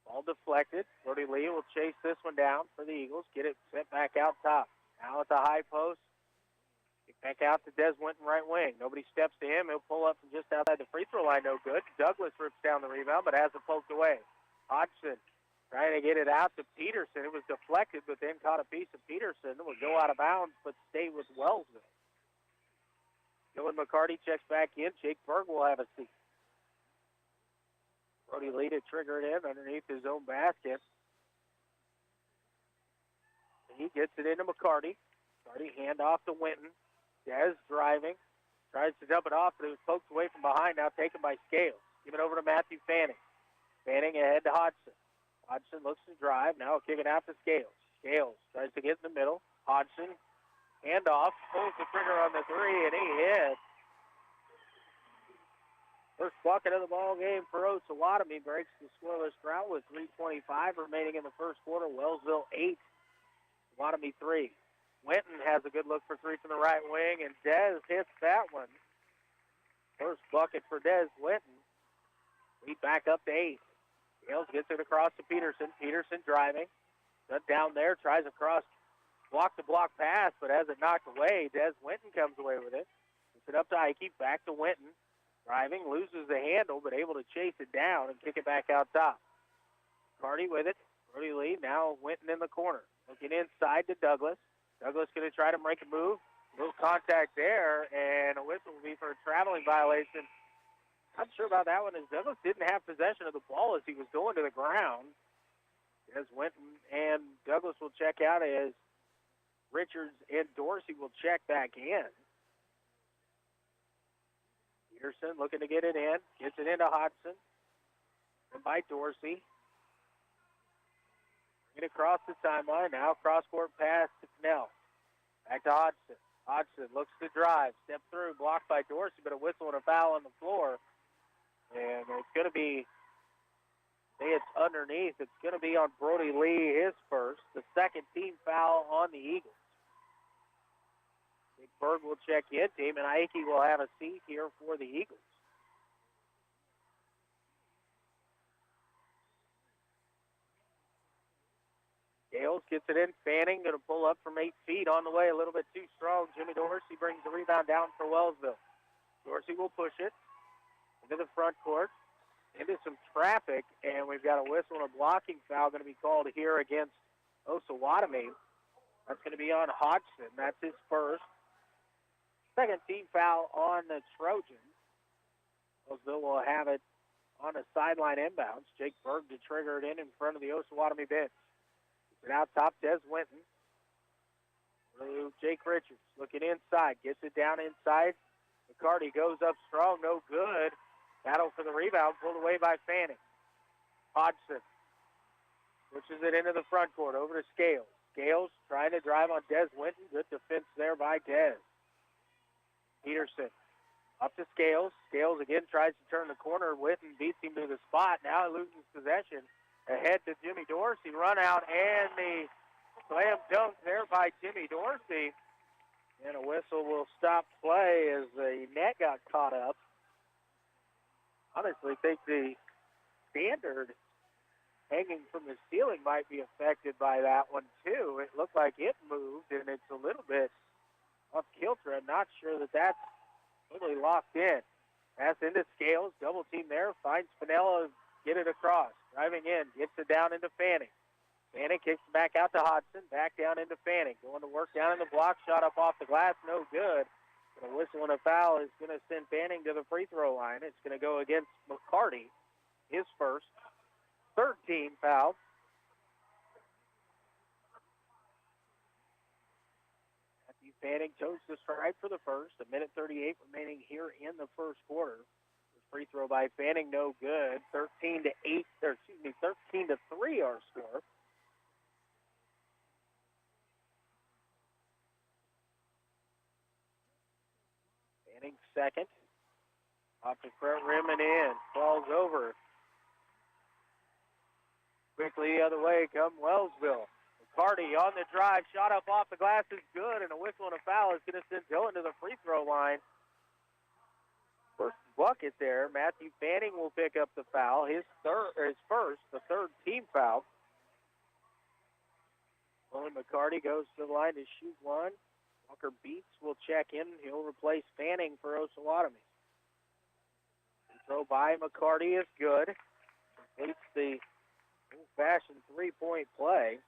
Ball deflected. Brody Lee will chase this one down for the Eagles. Get it sent back out top. Now at the high post. Get back out to Des Winton, right wing. Nobody steps to him. He'll pull up from just outside the free throw line. No good. Douglas rips down the rebound, but has it poked away. Hodgson trying to get it out to Peterson. It was deflected, but then caught a piece of Peterson. It will go out of bounds, but stay with Wellsville. Dylan McCarty checks back in. Jake Berg will have a seat. Brody Lee to trigger it in underneath his own basket. And he gets it into McCarty. McCarty hand off to Winton. Des driving. Tries to dump it off, but it was poked away from behind. Now taken by Scales. Give it over to Matthew Fanning. Fanning ahead to Hodgson. Hodgson looks to drive. Now kick it out to Scales. Scales tries to get in the middle. Hodgson, hand off. Pulls the trigger on the 3, and he hits. First bucket of the ball game for Osawatomie. Breaks the scoreless drought with 3:25 remaining in the first quarter. Wellsville 8, Osawatomie 3. Winton has a good look for 3 from the right wing, and Des hits that one. First bucket for Des Winton. Lead back up to 8. Scales gets it across to Peterson. Peterson driving. Cut down there, tries across block-to-block pass, but has it knocked away. Des Winton comes away with it. Gets it up to Ike, back to Winton. Driving, loses the handle, but able to chase it down and kick it back out top. Carty with it. Brody Lee, now Winton in the corner. Looking inside to Douglas. Douglas going to try to make a move. A little contact there, and a whistle will be for a traveling violation. Not sure about that one, as Douglas didn't have possession of the ball as he was going to the ground. As Winton and Douglas will check out, as Richards and Dorsey will check back in. Peterson looking to get it in. Gets it into Hodgson. And by Dorsey. Get across the timeline. Now cross-court pass to Cannell. Back to Hodgson. Hodgson looks to drive. Step through. Blocked by Dorsey, but a whistle and a foul on the floor. And it's going to be, it's underneath. It's going to be on Brody Lee, his first. The second team foul on the Eagles. Big Berg will check in. Damon Ike will have a seat here for the Eagles. Gales gets it in. Fanning going to pull up from 8 feet on the way, a little bit too strong. Jimmy Dorsey brings the rebound down for Wellsville. Dorsey will push it into the front court, into some traffic, and we've got a whistle and a blocking foul going to be called here against Osawatomie. That's going to be on Hodgson. That's his first. Second team foul on the Trojans. Wellsville will have it on a sideline inbounds. Jake Berg to trigger it in front of the Osawatomie bench. Gets it out top, Des Winton. Jake Richards looking inside. Gets it down inside. McCarty goes up strong, no good. Battle for the rebound, pulled away by Fanning. Hodgson pushes it into the front court, over to Scales. Scales trying to drive on Des Winton. Good defense there by Des. Peterson up to Scales. Scales again tries to turn the corner. Winton beats him to the spot. Now he loses possession. Ahead to Jimmy Dorsey. Run out and the slam dunk there by Jimmy Dorsey. And a whistle will stop play as the net got caught up. Honestly, think the standard hanging from the ceiling might be affected by that one, too. It looked like it moved, and it's a little bit off kilter. I'm not sure that that's totally locked in. Pass into Scales, double team there, finds Spinella, get it across. Driving in, gets it down into Fanning. Fanning kicks it back out to Hodgson, back down into Fanning. Going to work down in the block, shot up off the glass, no good. But a whistle and a foul is going to send Fanning to the free throw line. It's going to go against McCarty. his first, third team foul. Matthew Fanning chose the strike for the first. 1:38 remaining here in the first quarter. The free throw by Fanning, no good. 13-3 our score. Fanning second. Off the front rim and in. Falls over. Quickly the other way come Wellsville. McCarty on the drive. Shot up off the glass is good, and a whistle and a foul is going to send Dillon to the free throw line. First bucket there. Matthew Fanning will pick up the foul. His first, the third team foul. Owen McCarty goes to the line to shoot one. Walker Beats will check in. He'll replace Fanning for Osawatomie. Throw by McCarty is good. Completes the old-fashioned three-point play.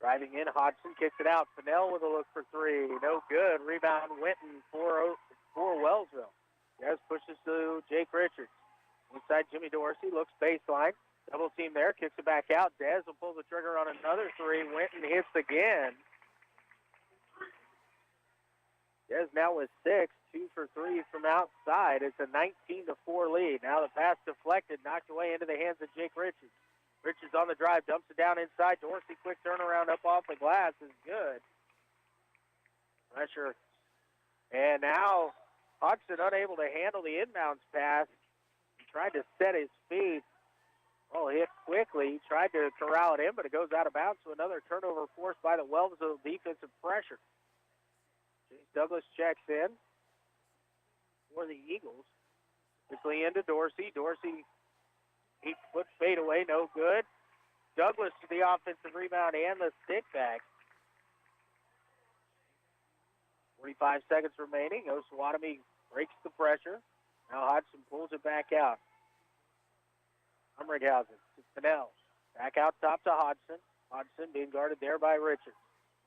Driving in, Hodgson kicks it out. Fennell with a look for three. No good. Rebound Winton for Wellsville. Jazz pushes to Jake Richards. Inside Jimmy Dorsey, looks baseline. Double team there, kicks it back out. Dez will pull the trigger on another three. Winton hits again. Dez now with 6, 2 for 3 from outside. It's a 19-4 lead. Now the pass deflected, knocked away into the hands of Jake Richards. Richards on the drive, dumps it down inside. Dorsey, quick turnaround up off the glass is good. Pressure. And now Hodgson unable to handle the inbounds pass. He tried to set his feet. Oh, hit quickly. He tried to corral it in, but it goes out of bounds. So another turnover forced by the Wellsville defensive pressure. Chase Douglas checks in for the Eagles. Quickly into Dorsey. Dorsey, 8-foot fadeaway, no good. Douglas to the offensive rebound and the stick back. 45 seconds remaining. Osawatomie breaks the pressure. Now Hodgson pulls it back out. Umrighausen to Fennell. Back out top to Hodgson. Hodgson being guarded there by Richards.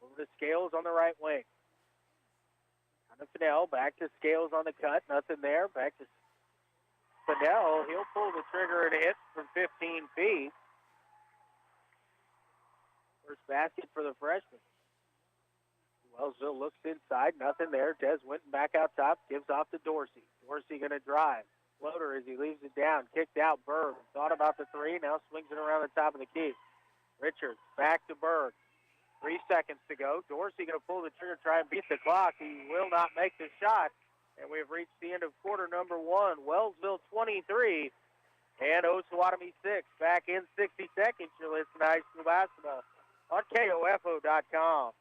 Over to Scales on the right wing. Down to Fennell. Back to Scales on the cut. Nothing there. Back to Fennell. He'll pull the trigger and hit from 15 feet. First basket for the freshman. Wellsville looks inside. Nothing there. Des Winton back out top. Gives off to Dorsey. Dorsey going to drive. Floater as he leaves it down. Kicked out Berg. Thought about the three. Now swings it around the top of the key. Richards back to Berg. 3 seconds to go. Dorsey going to pull the trigger, try and beat the clock. He will not make the shot. And we have reached the end of quarter number 1. Wellsville 23 and Osawatomie 6. Back in 60 seconds. You're listening to high school basketball on KOFO.com.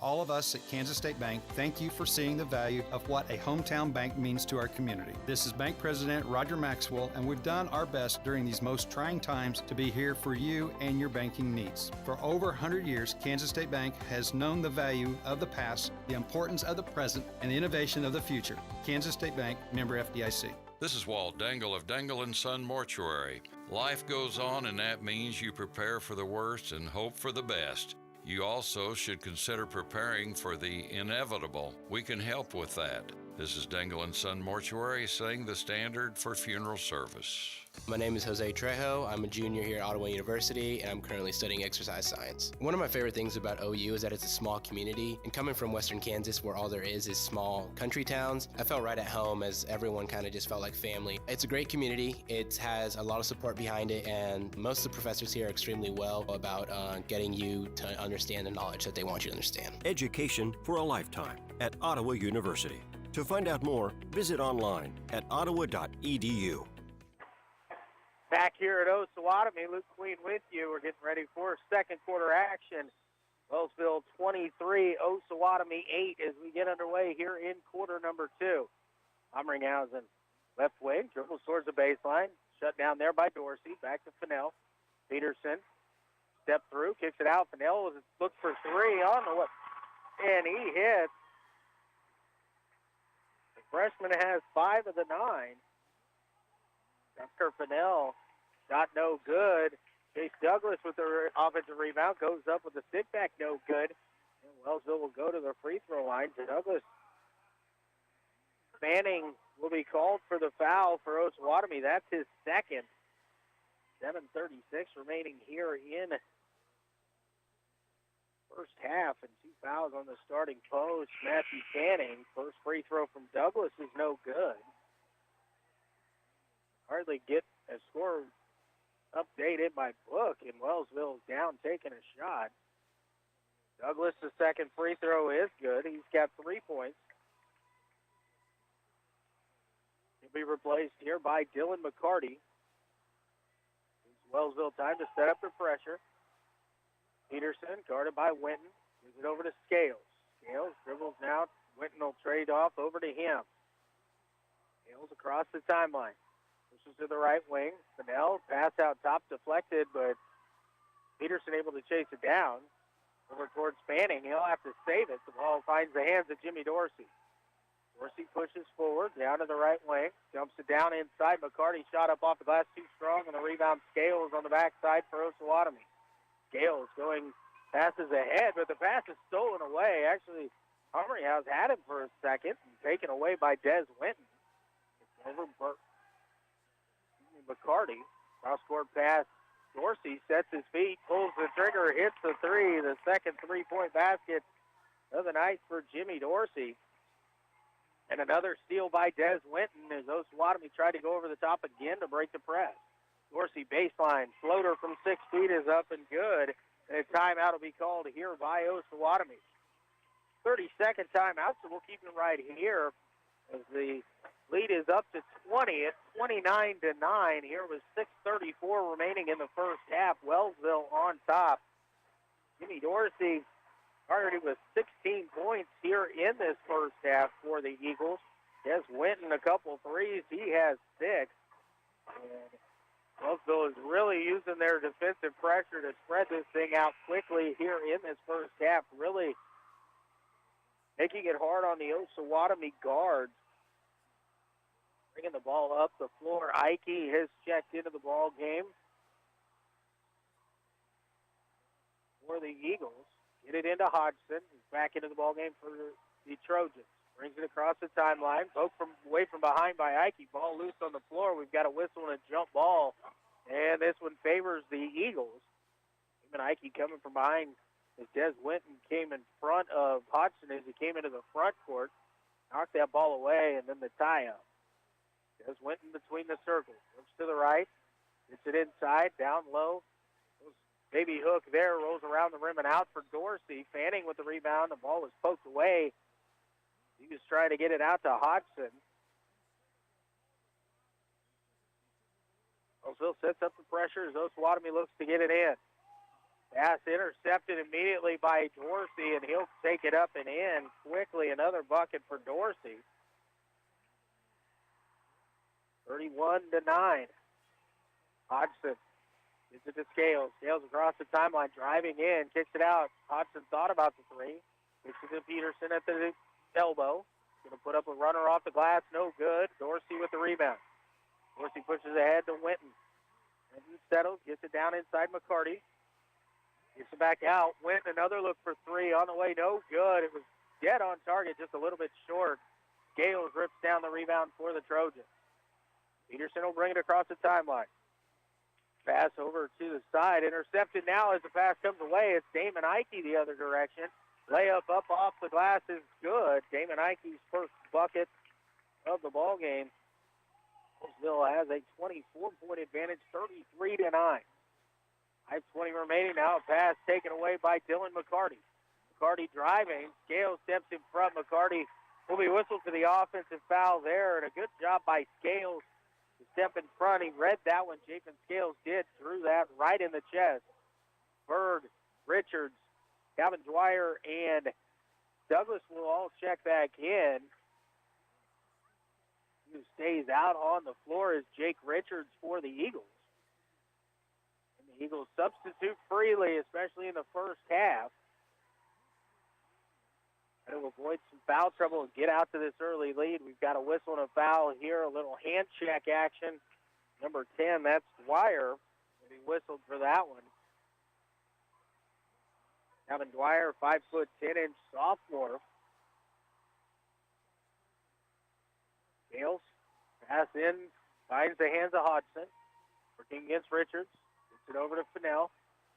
All of us at Kansas State Bank thank you for seeing the value of what a hometown bank means to our community. This is Bank President Roger Maxwell, and we've done our best during these most trying times to be here for you and your banking needs. For over 100 years, Kansas State Bank has known the value of the past, the importance of the present, and the innovation of the future. Kansas State Bank, member FDIC. This is Walt Dangle of Dangle & Son Mortuary. Life goes on, and that means you prepare for the worst and hope for the best. You also should consider preparing for the inevitable. We can help with that. This is Dangle & Son Mortuary, setting the standard for funeral service. My name is Jose Trejo. I'm a junior here at Ottawa University, and I'm currently studying exercise science. One of my favorite things about OU is that it's a small community, and coming from Western Kansas, where all there is small country towns, I felt right at home as everyone kind of just felt like family. It's a great community. It has a lot of support behind it, and most of the professors here are extremely well about getting you to understand the knowledge that they want you to understand. Education for a lifetime at Ottawa University. To find out more, visit online at ottawa.edu. Back here at Osawatomie, Luke Queen with you. We're getting ready for second quarter action. Wellsville 23, Osawatomie 8 as we get underway here in quarter number 2. Umrighausen left wing, dribbles towards the baseline. Shut down there by Dorsey. Back to Fennell. Peterson, step through, kicks it out. Fennell looks for three on the left, and he hits. The freshman has 5 of the 9. Tucker Fennell shot no good. Chase Douglas with the offensive rebound goes up with the stick back, no good. And Wellsville will go to the free throw line. Douglas Fanning will be called for the foul for Osawatomie. That's his second. 7:36 remaining here in first half, and 2 fouls on the starting post. Matthew Fanning, first free throw from Douglas is no good. Hardly get a score update in my book, and Wellsville down taking a shot. Douglas, the second free throw is good. He's got 3 points. He'll be replaced here by Dylan McCarty. It's Wellsville time to set up the pressure. Peterson guarded by Winton. Gives it over to Scales. Scales dribbles now. Winton will trade off over to him. Scales across the timeline. Pushes to the right wing. Fennell, pass out top, deflected, but Peterson able to chase it down. Over towards Fanning. He'll have to save it. The ball finds the hands of Jimmy Dorsey. Dorsey pushes forward, down to the right wing. Dumps it down inside. McCarty shot up off the glass too strong, and the rebound Scales on the backside for Osawatomie. Scales going, passes ahead, but the pass is stolen away. Actually, Hummery House had him for a second, and taken away by Des Winton. It's over McCarty. Cross-court pass. Dorsey sets his feet, pulls the trigger, hits the three. The second three-point basket of the night for Jimmy Dorsey. And another steal by Des Winton as Osawatomie tried to go over the top again to break the press. Dorsey baseline, floater from 6 feet is up and good. And a timeout will be called here by Osawatomie. 30-second timeout, so we'll keep it right here as the lead is up to 20 at 29-9. Here with 6:34 remaining in the first half. Wellsville on top. Jimmy Dorsey already with 16 points here in this first half for the Eagles. Des Winton a couple threes. He has 6. And Wellsville is really using their defensive pressure to spread this thing out quickly here in this first half. Really making it hard on the Osawatomie guards. Bringing the ball up the floor. Ike has checked into the ball game for the Eagles. Get it into Hodgson. He's back into the ball game for the Trojans. Brings it across the timeline. Poked from away from behind by Ike. Ball loose on the floor. We've got a whistle and a jump ball. And this one favors the Eagles. Even Ike coming from behind as Des Winton came in front of Hodgson as he came into the front court. Knocked that ball away, and then the tie-up. Des Winton between the circles. Looks to the right. Gets it inside, down low. Baby hook there, rolls around the rim and out for Dorsey. Fanning with the rebound. The ball was poked away. He was trying to get it out to Hodgson. Wellsville sets up the pressure as Osawatomie looks to get it in. Pass intercepted immediately by Dorsey, and he'll take it up and in quickly. Another bucket for Dorsey. 31-9. Hodgson gets it to Scales. Scales across the timeline, driving in, kicks it out. Hodgson thought about the three. Kicks it to Peterson at the elbow. Going to put up a runner off the glass, no good. Dorsey with the rebound. Dorsey pushes ahead to Winton. Winton settles, gets it down inside McCarty. Gets it back out. Winton, another look for three on the way, no good. It was dead on target, just a little bit short. Scales rips down the rebound for the Trojans. Peterson will bring it across the timeline. Pass over to the side. Intercepted now as the pass comes away. It's Damon Ike the other direction. Layup up off the glass is good. Damon Ike's first bucket of the ball game. Wellsville has a 24-point advantage, 33-9. 5:20 remaining now. A pass taken away by Dylan McCarty. McCarty driving. Scales steps in front. McCarty will be whistled for the offensive foul there, and a good job by Scales to step in front. He read that one. Jathan Scales did. Threw that right in the chest. Berg, Richards, Calvin Dwyer, and Douglas will all check back in. Who stays out on the floor is Jake Richards for the Eagles. And the Eagles substitute freely, especially in the first half. To avoid some foul trouble and get out to this early lead. We've got a whistle and a foul here, a little hand check action. Number 10, that's Dwyer. He whistled for that one. Calvin Dwyer, 5'10" sophomore. Scales, pass in, finds the hands of Hodgson. Working against Richards. Gets it over to Fennell.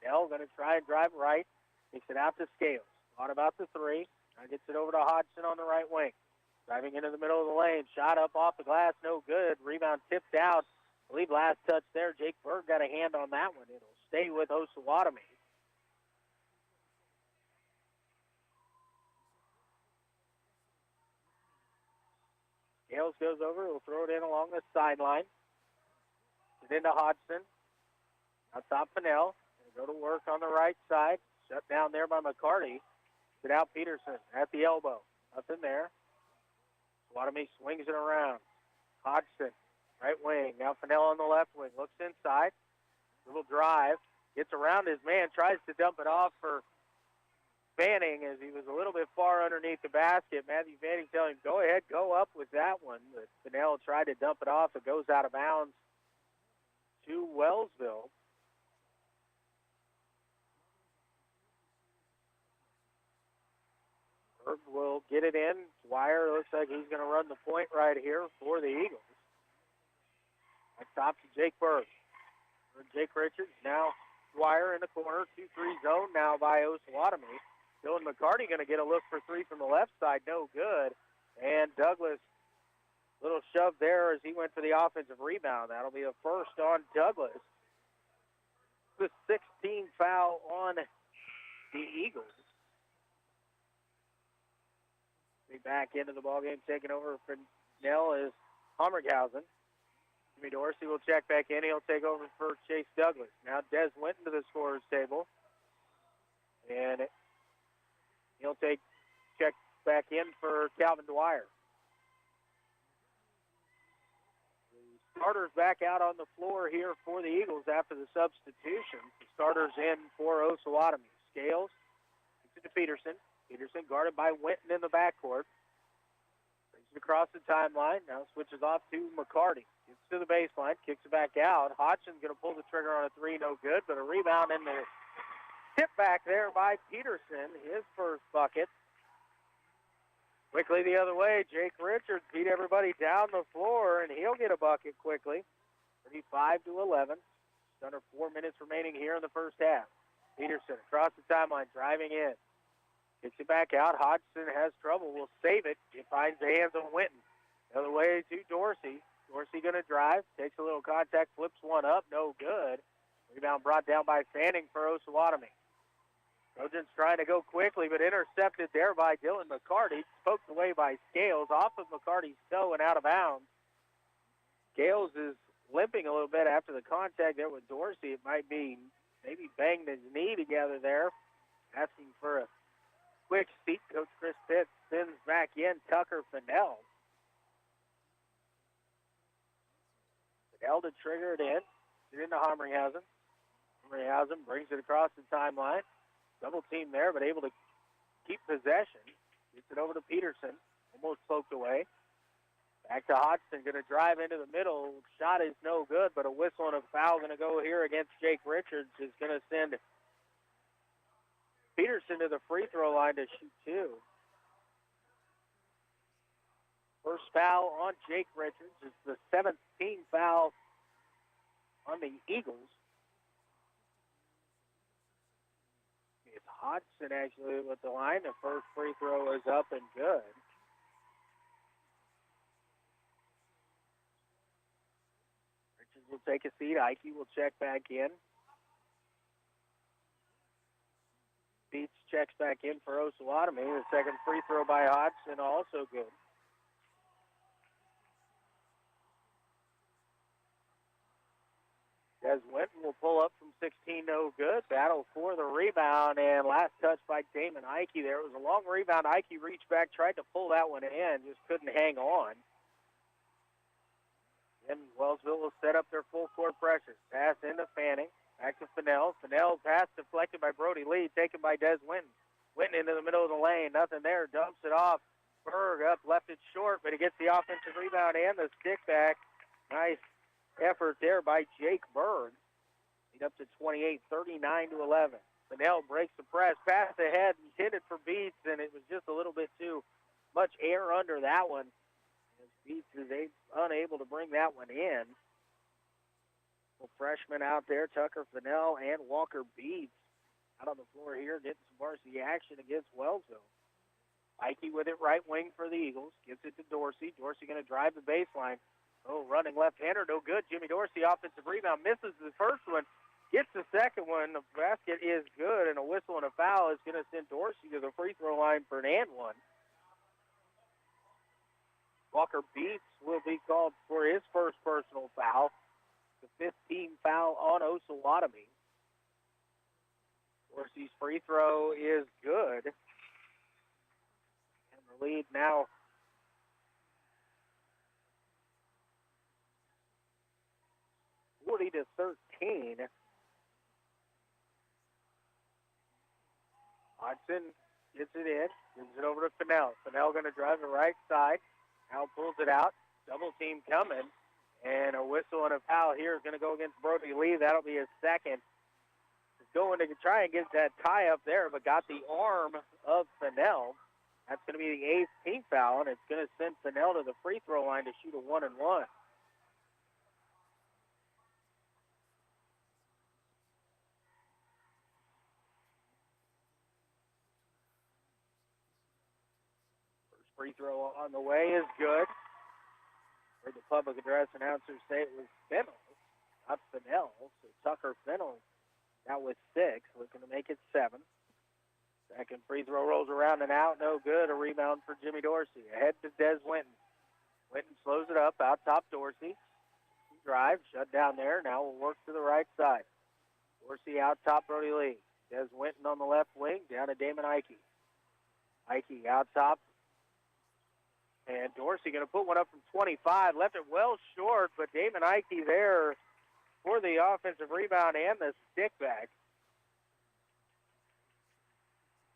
Fennell going to try and drive right. Takes it out to Scales. Thought about the three. Now gets it over to Hodgson on the right wing. Driving into the middle of the lane. Shot up off the glass. No good. Rebound tipped out. I believe last touch there. Jake Berg got a hand on that one. It'll stay with Osawatomie. Scales goes over. He'll throw it in along the sideline. Get into Hodgson. Now top Fennell. Go to work on the right side. Shut down there by McCarty. Get out Peterson at the elbow. Nothing there. Osawatomie swings it around. Hodgson, right wing. Now Fennell on the left wing. Looks inside. Little drive. Gets around his man. Tries to dump it off for Fanning as he was a little bit far underneath the basket. Matthew Fanning telling him, go ahead, go up with that one. But Fennell tried to dump it off. It goes out of bounds to Wellsville. Berg will get it in. Dwyer looks like he's going to run the point right here for the Eagles. Up top to Jake Berg. Jake Richards, now Dwyer in the corner. 2-3 zone now by Osawatomie. Dylan McCarty going to get a look for three from the left side. No good. And Douglas, little shove there as he went for the offensive rebound. That'll be a first on Douglas. The 16th foul on the Eagles. Be back into the ballgame, taking over for Nell is Hummerghausen. Jimmy Dorsey will check back in. He'll take over for Chase Douglas. Now Des went into the scorer's table. And he'll check back in for Calvin Dwyer. The starters back out on the floor here for the Eagles after the substitution. The starters in for Osawatomie. Scales, gets it to Peterson. Peterson guarded by Winton in the backcourt. Brings it across the timeline. Now switches off to McCarty. Gets to the baseline. Kicks it back out. Hodgson's going to pull the trigger on a three. No good, but a rebound in the tip back there by Peterson. His first bucket. Quickly the other way. Jake Richards beat everybody down the floor, and he'll get a bucket quickly. 35-11. Just under 4 minutes remaining here in the first half. Peterson across the timeline, driving in. Kicks it back out. Hodgson has trouble. Will save it. He finds the hands of Winton. The other way to Dorsey. Dorsey going to drive. Takes a little contact. Flips one up. No good. Rebound brought down by Fanning for Osawatomie. Trojans trying to go quickly, but intercepted there by Dylan McCarty. Poked away by Scales. Off of McCarty's toe and out of bounds. Scales is limping a little bit after the contact there with Dorsey. It might be maybe banged his knee together there. Asking for a quick seat. Coach Chris Pitts sends back in Tucker Fennell. Fennell to trigger it in. Get into Hummerghausen. Hummerghausen brings it across the timeline. Double team there, but able to keep possession. Gets it over to Peterson. Almost poked away. Back to Hodgson. Going to drive into the middle. Shot is no good, but a whistle and a foul going to go here against Jake Richards is going to send Peterson to the free throw line to shoot two. First foul on Jake Richards. It's the 17th foul on the Eagles. It's Hodgson actually with the line. The first free throw is up and good. Richards will take a seat. Ike will check back in. Beats checks back in for Osawatomie. The second free throw by Hodgson also good. Des Winton will pull up from 16, no good. Battle for the rebound, and last touch by Damon Ike. There was a long rebound. Ike reached back, tried to pull that one in, just couldn't hang on. And Wellsville will set up their full court pressure. Pass into Fanning. Back to Fennell. Fennell pass deflected by Brody Lee, taken by Des Winton. Winton into the middle of the lane. Nothing there. Dumps it off. Berg up, left it short, but he gets the offensive rebound and the stick back. Nice effort there by Jake Berg. Lead up to 28, 39-11. Fennell breaks the press. Pass ahead, intended for Beats, and it was just a little bit too much air under that one. As Beats is unable to bring that one in. Well, freshmen out there, Tucker Fennell and Walker Beats out on the floor here, getting some varsity action against Wellsville. Mikey with it right wing for the Eagles. Gives it to Dorsey. Dorsey going to drive the baseline. Oh, running left-hander, no good. Jimmy Dorsey, offensive rebound, misses the first one. Gets the second one. The basket is good, and a whistle and a foul is going to send Dorsey to the free throw line for an and one. Walker Beats will be called for his first personal foul. The 15th foul on Osawatomie. Dorsey's free throw is good. And the lead now 40-13. Hodgson gets it in, gives it over to Fennell. Fennell going to drive the right side. Now pulls it out. Double team coming. And a whistle and a foul here is going to go against Brody Lee. That'll be his second. He's going to try and get that tie up there, but got the arm of Fennell. That's going to be the 8th team foul, and it's going to send Fennell to the free throw line to shoot a 1-and-1. Free throw on the way is good. Heard the public address announcers say it was Fennell, not Fennell. So Tucker Fennell now with 6, looking to make it 7. Second free throw rolls around and out, no good. A rebound for Jimmy Dorsey. Ahead to Des Winton. Winton slows it up, out top Dorsey. Drive, shut down there. Now we'll work to the right side. Dorsey out top Brody Lee. Des Winton on the left wing, down to Damon Ike. Ike out top. And Dorsey going to put one up from 25. Left it well short, but Damon Ike there for the offensive rebound and the stick back.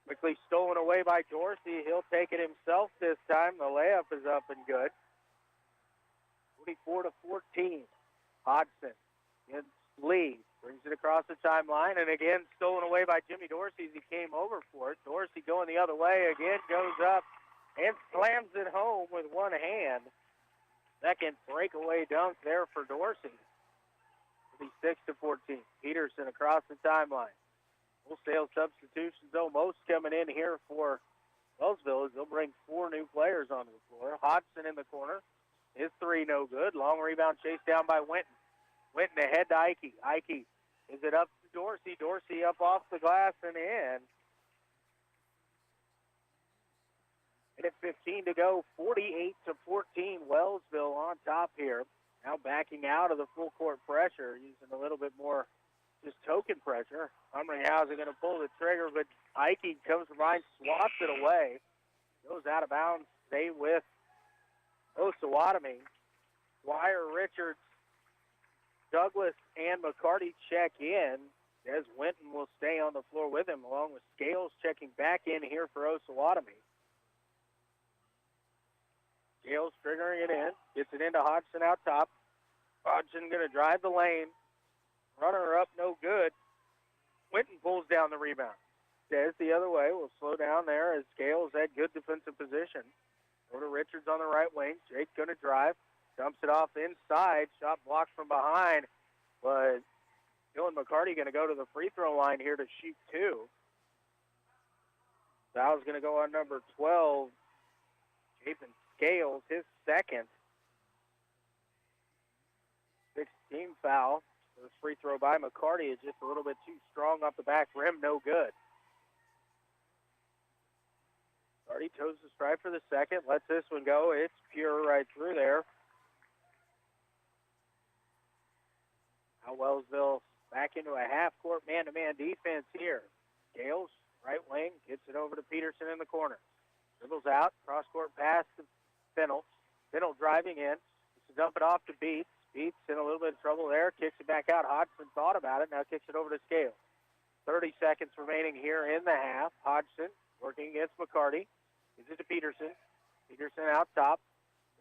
Quickly stolen away by Dorsey. He'll take it himself this time. The layup is up and good. 24-14. Hodgson against Lee. Brings it across the timeline, and again stolen away by Jimmy Dorsey as he came over for it. Dorsey going the other way again, goes up and slams it home with one hand. Second breakaway dunk there for Dorsey. It'll be 6-14. Peterson across the timeline. Wholesale substitutions, though, most coming in here for Wellsville as they'll bring 4 new players onto the floor. Hodgson in the corner. His 3 no good. Long rebound chased down by Winton. Winton ahead to Ike. Ike is it up to Dorsey. Dorsey up off the glass and in. And at 15 to go, 48-14. Wellsville on top here. Now backing out of the full court pressure, using a little bit more just token pressure. Humringhausen going to pull the trigger, but Ike comes from behind, swats it away. Goes out of bounds. Stay with Osawatomie. Dwyer, Richards, Douglas, and McCarty check in. Des Winton will stay on the floor with him, along with Scales checking back in here for Osawatomie. Scales triggering it in. Gets it into Hodgson out top. Hodgson going to drive the lane. Runner up, no good. Winton pulls down the rebound. Des the other way. Will slow down there as Scales had good defensive position. Go to Richards on the right wing. Jake going to drive. Dumps it off inside. Shot blocked from behind. But Dylan McCarty going to go to the free throw line here to shoot 2. Foul's going to go on number 12. Chapin Scales, his second. 16 foul. This free throw by McCarty is just a little bit too strong off the back rim. No good. McCarty toes the stripe for the second. Lets this one go. It's pure right through there. Now Wellsville back into a half-court man-to-man defense here. Scales, right wing, gets it over to Peterson in the corner. Dribbles out, cross-court pass to Fennell. Fennell driving in. Just dump it off to Beats. Beats in a little bit of trouble there. Kicks it back out. Hodgson thought about it. Now kicks it over to Scales. 30 seconds remaining here in the half. Hodgson working against McCarty. Gives it to Peterson. Peterson out top.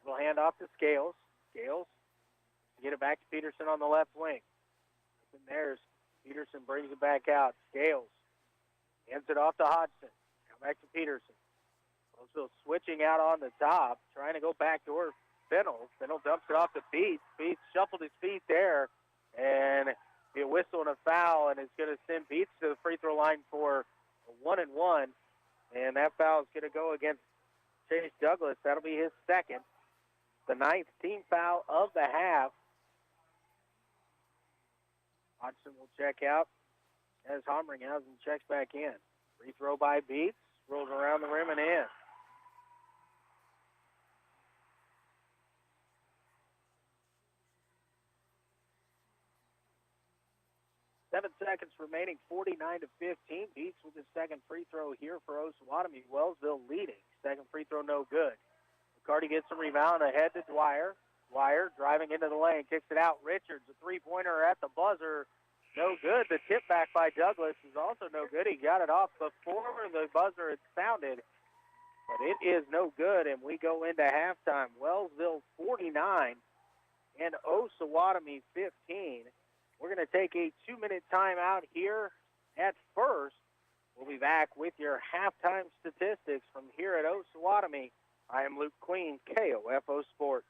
Little hand off to Scales. Scales. Get it back to Peterson on the left wing. And there's Peterson brings it back out. Scales. Hands it off to Hodgson. Now back to Peterson. Wellsville switching out on the top, trying to go backdoor Fennel. Fennel dumps it off to Beats. Beats shuffled his feet there, and he whistled a foul, and it's going to send Beats to the free throw line for a 1-and-1. And that foul is going to go against Chase Douglas. That'll be his second. The 9th team foul of the half. Hodgson will check out as Homringhausen checks back in. Free throw by Beats. Rolls around the rim and in. 7 seconds remaining, 49-15. Beats with his second free throw here for Osawatomie. Wellsville leading. Second free throw no good. McCarty gets a rebound ahead to Dwyer. Dwyer driving into the lane, kicks it out. Richards, a three-pointer at the buzzer. No good. The tip back by Douglas is also no good. He got it off before the buzzer had sounded, but it is no good, and we go into halftime. Wellsville 49 and Osawatomie 15. We're going to take a 2-minute timeout here at first. We'll be back with your halftime statistics from here at Osawatomie. I am Luke Queen, KOFO Sports.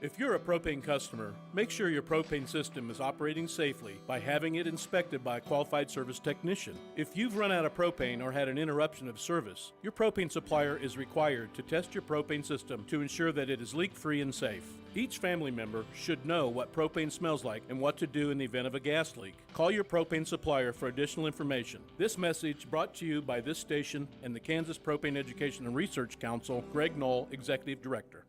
If you're a propane customer, make sure your propane system is operating safely by having it inspected by a qualified service technician. If you've run out of propane or had an interruption of service, your propane supplier is required to test your propane system to ensure that it is leak-free and safe. Each family member should know what propane smells like and what to do in the event of a gas leak. Call your propane supplier for additional information. This message brought to you by this station and the Kansas Propane Education and Research Council, Greg Knoll, Executive Director.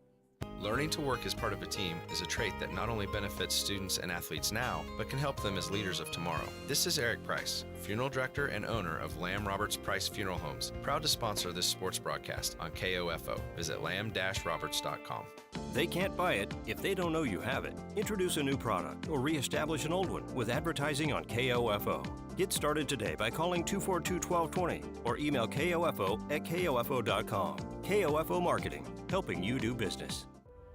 Learning to work as part of a team is a trait that not only benefits students and athletes now, but can help them as leaders of tomorrow. This is Eric Price, Funeral Director and owner of Lamb Roberts Price Funeral Homes, proud to sponsor this sports broadcast on KOFO. Visit lamb-roberts.com. They can't buy it if they don't know you have it. Introduce a new product or reestablish an old one with advertising on KOFO. Get started today by calling 242-1220 or email kofo@kofo.com. KOFO Marketing, helping you do business.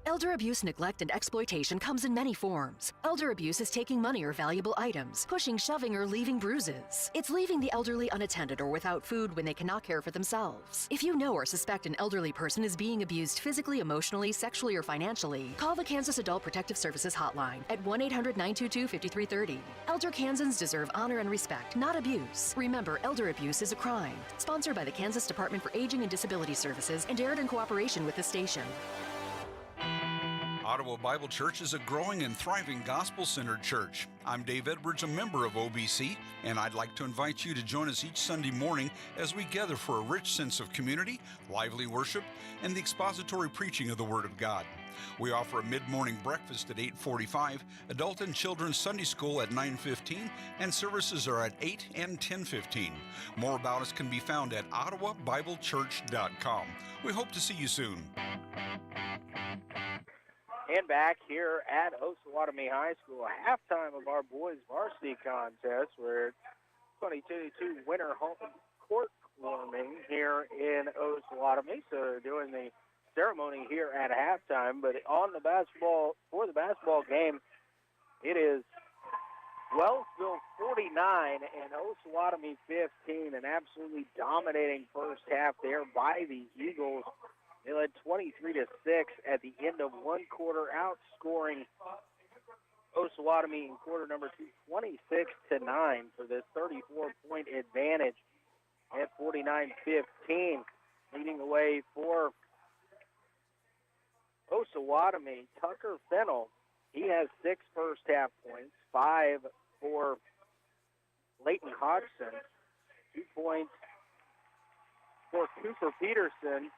Elder abuse, neglect, and exploitation comes in many forms. Elder abuse is taking money or valuable items, pushing, shoving, or leaving bruises. It's leaving the elderly unattended or without food when they cannot care for themselves. If you know or suspect an elderly person is being abused physically, emotionally, sexually, or financially, call the Kansas Adult Protective Services Hotline at 1-800-922-5330. Elder Kansans deserve honor and respect, not abuse. Remember, elder abuse is a crime. Sponsored by the Kansas Department for Aging and Disability Services and aired in cooperation with the station. Ottawa Bible Church is a growing and thriving gospel-centered church. I'm Dave Edwards, a member of OBC, and I'd like to invite you to join us each Sunday morning as we gather for a rich sense of community, lively worship, and the expository preaching of the Word of God. We offer a mid-morning breakfast at 8:45, adult and children's Sunday school at 9:15, and services are at 8 and 10:15. More about us can be found at ottawabiblechurch.com. We hope to see you soon. And back here at Osawatomie High School, halftime of our boys varsity contest, where it's 22-2 winter home court warming here in Osawatomie. So they're doing the ceremony here at halftime. But on the basketball, for the basketball game, it is Wellsville 49 and Osawatomie 15. An absolutely dominating first half there by the Eagles. They led 23-6 at the end of one quarter, outscoring Osawatomie in quarter number 2, 26-9 for this 34-point advantage at 49-15. Leading the way for Osawatomie, Tucker Fennel. He has 6 first-half points, 5 for Leighton Hodgson, 2 points for Cooper Peterson,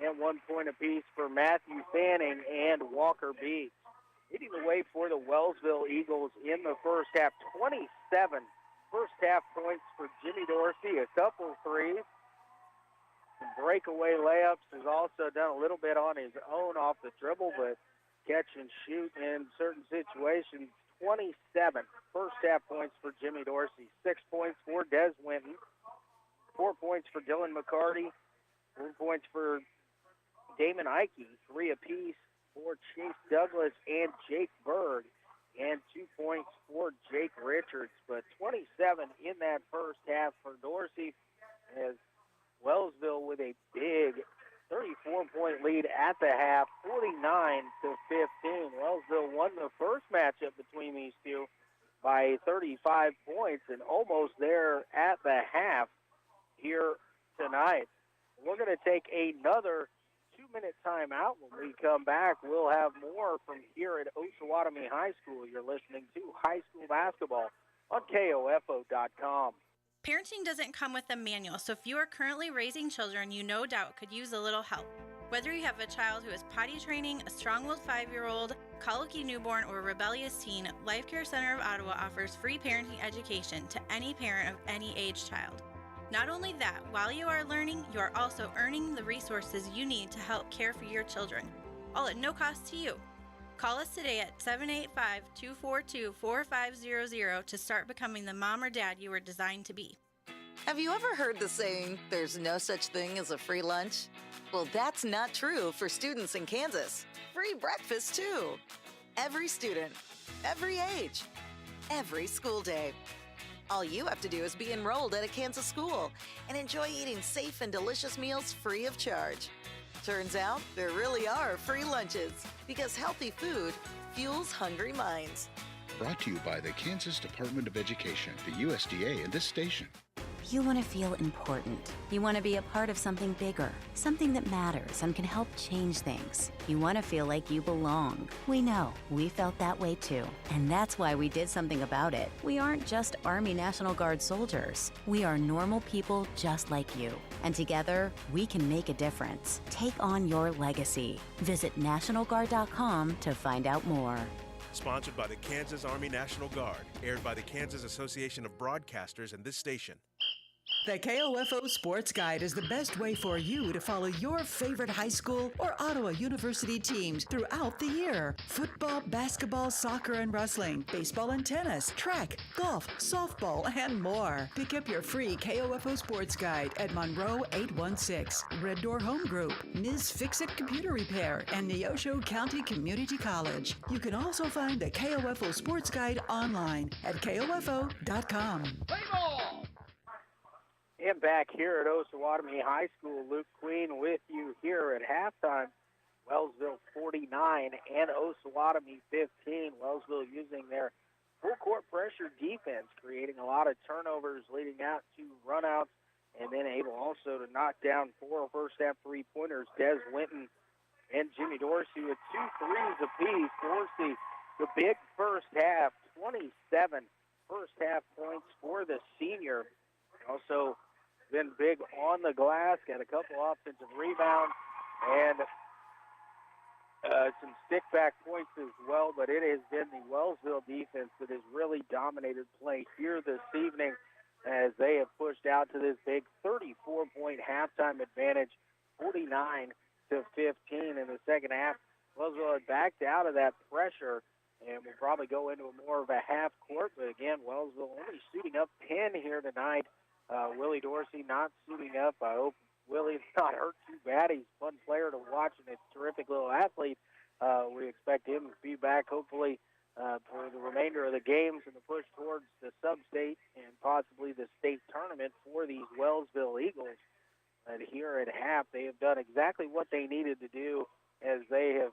and 1 point apiece for Matthew Fanning and Walker Beats. Leading the way for the Wellsville Eagles in the first half, 27 first-half points for Jimmy Dorsey, a couple threes. Some breakaway layups. Has also done a little bit on his own off the dribble, but catch and shoot in certain situations. 27 first-half points for Jimmy Dorsey, 6 points for Des Winton, 4 points for Dylan McCarty, 4 points for Damon Ike, 3 apiece for Chase Douglas and Jake Berg, and 2 points for Jake Richards. But 27 in that first half for Dorsey, as Wellsville with a big 34-point lead at the half, 49-15. Wellsville won the first matchup between these two by 35 points and almost there at the half here tonight. We're going to take another 2-minute timeout. When we come back, we'll have more from here at Osawatomie High School. You're listening to high school basketball on KOFO.com. Parenting doesn't come with a manual, so if you are currently raising children, you no doubt could use a little help. Whether you have a child who is potty training, a strong-willed 5-year-old, colicky newborn, or rebellious teen, Life Care Center of Ottawa offers free parenting education to any parent of any age child. Not only that, while you are learning, you are also earning the resources you need to help care for your children, all at no cost to you. Call us today at 785-242-4500 to start becoming the mom or dad you were designed to be. Have you ever heard the saying, there's no such thing as a free lunch? Well, that's not true for students in Kansas. Free breakfast, too. Every student, every age, every school day. All you have to do is be enrolled at a Kansas school and enjoy eating safe and delicious meals free of charge. Turns out there really are free lunches because healthy food fuels hungry minds. Brought to you by the Kansas Department of Education, the USDA, and this station. You want to feel important. You want to be a part of something bigger, something that matters and can help change things. You want to feel like you belong. We know. We felt that way too. And that's why we did something about it. We aren't just Army National Guard soldiers. We are normal people just like you. And together, we can make a difference. Take on your legacy. Visit NationalGuard.com to find out more. Sponsored by the Kansas Army National Guard, aired by the Kansas Association of Broadcasters and this station. The KOFO Sports Guide is the best way for you to follow your favorite high school or Ottawa University teams throughout the year. Football, basketball, soccer, and wrestling, baseball and tennis, track, golf, softball, and more. Pick up your free KOFO Sports Guide at Monroe 816, Red Door Home Group, Ms. Fix-It Computer Repair, and Neosho County Community College. You can also find the KOFO Sports Guide online at KOFO.com. And back here at Osawatomie High School, Luke Queen with you here at halftime. Wellsville 49 and Osawatomie 15. Wellsville using their full court pressure defense, creating a lot of turnovers, leading out to runouts, and then able also to knock down 4 first-half three-pointers. Des Winton and Jimmy Dorsey with 2 threes apiece. Dorsey, the big first half, 27 first-half points for the senior. Also been big on the glass, got a couple offensive rebounds, and some stick-back points as well, but it has been the Wellsville defense that has really dominated play here this evening as they have pushed out to this big 34-point halftime advantage, 49-15 in the second half. Wellsville had backed out of that pressure and will probably go into more of a half court, but again, Wellsville only shooting up 10 here tonight. Willie Dorsey not suiting up. I hope Willie's not hurt too bad. He's a fun player to watch and a terrific little athlete. We expect him to be back hopefully for the remainder of the games and the push towards the sub-state and possibly the state tournament for these Wellsville Eagles. And here at half, they have done exactly what they needed to do as they have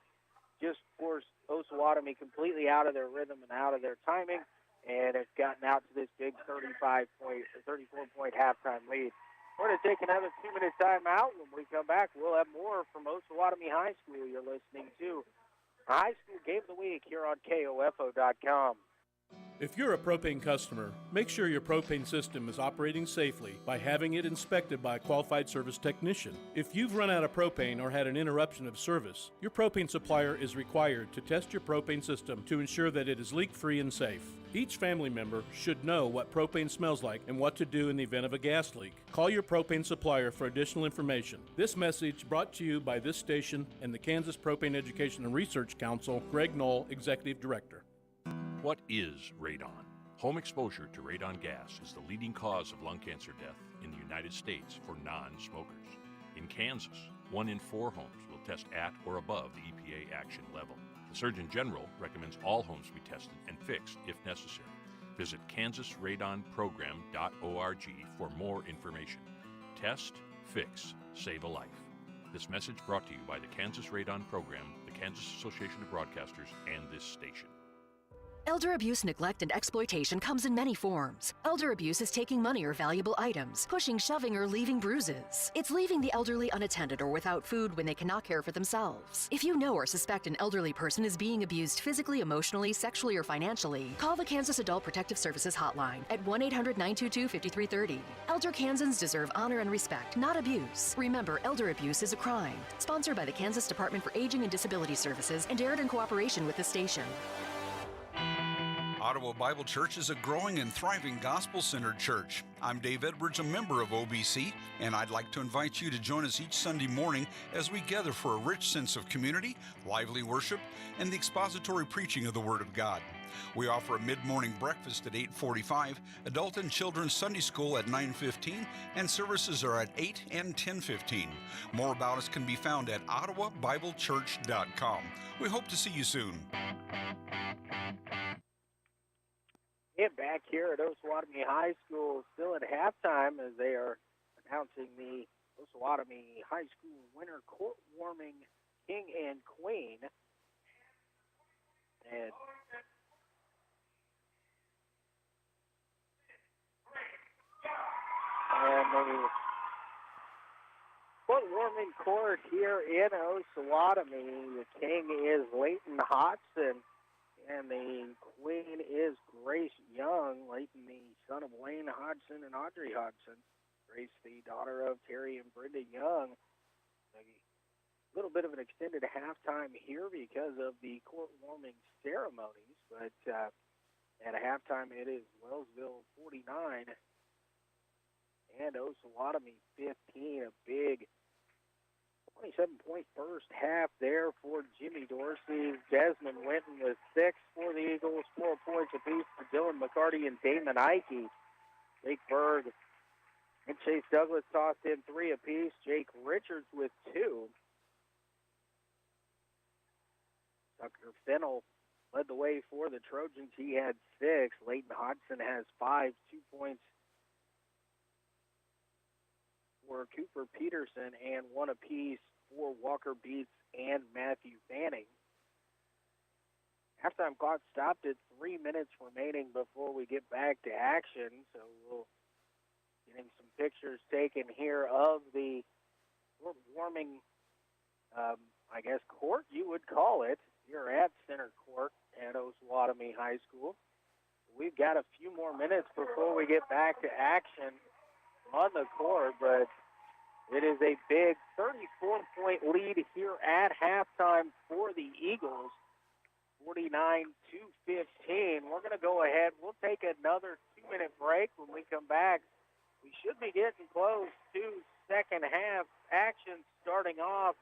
just forced Osawatomie completely out of their rhythm and out of their timing, and it's gotten out to this big 34-point halftime lead. We're going to take another 2-minute timeout. When we come back, we'll have more from Osawatomie High School. You're listening to High School Game of the Week here on KOFO.com. If you're a propane customer, make sure your propane system is operating safely by having it inspected by a qualified service technician. If you've run out of propane or had an interruption of service, your propane supplier is required to test your propane system to ensure that it is leak-free and safe. Each family member should know what propane smells like and what to do in the event of a gas leak. Call your propane supplier for additional information. This message brought to you by this station and the Kansas Propane Education and Research Council, Greg Knoll, Executive Director. What is radon? Home exposure to radon gas is the leading cause of lung cancer death in the United States for non-smokers. In Kansas, 1 in 4 homes will test at or above the EPA action level. The Surgeon General recommends all homes be tested and fixed if necessary. Visit kansasradonprogram.org for more information. Test, fix, save a life. This message brought to you by the Kansas Radon Program, the Kansas Association of Broadcasters, and this station. Elder abuse, neglect, and exploitation comes in many forms. Elder abuse is taking money or valuable items, pushing, shoving, or leaving bruises. It's leaving the elderly unattended or without food when they cannot care for themselves. If you know or suspect an elderly person is being abused physically, emotionally, sexually, or financially, call the Kansas Adult Protective Services Hotline at 1-800-922-5330. Elder Kansans deserve honor and respect, not abuse. Remember, elder abuse is a crime. Sponsored by the Kansas Department for Aging and Disability Services and aired in cooperation with the station. Ottawa Bible Church is a growing and thriving gospel-centered church. I'm Dave Edwards, a member of OBC, and I'd like to invite you to join us each Sunday morning as we gather for a rich sense of community, lively worship, and the expository preaching of the Word of God. We offer a mid-morning breakfast at 8:45, adult and children's Sunday school at 9:15, and services are at 8 and 10:15. More about us can be found at ottawabiblechurch.com. We hope to see you soon. And back here at Osawatomie High School, still at halftime as they are announcing the Osawatomie High School winter court warming king and queen. And the court warming court here in Osawatomie, the king is Leighton Hodgson. And the queen is Grace Young, Leighton, the son of Wayne Hodgson and Audrey Hodgson. Grace, the daughter of Terry and Brenda Young. A little bit of an extended halftime here because of the court warming ceremonies. But at a halftime, it is Wellsville 49 and Osawatomie 15. A big 27-point first half there for Jimmy Dorsey. Desmond Winton with 6 for the Eagles, 4 points apiece for Dylan McCarty and Damon Ike. Jake Berg and Chase Douglas tossed in 3 apiece. Jake Richards with 2. Tucker Fennell led the way for the Trojans. He had 6. Leighton Hodgson has 5, 2 points for Cooper Peterson, and 1 apiece for Walker Beats and Matthew Fanning. Halftime clock stopped at 3 minutes remaining before we get back to action, so we'll getting some pictures taken here of the warming, court, you would call it, here at Center Court at Osawatomie High School. We've got a few more minutes before we get back to action on the court, but it is a big 34-point lead here at halftime for the Eagles, 49-15. We're going to go ahead. We'll take another 2-minute break. When we come back, we should be getting close to second half action starting off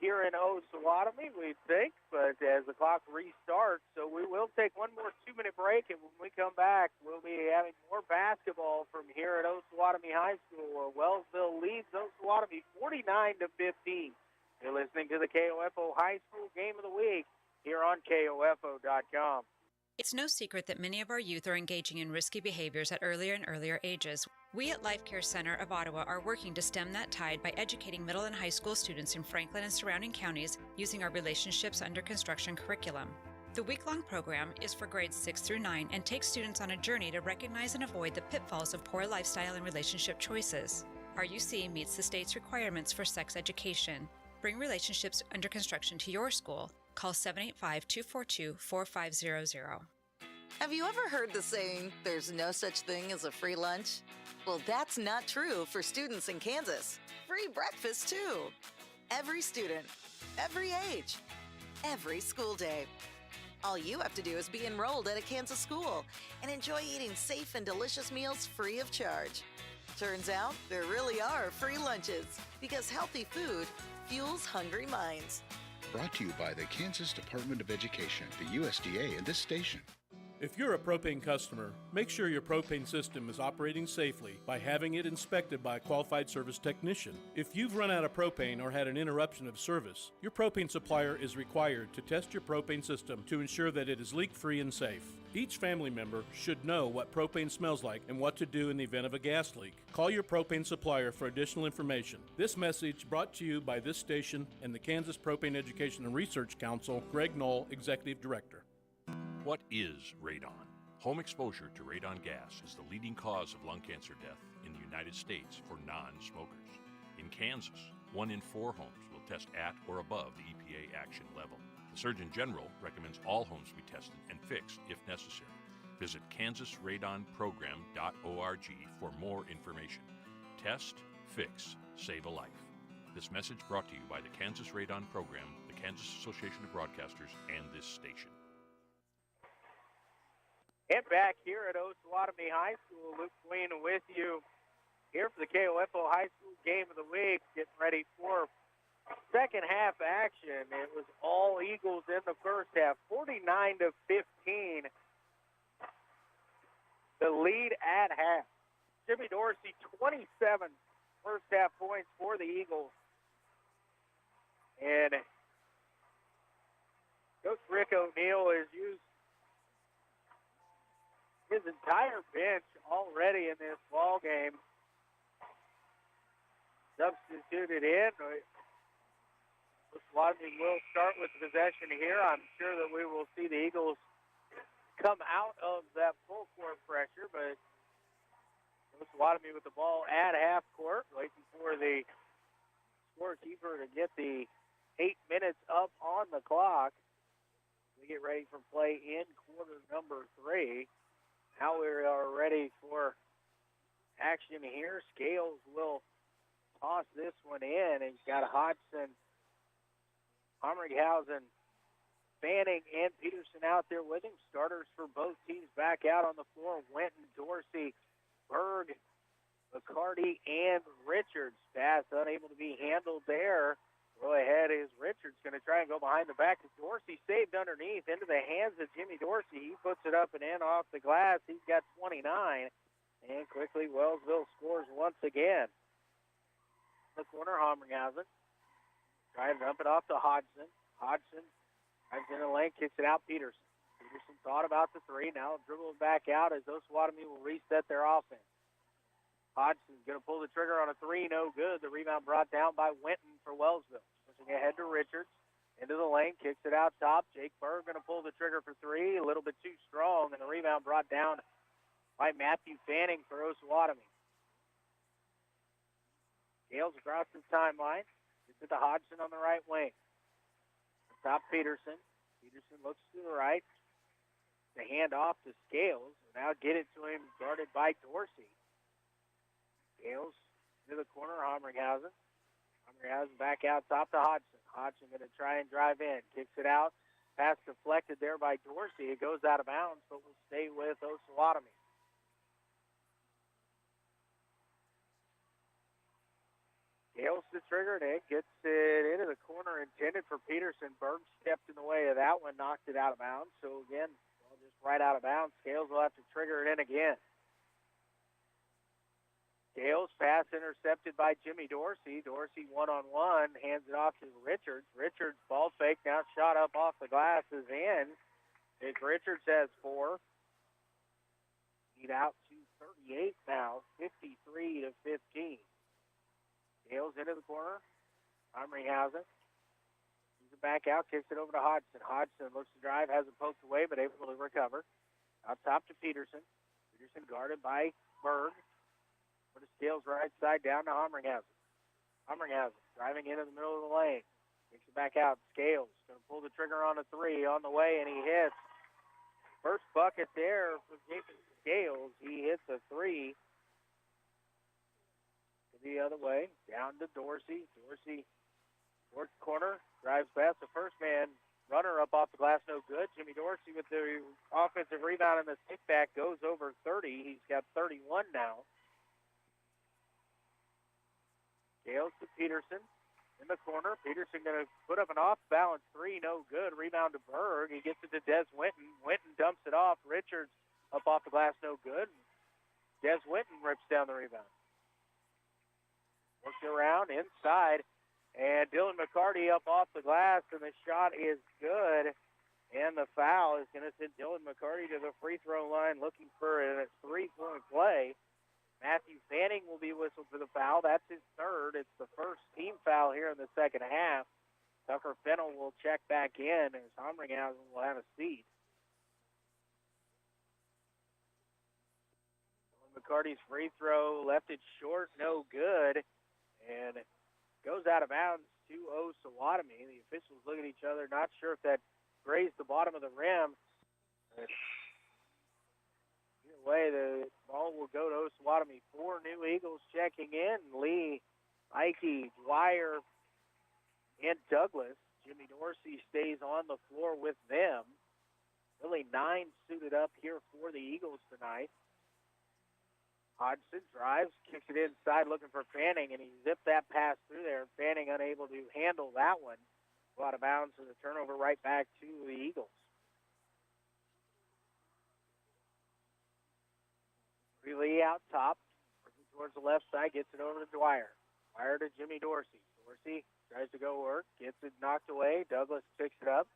here in Osawatomie, we think, but as the clock restarts, so we will take one more 2-minute break, and when we come back, we'll be having more basketball from here at Osawatomie High School, where Wellsville leads Osawatomie 49-15. You're listening to the KOFO High School Game of the Week here on KOFO.com. It's no secret that many of our youth are engaging in risky behaviors at earlier and earlier ages. We at Life Care Center of Ottawa are working to stem that tide by educating middle and high school students in Franklin and surrounding counties using our Relationships Under Construction curriculum. The week-long program is for grades 6 through 9 and takes students on a journey to recognize and avoid the pitfalls of poor lifestyle and relationship choices. RUC meets the state's requirements for sex education. Bring Relationships Under Construction to your school. Call 785-242-4500. Have you ever heard the saying, there's no such thing as a free lunch? Well, that's not true for students in Kansas. Free breakfast, too. Every student, every age, every school day. All you have to do is be enrolled at a Kansas school and enjoy eating safe and delicious meals free of charge. Turns out there really are free lunches because healthy food fuels hungry minds. Brought to you by the Kansas Department of Education, the USDA, and this station. If you're a propane customer, make sure your propane system is operating safely by having it inspected by a qualified service technician. If you've run out of propane or had an interruption of service, your propane supplier is required to test your propane system to ensure that it is leak-free and safe. Each family member should know what propane smells like and what to do in the event of a gas leak. Call your propane supplier for additional information. This message brought to you by this station and the Kansas Propane Education and Research Council, Greg Knoll, Executive Director. What is radon? Home exposure to radon gas is the leading cause of lung cancer death in the United States for non-smokers. In Kansas, 1 in 4 homes will test at or above the EPA action level. The Surgeon General recommends all homes be tested and fixed if necessary. Visit kansasradonprogram.org for more information. Test, fix, save a life. This message brought to you by the Kansas Radon Program, the Kansas Association of Broadcasters, and this station. And back here at Osawatomie High School, Luke Queen with you here for the KOFO High School Game of the Week, getting ready for second half action. It was all Eagles in the first half, 49-15. The lead at half. Jimmy Dorsey, 27 first half points for the Eagles. And Coach Rick O'Neill has used his entire bench already in this ball game. Substituted in. Osawatomie will start with possession here. I'm sure that we will see the Eagles come out of that full court pressure, but Osawatomie with the ball at half court, waiting for the scorekeeper to get the 8 minutes up on the clock. We get ready for play in quarter number 3. Now we are ready for action here. Scales will toss this one in. He's got Hodgson, Hamringhausen, Fanning, and Peterson out there with him. Starters for both teams back out on the floor. Winton, Dorsey, Berg, McCarty, and Richards. Pass unable to be handled there. Go ahead is Richards going to try and go behind the back of Dorsey. Saved underneath into the hands of Jimmy Dorsey. He puts it up and in off the glass. He's got 29. And quickly Wellsville scores once again. The corner, Hamringhausen. Trying to dump it off to Hodgson. Hodgson drives in the lane, kicks it out Peterson. Peterson thought about the 3. Now dribbling back out as Osawatomie will reset their offense. Hodgson's going to pull the trigger on a 3, no good. The rebound brought down by Winton for Wellsville. Pushing ahead to Richards, into the lane, kicks it out top. Jake Berg going to pull the trigger for 3, a little bit too strong, and the rebound brought down by Matthew Fanning for Osawatomie. Gales across the timeline. Gets it to Hodgson on the right wing. Top Peterson. Peterson looks to the right. The hand off to Scales. Now get it to him, guarded by Dorsey. Scales to the corner, Hamringhausen. Hamringhausen back out top to Hodgson. Hodgson going to try and drive in. Kicks it out. Pass deflected there by Dorsey. It goes out of bounds, but will stay with Osawatomie. Scales the trigger, and it gets it into the corner intended for Peterson. Berg stepped in the way of that one, knocked it out of bounds. So again, just right out of bounds. Scales will have to trigger it in again. Scales pass intercepted by Jimmy Dorsey. Dorsey one-on-one, hands it off to Richards. Richards ball fake, now shot up off the glass is in. Richards has 4. Lead out to 38 now, 53-15. Scales into the corner. Hamringhausen. He's back out, kicks it over to Hodgson. Hodgson looks to drive, has it poked away, but able to recover. Out top to Peterson. Peterson guarded by Berg. Put the Scales right side down to Hamringhausen. Hamringhausen driving into the middle of the lane. Kicks it back out. Scales going to pull the trigger on a 3 on the way, and he hits. First bucket there for Jason Scales. He hits a 3. The other way, down to Dorsey. Dorsey, fourth corner, drives past the first man. Runner up off the glass, no good. Jimmy Dorsey with the offensive rebound and the stick back goes over 30. He's got 31 now. Scales to Peterson. in the corner. Peterson going to put up an off-balance three, no good. Rebound to Berg. He gets it to Des Winton. Winton dumps it off. Richards up off the glass, no good. Des Winton rips down the rebound. Works around inside, and Dylan McCarty up off the glass, and the shot is good. And the foul is going to send Dylan McCarty to the free throw line looking for a three-point play. Matthew Fanning will be whistled for the foul. That's his third. It's the first team foul here in the second half. Tucker Fennell will check back in as Homringhausen will have a seat. McCarty's free throw left it short, no good, and goes out of bounds to Osawatomie. The officials look at each other, not sure if that grazed the bottom of the rim. Either way, the ball will go to Osawatomie. 4 new Eagles checking in. Lee, Ike, Dwyer, and Douglas. Jimmy Dorsey stays on the floor with them. Really 9 suited up here for the Eagles tonight. Hodgson drives, kicks it inside looking for Fanning, and he zipped that pass through there. Fanning unable to handle that one. Out of bounds, and the turnover right back to the Eagles. Lee out top, working towards the left side, gets it over to Dwyer. Dwyer to Jimmy Dorsey. Dorsey tries to go work, gets it knocked away. Douglas picks it up.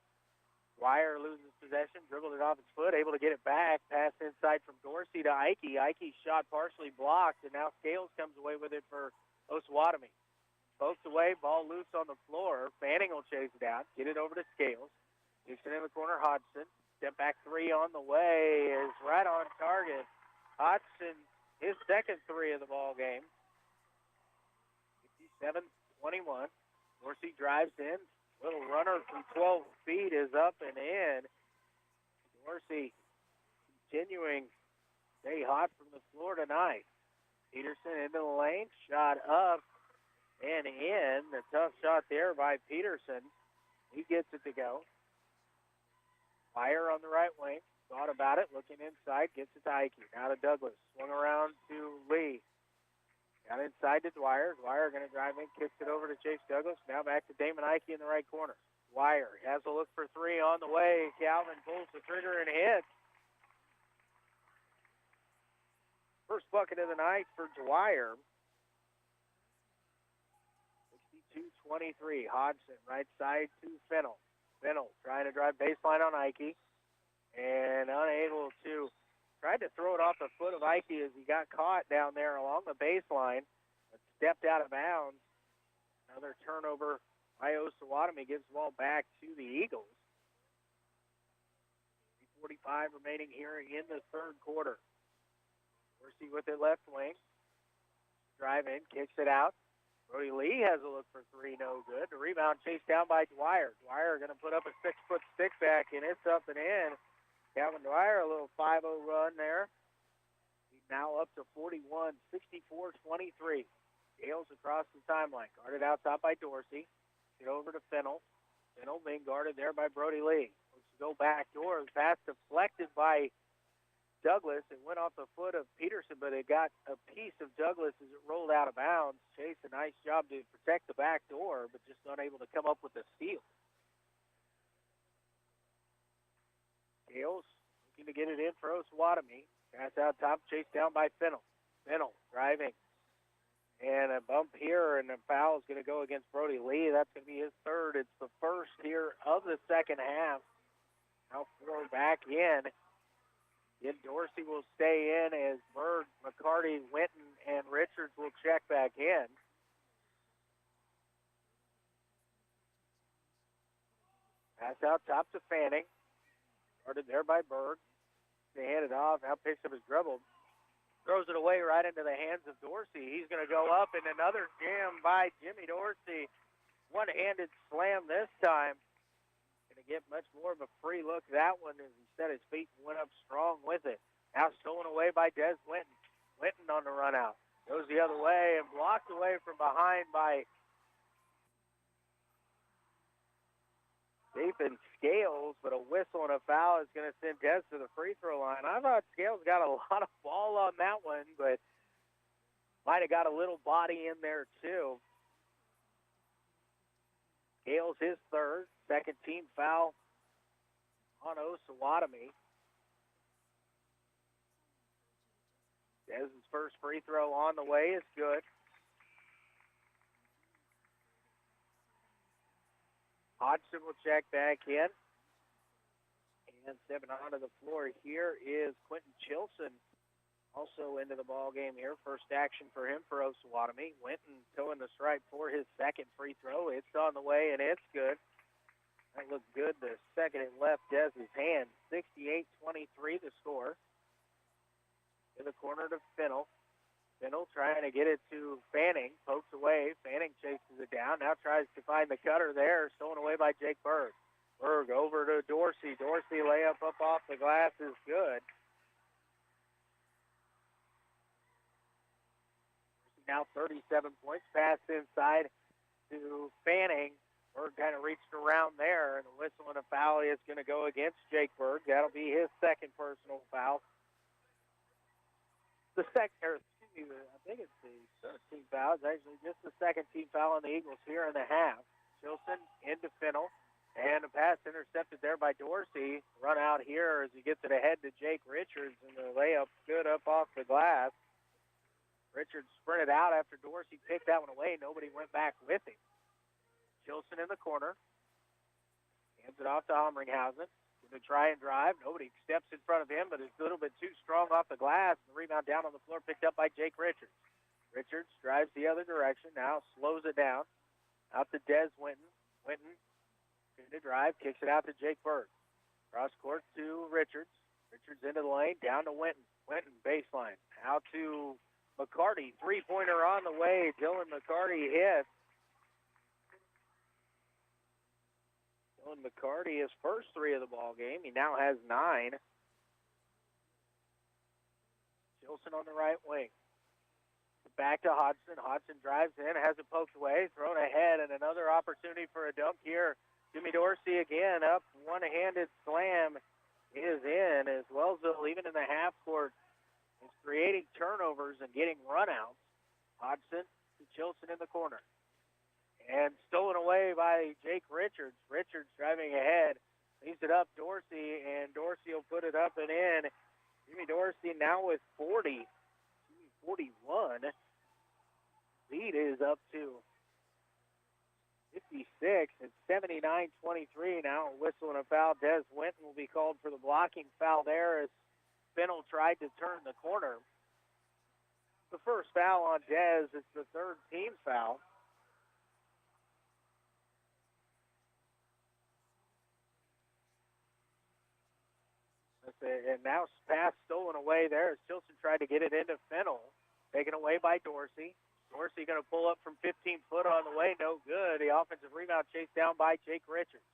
Dwyer loses possession, dribbled it off his foot, able to get it back. Pass inside from Dorsey to Ike. Ike's shot partially blocked, and now Scales comes away with it for Osawatomie. Pokes away, ball loose on the floor. Fanning will chase it out, get it over to Scales. Kicks it in the corner, Hodgson. Step back three on the way is right on target. Hodgson, his second three of the ball game. 57-21. Dorsey drives in. Little runner from 12 feet is up and in. Dorsey continuing to stay hot from the floor tonight. Peterson into the lane, shot up and in. The tough shot there by Peterson. He gets it to go. Fire on the right wing. Thought about it, looking inside, gets it to Ike. Now to Douglas. Swung around to Lee. Got inside to Dwyer. Dwyer going to drive in, kicks it over to Chase Douglas. Now back to Damon Ike in the right corner. Dwyer has a look for three on the way. Calvin pulls the trigger and hits. First bucket of the night for Dwyer. 62-23. Hodgson right side to Fennell. Fennell trying to drive baseline on Ike. And unable to. Tried to throw it off the foot of Ike as he got caught down there along the baseline, but stepped out of bounds. Another turnover by Osawatomie gives the ball back to the Eagles. 3:45 remaining here in the third quarter. Dorsey with it left wing. Drive in, kicks it out. Brody Lee has a look for three, no good. The rebound chased down by Dwyer. Dwyer going to put up a 6-foot stick back, and it's up and in. Calvin Dwyer, a little 5-0 run there. He's now up to 41, 64-23. Gales across the timeline. Guarded out top by Dorsey. Get over to Fennell. Fennell being guarded there by Brody Lee. Looks to go back door. The pass deflected by Douglas. It went off the foot of Peterson, but it got a piece of Douglas as it rolled out of bounds. Chase, a nice job to protect the back door, but just unable to come up with the steal. Gales looking to get it in for Osawatomie. Pass out top, chased down by Fennell. Fennell driving. And a bump here, and the foul is going to go against Brody Lee. That's going to be his third. It's the first here of the second half. Now 4 back in. Again, Dorsey will stay in as Bird, McCarty, Winton, and Richards will check back in. Pass out top to Fanning. Started there by Berg. They hand it off. Now picks up his dribble. Throws it away right into the hands of Dorsey. He's going to go up, and another jam by Jimmy Dorsey. One-handed slam this time. Going to get much more of a free look that one as he set his feet and went up strong with it. Now stolen away by Des Winton. Winton on the run out. Goes the other way and blocked away from behind by Nathan Scales, but a whistle and a foul is going to send Des to the free throw line. I thought Scales got a lot of ball on that one, but might have got a little body in there too. Gale's his third, second team foul on Osawatomie. Dez's first free throw on the way is good. Hodgson will check back in. And stepping onto the floor here is Quentin Chilson, also into the ball game here. First action for him for Osawatomie. Winton toeing the stripe for his second free throw. It's on the way, and it's good. That looked good the second it left Dez's hand. 68-23 the score. In the corner to Fennell. Fennell trying to get it to Fanning. Pokes away. Fanning chases it down. Now tries to find the cutter there. Stolen away by Jake Berg. Berg over to Dorsey. Dorsey layup up off the glass is good. Now 37 points. Pass inside to Fanning. Berg kind of reached around there, and the whistle and a foul is going to go against Jake Berg. That'll be his second personal foul. I think it's the third team foul. It's actually just the second team foul on the Eagles here in the half. Chilson into Fennell. And a pass intercepted there by Dorsey. Run out here as he gets it ahead to Jake Richards, and the layup good up off the glass. Richards sprinted out after Dorsey picked that one away. Nobody went back with him. Chilson in the corner. Hands it off to Omringhausen. Going to try and drive. Nobody steps in front of him, but it's a little bit too strong off the glass. The rebound down on the floor picked up by Jake Richards. Richards drives the other direction. Now slows it down. Out to Des Winton. Winton to drive, kicks it out to Jake Berg. Cross court to Richards. Richards into the lane, down to Winton. Winton baseline. Out to McCarty. Three-pointer on the way. Dylan McCarty hits. Dylan McCarty, his first three of the ball game. He now has 9. Chilson on the right wing. Back to Hodgson. Hodgson drives in, has it poked away, thrown ahead, and another opportunity for a dunk here. Jimmy Dorsey again up, one-handed slam is in as Wellsville, even in the half court, is creating turnovers and getting runouts. Hodgson to Chilson in the corner. And stolen away by Jake Richards. Richards driving ahead, leaves it up Dorsey, and Dorsey will put it up and in. Jimmy Dorsey now with 41. Lead is up to 56. It's 79-23 now. A whistle and a foul. Des Winton will be called for the blocking foul there as Fennell tried to turn the corner. The first foul on Des. It's the third team foul. And now pass stolen away there as Chilson tried to get it into Fennell. Taken away by Dorsey. Dorsey going to pull up from 15 foot on the way. No good. The offensive rebound chased down by Jake Richards.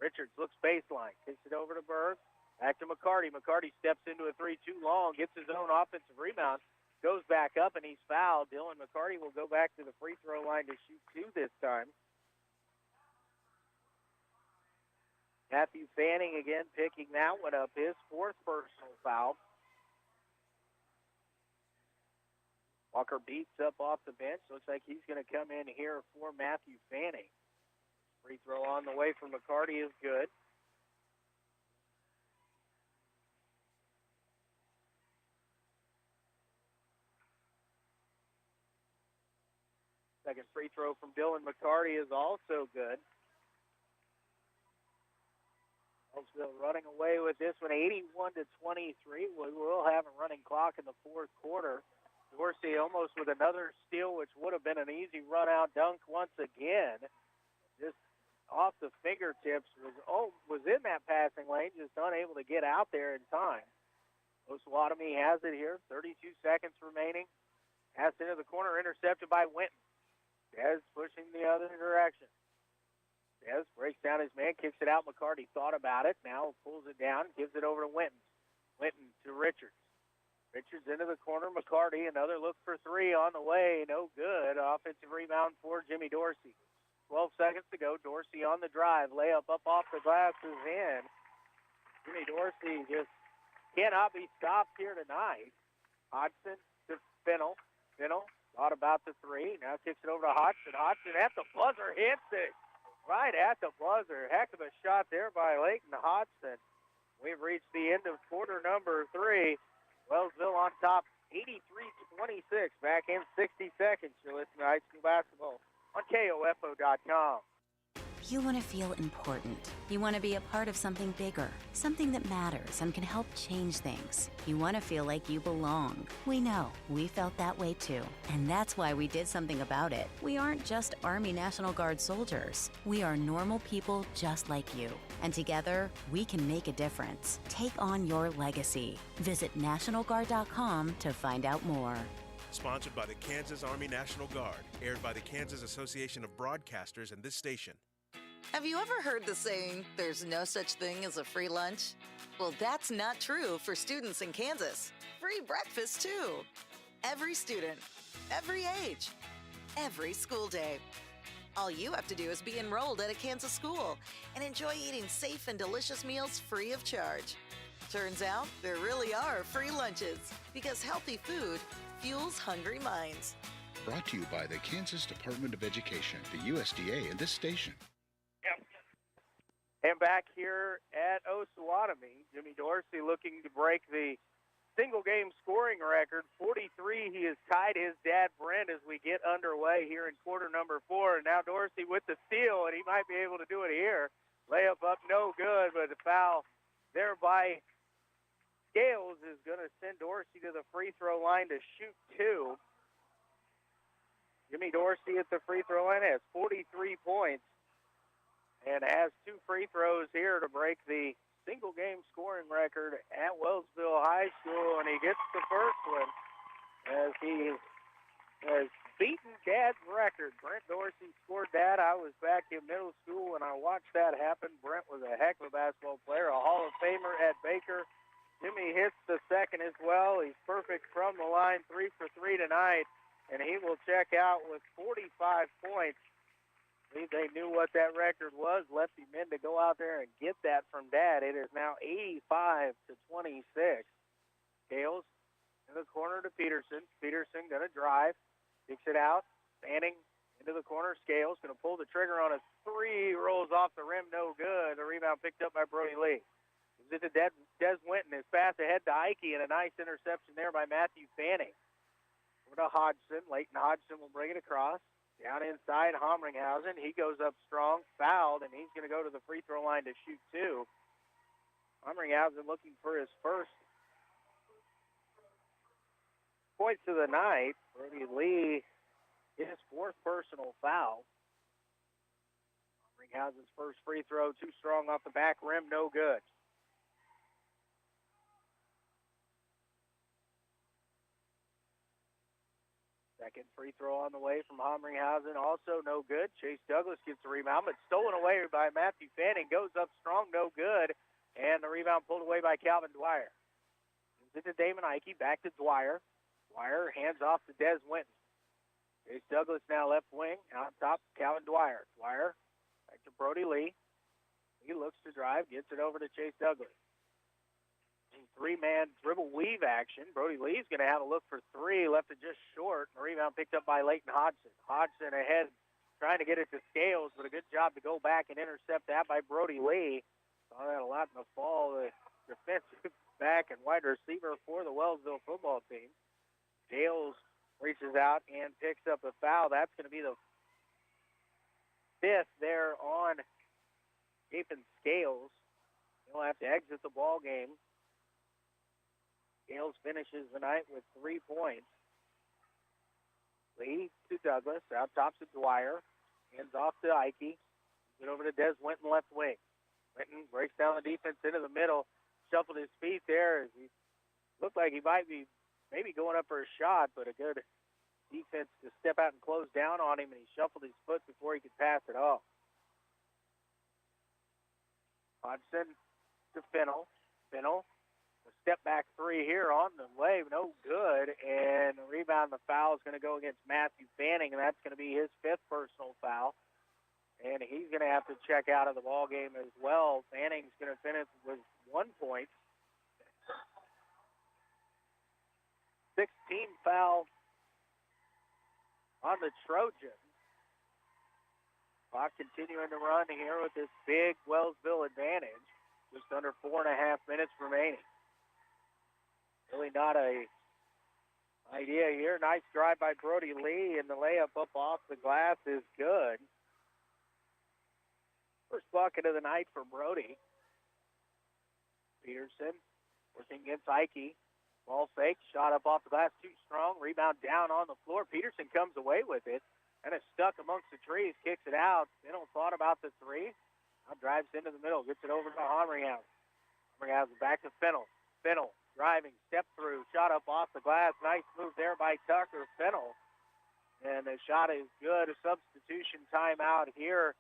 Richards looks baseline. Kicks it over to Berg. Back to McCarty. McCarty steps into a 3 too long. Gets his own offensive rebound. Goes back up, and he's fouled. Dylan McCarty will go back to the free throw line to shoot 2 this time. Matthew Fanning again picking that one up. His 4th personal foul. Walker beats up off the bench. Looks like he's going to come in here for Matthew Fanning. Free throw on the way from McCarty is good. Second free throw from Dylan McCarty is also good. Wellsville running away with this one, 81-23. We will have a running clock in the 4th quarter. Dorsey almost with another steal, which would have been an easy run-out dunk once again. Just off the fingertips, was in that passing lane, just unable to get out there in time. Osawatomie has it here, 32 seconds remaining. Pass into the corner, intercepted by Winton. Dez pushing the other direction. Dez breaks down his man, kicks it out. McCarty thought about it, now pulls it down, gives it over to Winton. Winton to Richards. Richards into the corner. McCarty, another look for 3 on the way. No good. Offensive rebound for Jimmy Dorsey. 12 seconds to go. Dorsey on the drive. Layup up off the glass is in. Jimmy Dorsey just cannot be stopped here tonight. Hodgson to Fennell. Fennell thought about the 3. Now kicks it over to Hodgson. Hodgson at the buzzer hits it. right at the buzzer. Heck of a shot there by Leighton Hodgson. We've reached the end of quarter number 3. Wellsville on top, 83-26. Back in 60 seconds. You're listening to high school basketball on KOFO.com. You want to feel important. You want to be a part of something bigger, something that matters and can help change things. You want to feel like you belong. We know. We felt that way too. And that's why we did something about it. We aren't just Army National Guard soldiers. We are normal people just like you. And together, we can make a difference. Take on your legacy. Visit NationalGuard.com to find out more. Sponsored by the Kansas Army National Guard. Aired by the Kansas Association of Broadcasters and this station. Have you ever heard the saying, there's no such thing as a free lunch? Well, that's not true for students in Kansas. Free breakfast, too. Every student, every age, every school day. All you have to do is be enrolled at a Kansas school and enjoy eating safe and delicious meals free of charge. Turns out there really are free lunches because healthy food fuels hungry minds. Brought to you by the Kansas Department of Education, the USDA, and this station. And back here at Osawatomie, Jimmy Dorsey looking to break the single-game scoring record. 43, he has tied his dad, Brent, as we get underway here in quarter number 4. And now Dorsey with the steal, and he might be able to do it here. Layup up, no good, but the foul there by Scales is going to send Dorsey to the free throw line to shoot 2. Jimmy Dorsey at the free throw line has 43 points. And has 2 free throws here to break the single-game scoring record at Wellsville High School, and he gets the first one as he has beaten Dad's record. Brent Dorsey scored that. I was back in middle school when I watched that happen. Brent was a heck of a basketball player, a Hall of Famer at Baker. Jimmy hits the second as well. He's perfect from the line, 3 for 3 tonight, and he will check out with 45 points. They knew what that record was, left him in to go out there and get that from Dad. It is now 85-26. Scales in the corner to Peterson. Peterson going to drive, kicks it out, standing into the corner. Scales going to pull the trigger on a 3, rolls off the rim, no good. The rebound picked up by Brody Lee. It's to Des Winton. His pass ahead to Ike, and a nice interception there by Matthew Fanning. Over to Hodgson. Leighton Hodgson will bring it across. Down inside, Homringhausen. He goes up strong, fouled, and he's going to go to the free throw line to shoot 2. Homringhausen looking for his first points of the night. Brody Lee, his 4th personal foul. Homringhausen's first free throw, too strong off the back rim, no good. Second free throw on the way from Homringhausen, also no good. Chase Douglas gets the rebound, but stolen away by Matthew Fanning. Goes up strong, no good. And the rebound pulled away by Calvin Dwyer. Gives it to Damon Ike, back to Dwyer. Dwyer hands off to Des Winton. Chase Douglas now left wing, on top, Calvin Dwyer. Dwyer back to Brody Lee. He looks to drive, gets it over to Chase Douglas. 3-man dribble weave action. Brody Lee's going to have a look for 3, left it just short. The rebound picked up by Leighton Hodgson. Hodgson ahead, trying to get it to Scales, but a good job to go back and intercept that by Brody Lee. Saw that a lot in the fall. The defensive back and wide receiver for the Wellsville football team. Scales reaches out and picks up a foul. That's going to be the 5th there on Ethan Scales. He'll have to exit the ball game. Scales finishes the night with 3 points. Lee to Douglas, out top to Dwyer. Hands off to Ike. Get over to Des Winton, left wing. Winton breaks down the defense into the middle. Shuffled his feet there. He looked like he might be maybe going up for a shot, but a good defense to step out and close down on him, and he shuffled his foot before he could pass it off. Hodgson to Fennell. Fennell. A step back 3 here on the way, no good. And the rebound, the foul is going to go against Matthew Fanning, and that's going to be his 5th personal foul. And he's going to have to check out of the ball game as well. Fanning's going to finish with 1 point. 16 foul on the Trojans. Clock continuing to run here with this big Wellsville advantage. Just under 4.5 minutes remaining. Really not a idea here. Nice drive by Brody Lee, and the layup up off the glass is good. First bucket of the night for Brody. Peterson working against Ike. Ball fake, shot up off the glass, too strong. Rebound down on the floor. Peterson comes away with it. And it's stuck amongst the trees, kicks it out. Fennell thought about the three. Now drives into the middle, gets it over to Homringhouse. Homringhouse back to Fennell. Fennell driving, step through, shot up off the glass. Nice move there by Tucker. Fennell. And the shot is good. A substitution timeout here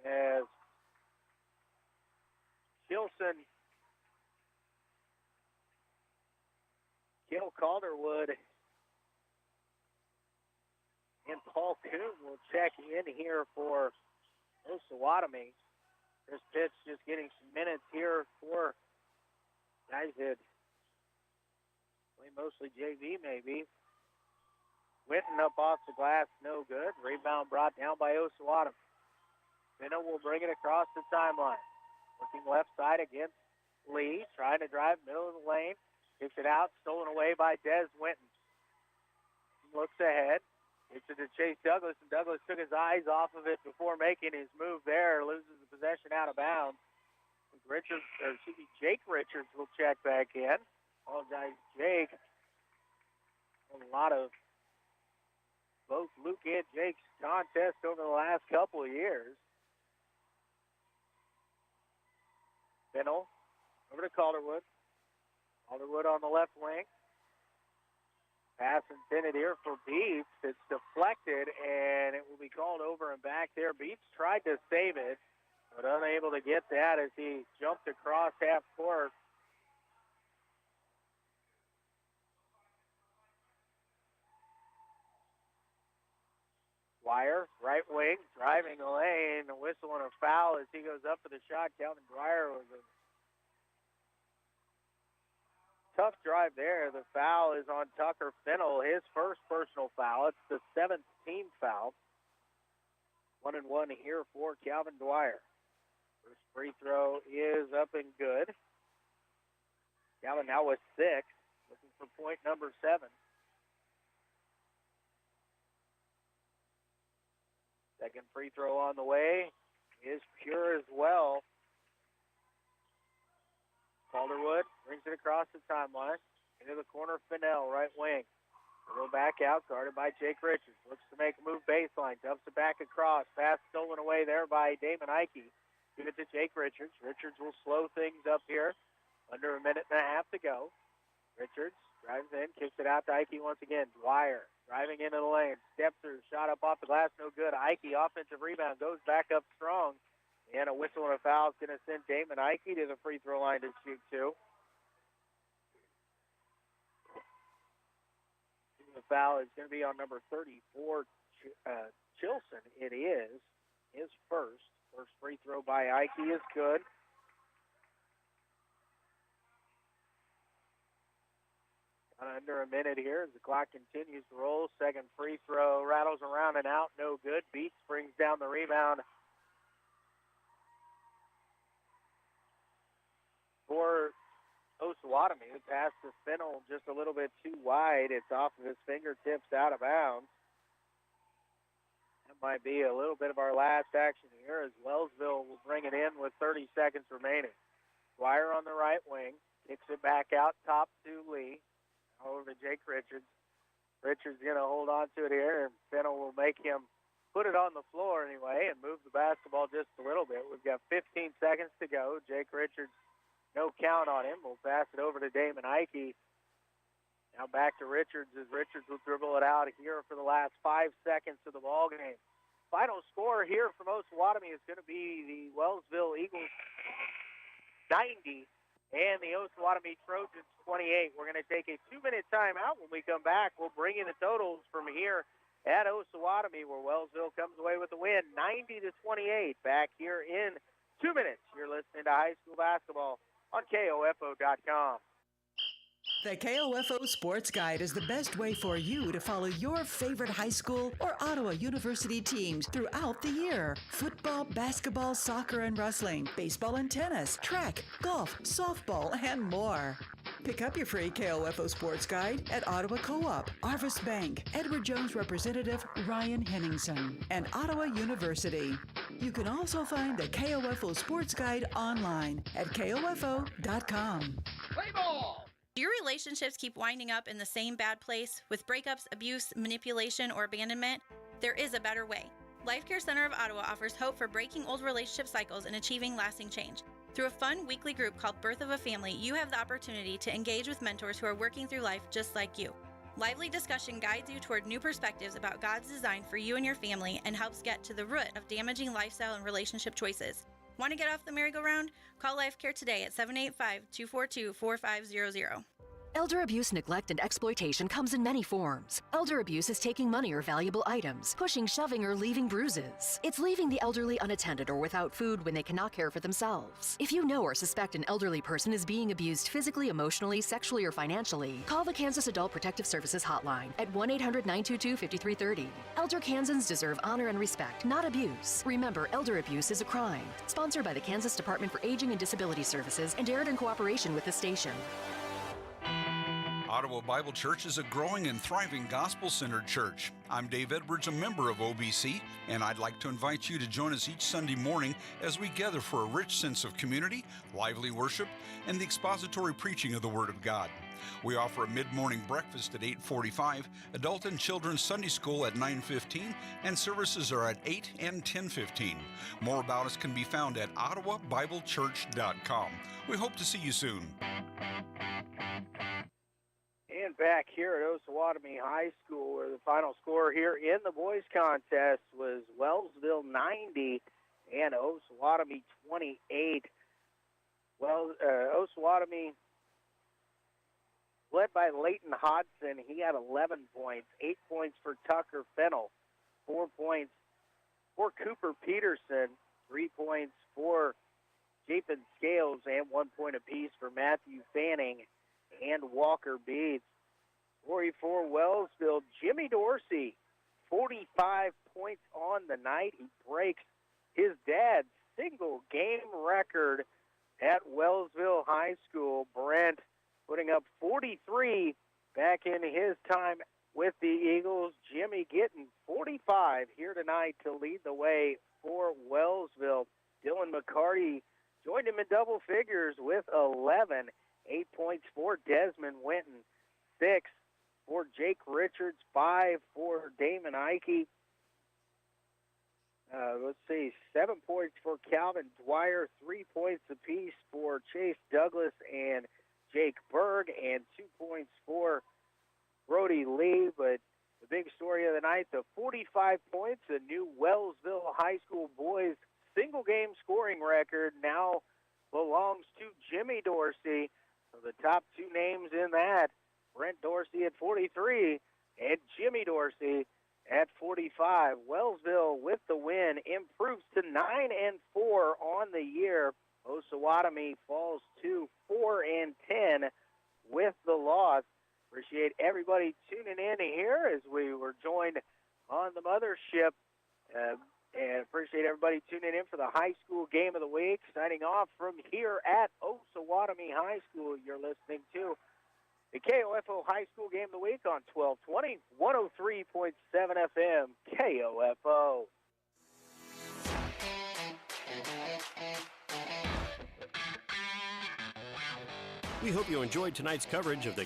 as Kilson, Gil Calderwood, and Paul Coon will check in here for Osawatomie. Chris Pitts just getting some minutes here for guys that play mostly JV maybe. Winton up off the glass, no good. Rebound brought down by Osawatomie. Fennell will bring it across the timeline. Looking left side against Lee, trying to drive middle of the lane. Kicks it out, stolen away by Des Winton. Looks ahead. Gets it to Chase Douglas, and Douglas took his eyes off of it before making his move there. Loses the possession out of bounds. Jake Richards will check back in. Apologize, Jake. A lot of both Luke and Jake's contests over the last couple of years. Fennell over to Calderwood. Calderwood on the left wing. Pass intended here for Beats. It's deflected, and it will be called over and back there. Beats tried to save it, but unable to get that as he jumped across half court. Dwyer, right wing, driving the lane. A whistle and a foul as he goes up for the shot. Calvin Dwyer was a tough drive there. The foul is on Tucker Fennell, his first personal foul. It's the 7th team foul. 1-1 here for Calvin Dwyer. First free throw is up and good. Calvin now with 6, looking for point number 7. Second free throw on the way is pure as well. Calderwood brings it across the timeline. Into the corner, Fennell, right wing. Go back out, guarded by Jake Richards. Looks to make a move baseline. Dumps it back across. Pass stolen away there by Damon Ike. Give it to Jake Richards. Richards will slow things up here. Under a minute and a half to go. Richards drives in, kicks it out to Ike once again. Dwyer driving into the lane. Step through, shot up off the glass, no good. Ike, offensive rebound, goes back up strong. And a whistle and a foul is going to send Damon Ike to the free throw line to shoot 2. The foul is going to be on number 34, Chilson. It is his first. First free throw by Ike is good. Under a minute here as the clock continues to roll. Second free throw rattles around and out, no good. Beats brings down the rebound for Osawatomie. The pass to Fennell just a little bit too wide. It's off of his fingertips out of bounds. That might be a little bit of our last action here as Wellsville will bring it in with 30 seconds remaining. Dwyer on the right wing. Kicks it back out top to Lee. Over to Jake Richards. Richards going to hold on to it here, and Fennell will make him put it on the floor anyway and move the basketball just a little bit. We've got 15 seconds to go. Jake Richards, no count on him. We'll pass it over to Damon Ike. Now back to Richards as Richards will dribble it out here for the last 5 seconds of the ball game. Final score here from Osawatomie is going to be the Wellsville Eagles 90 and the Osawatomie Trojans 28. We're going to take a 2-minute timeout. When we come back, we'll bring in the totals from here at Osawatomie, where Wellsville comes away with the win, 90-28. Back here in 2 minutes. You're listening to high school basketball on KOFO.com. The KOFO Sports Guide is the best way for you to follow your favorite high school or Ottawa University teams throughout the year. Football, basketball, soccer and wrestling, baseball and tennis, track, golf, softball, and more. Pick up your free KOFO Sports Guide at Ottawa Co-op, Arvis Bank, Edward Jones Representative Ryan Henningsen, and Ottawa University. You can also find the KOFO Sports Guide online at KOFO.com. Play ball! Do your relationships keep winding up in the same bad place with breakups, abuse, manipulation, or abandonment? There is a better way. Life Care Center of Ottawa offers hope for breaking old relationship cycles and achieving lasting change. Through a fun weekly group called Birth of a Family, you have the opportunity to engage with mentors who are working through life just like you. Lively discussion guides you toward new perspectives about God's design for you and your family and helps get to the root of damaging lifestyle and relationship choices. Want to get off the merry-go-round? Call Life Care today at 785-242-4500. Elder abuse, neglect, and exploitation comes in many forms. Elder abuse is taking money or valuable items, pushing, shoving, or leaving bruises. It's leaving the elderly unattended or without food when they cannot care for themselves. If you know or suspect an elderly person is being abused physically, emotionally, sexually, or financially, call the Kansas Adult Protective Services Hotline at 1-800-922-5330. Elder Kansans deserve honor and respect, not abuse. Remember, elder abuse is a crime. Sponsored by the Kansas Department for Aging and Disability Services and aired in cooperation with the station. Ottawa Bible Church is a growing and thriving gospel-centered church. I'm Dave Edwards, a member of OBC, and I'd like to invite you to join us each Sunday morning as we gather for a rich sense of community, lively worship, and the expository preaching of the Word of God. We offer a mid-morning breakfast at 8:45, adult and children's Sunday school at 9:15, and services are at 8 and 10:15. More about us can be found at ottawabiblechurch.com. We hope to see you soon. And back here at Osawatomie High School, where the final score here in the boys contest was Wellsville 90 and Osawatomie 28. Well, Osawatomie led by Leighton Hodson. He had 11 points, 8 points for Tucker Fennell, 4 points for Cooper Peterson, 3 points for Japin Scales, and 1 point apiece for Matthew Fanning and Walker Beats. 44 Wellsville, Jimmy Dorsey, 45 points on the night. He breaks his dad's single game record at Wellsville High School. Brent putting up 43 back in his time with the Eagles. Jimmy getting 45 here tonight to lead the way for Wellsville. Dylan McCarty joined him in double figures with 11. 8 points for Desmond Winton, 6 for Jake Richards, 5 for Damon Ike. 7 points for Calvin Dwyer, 3 points apiece for Chase Douglas and Jake Berg, and 2 points for Brody Lee. But the big story of the night, the 45 points, a new Wellsville High School boys single game scoring record now belongs to Jimmy Dorsey. So the top two names in that, Brent Dorsey at 43 and Jimmy Dorsey at 45. Wellsville with the win improves to 9-4 on the year. Osawatomie falls to 4-10 with the loss. Appreciate everybody tuning in here as we were joined on the mothership. And appreciate everybody tuning in for the high school game of the week. Signing off from here at Osawatomie High School. You're listening to the KOFO High School Game of the Week on 1220, 103.7 FM, KOFO. We hope you enjoyed tonight's coverage of the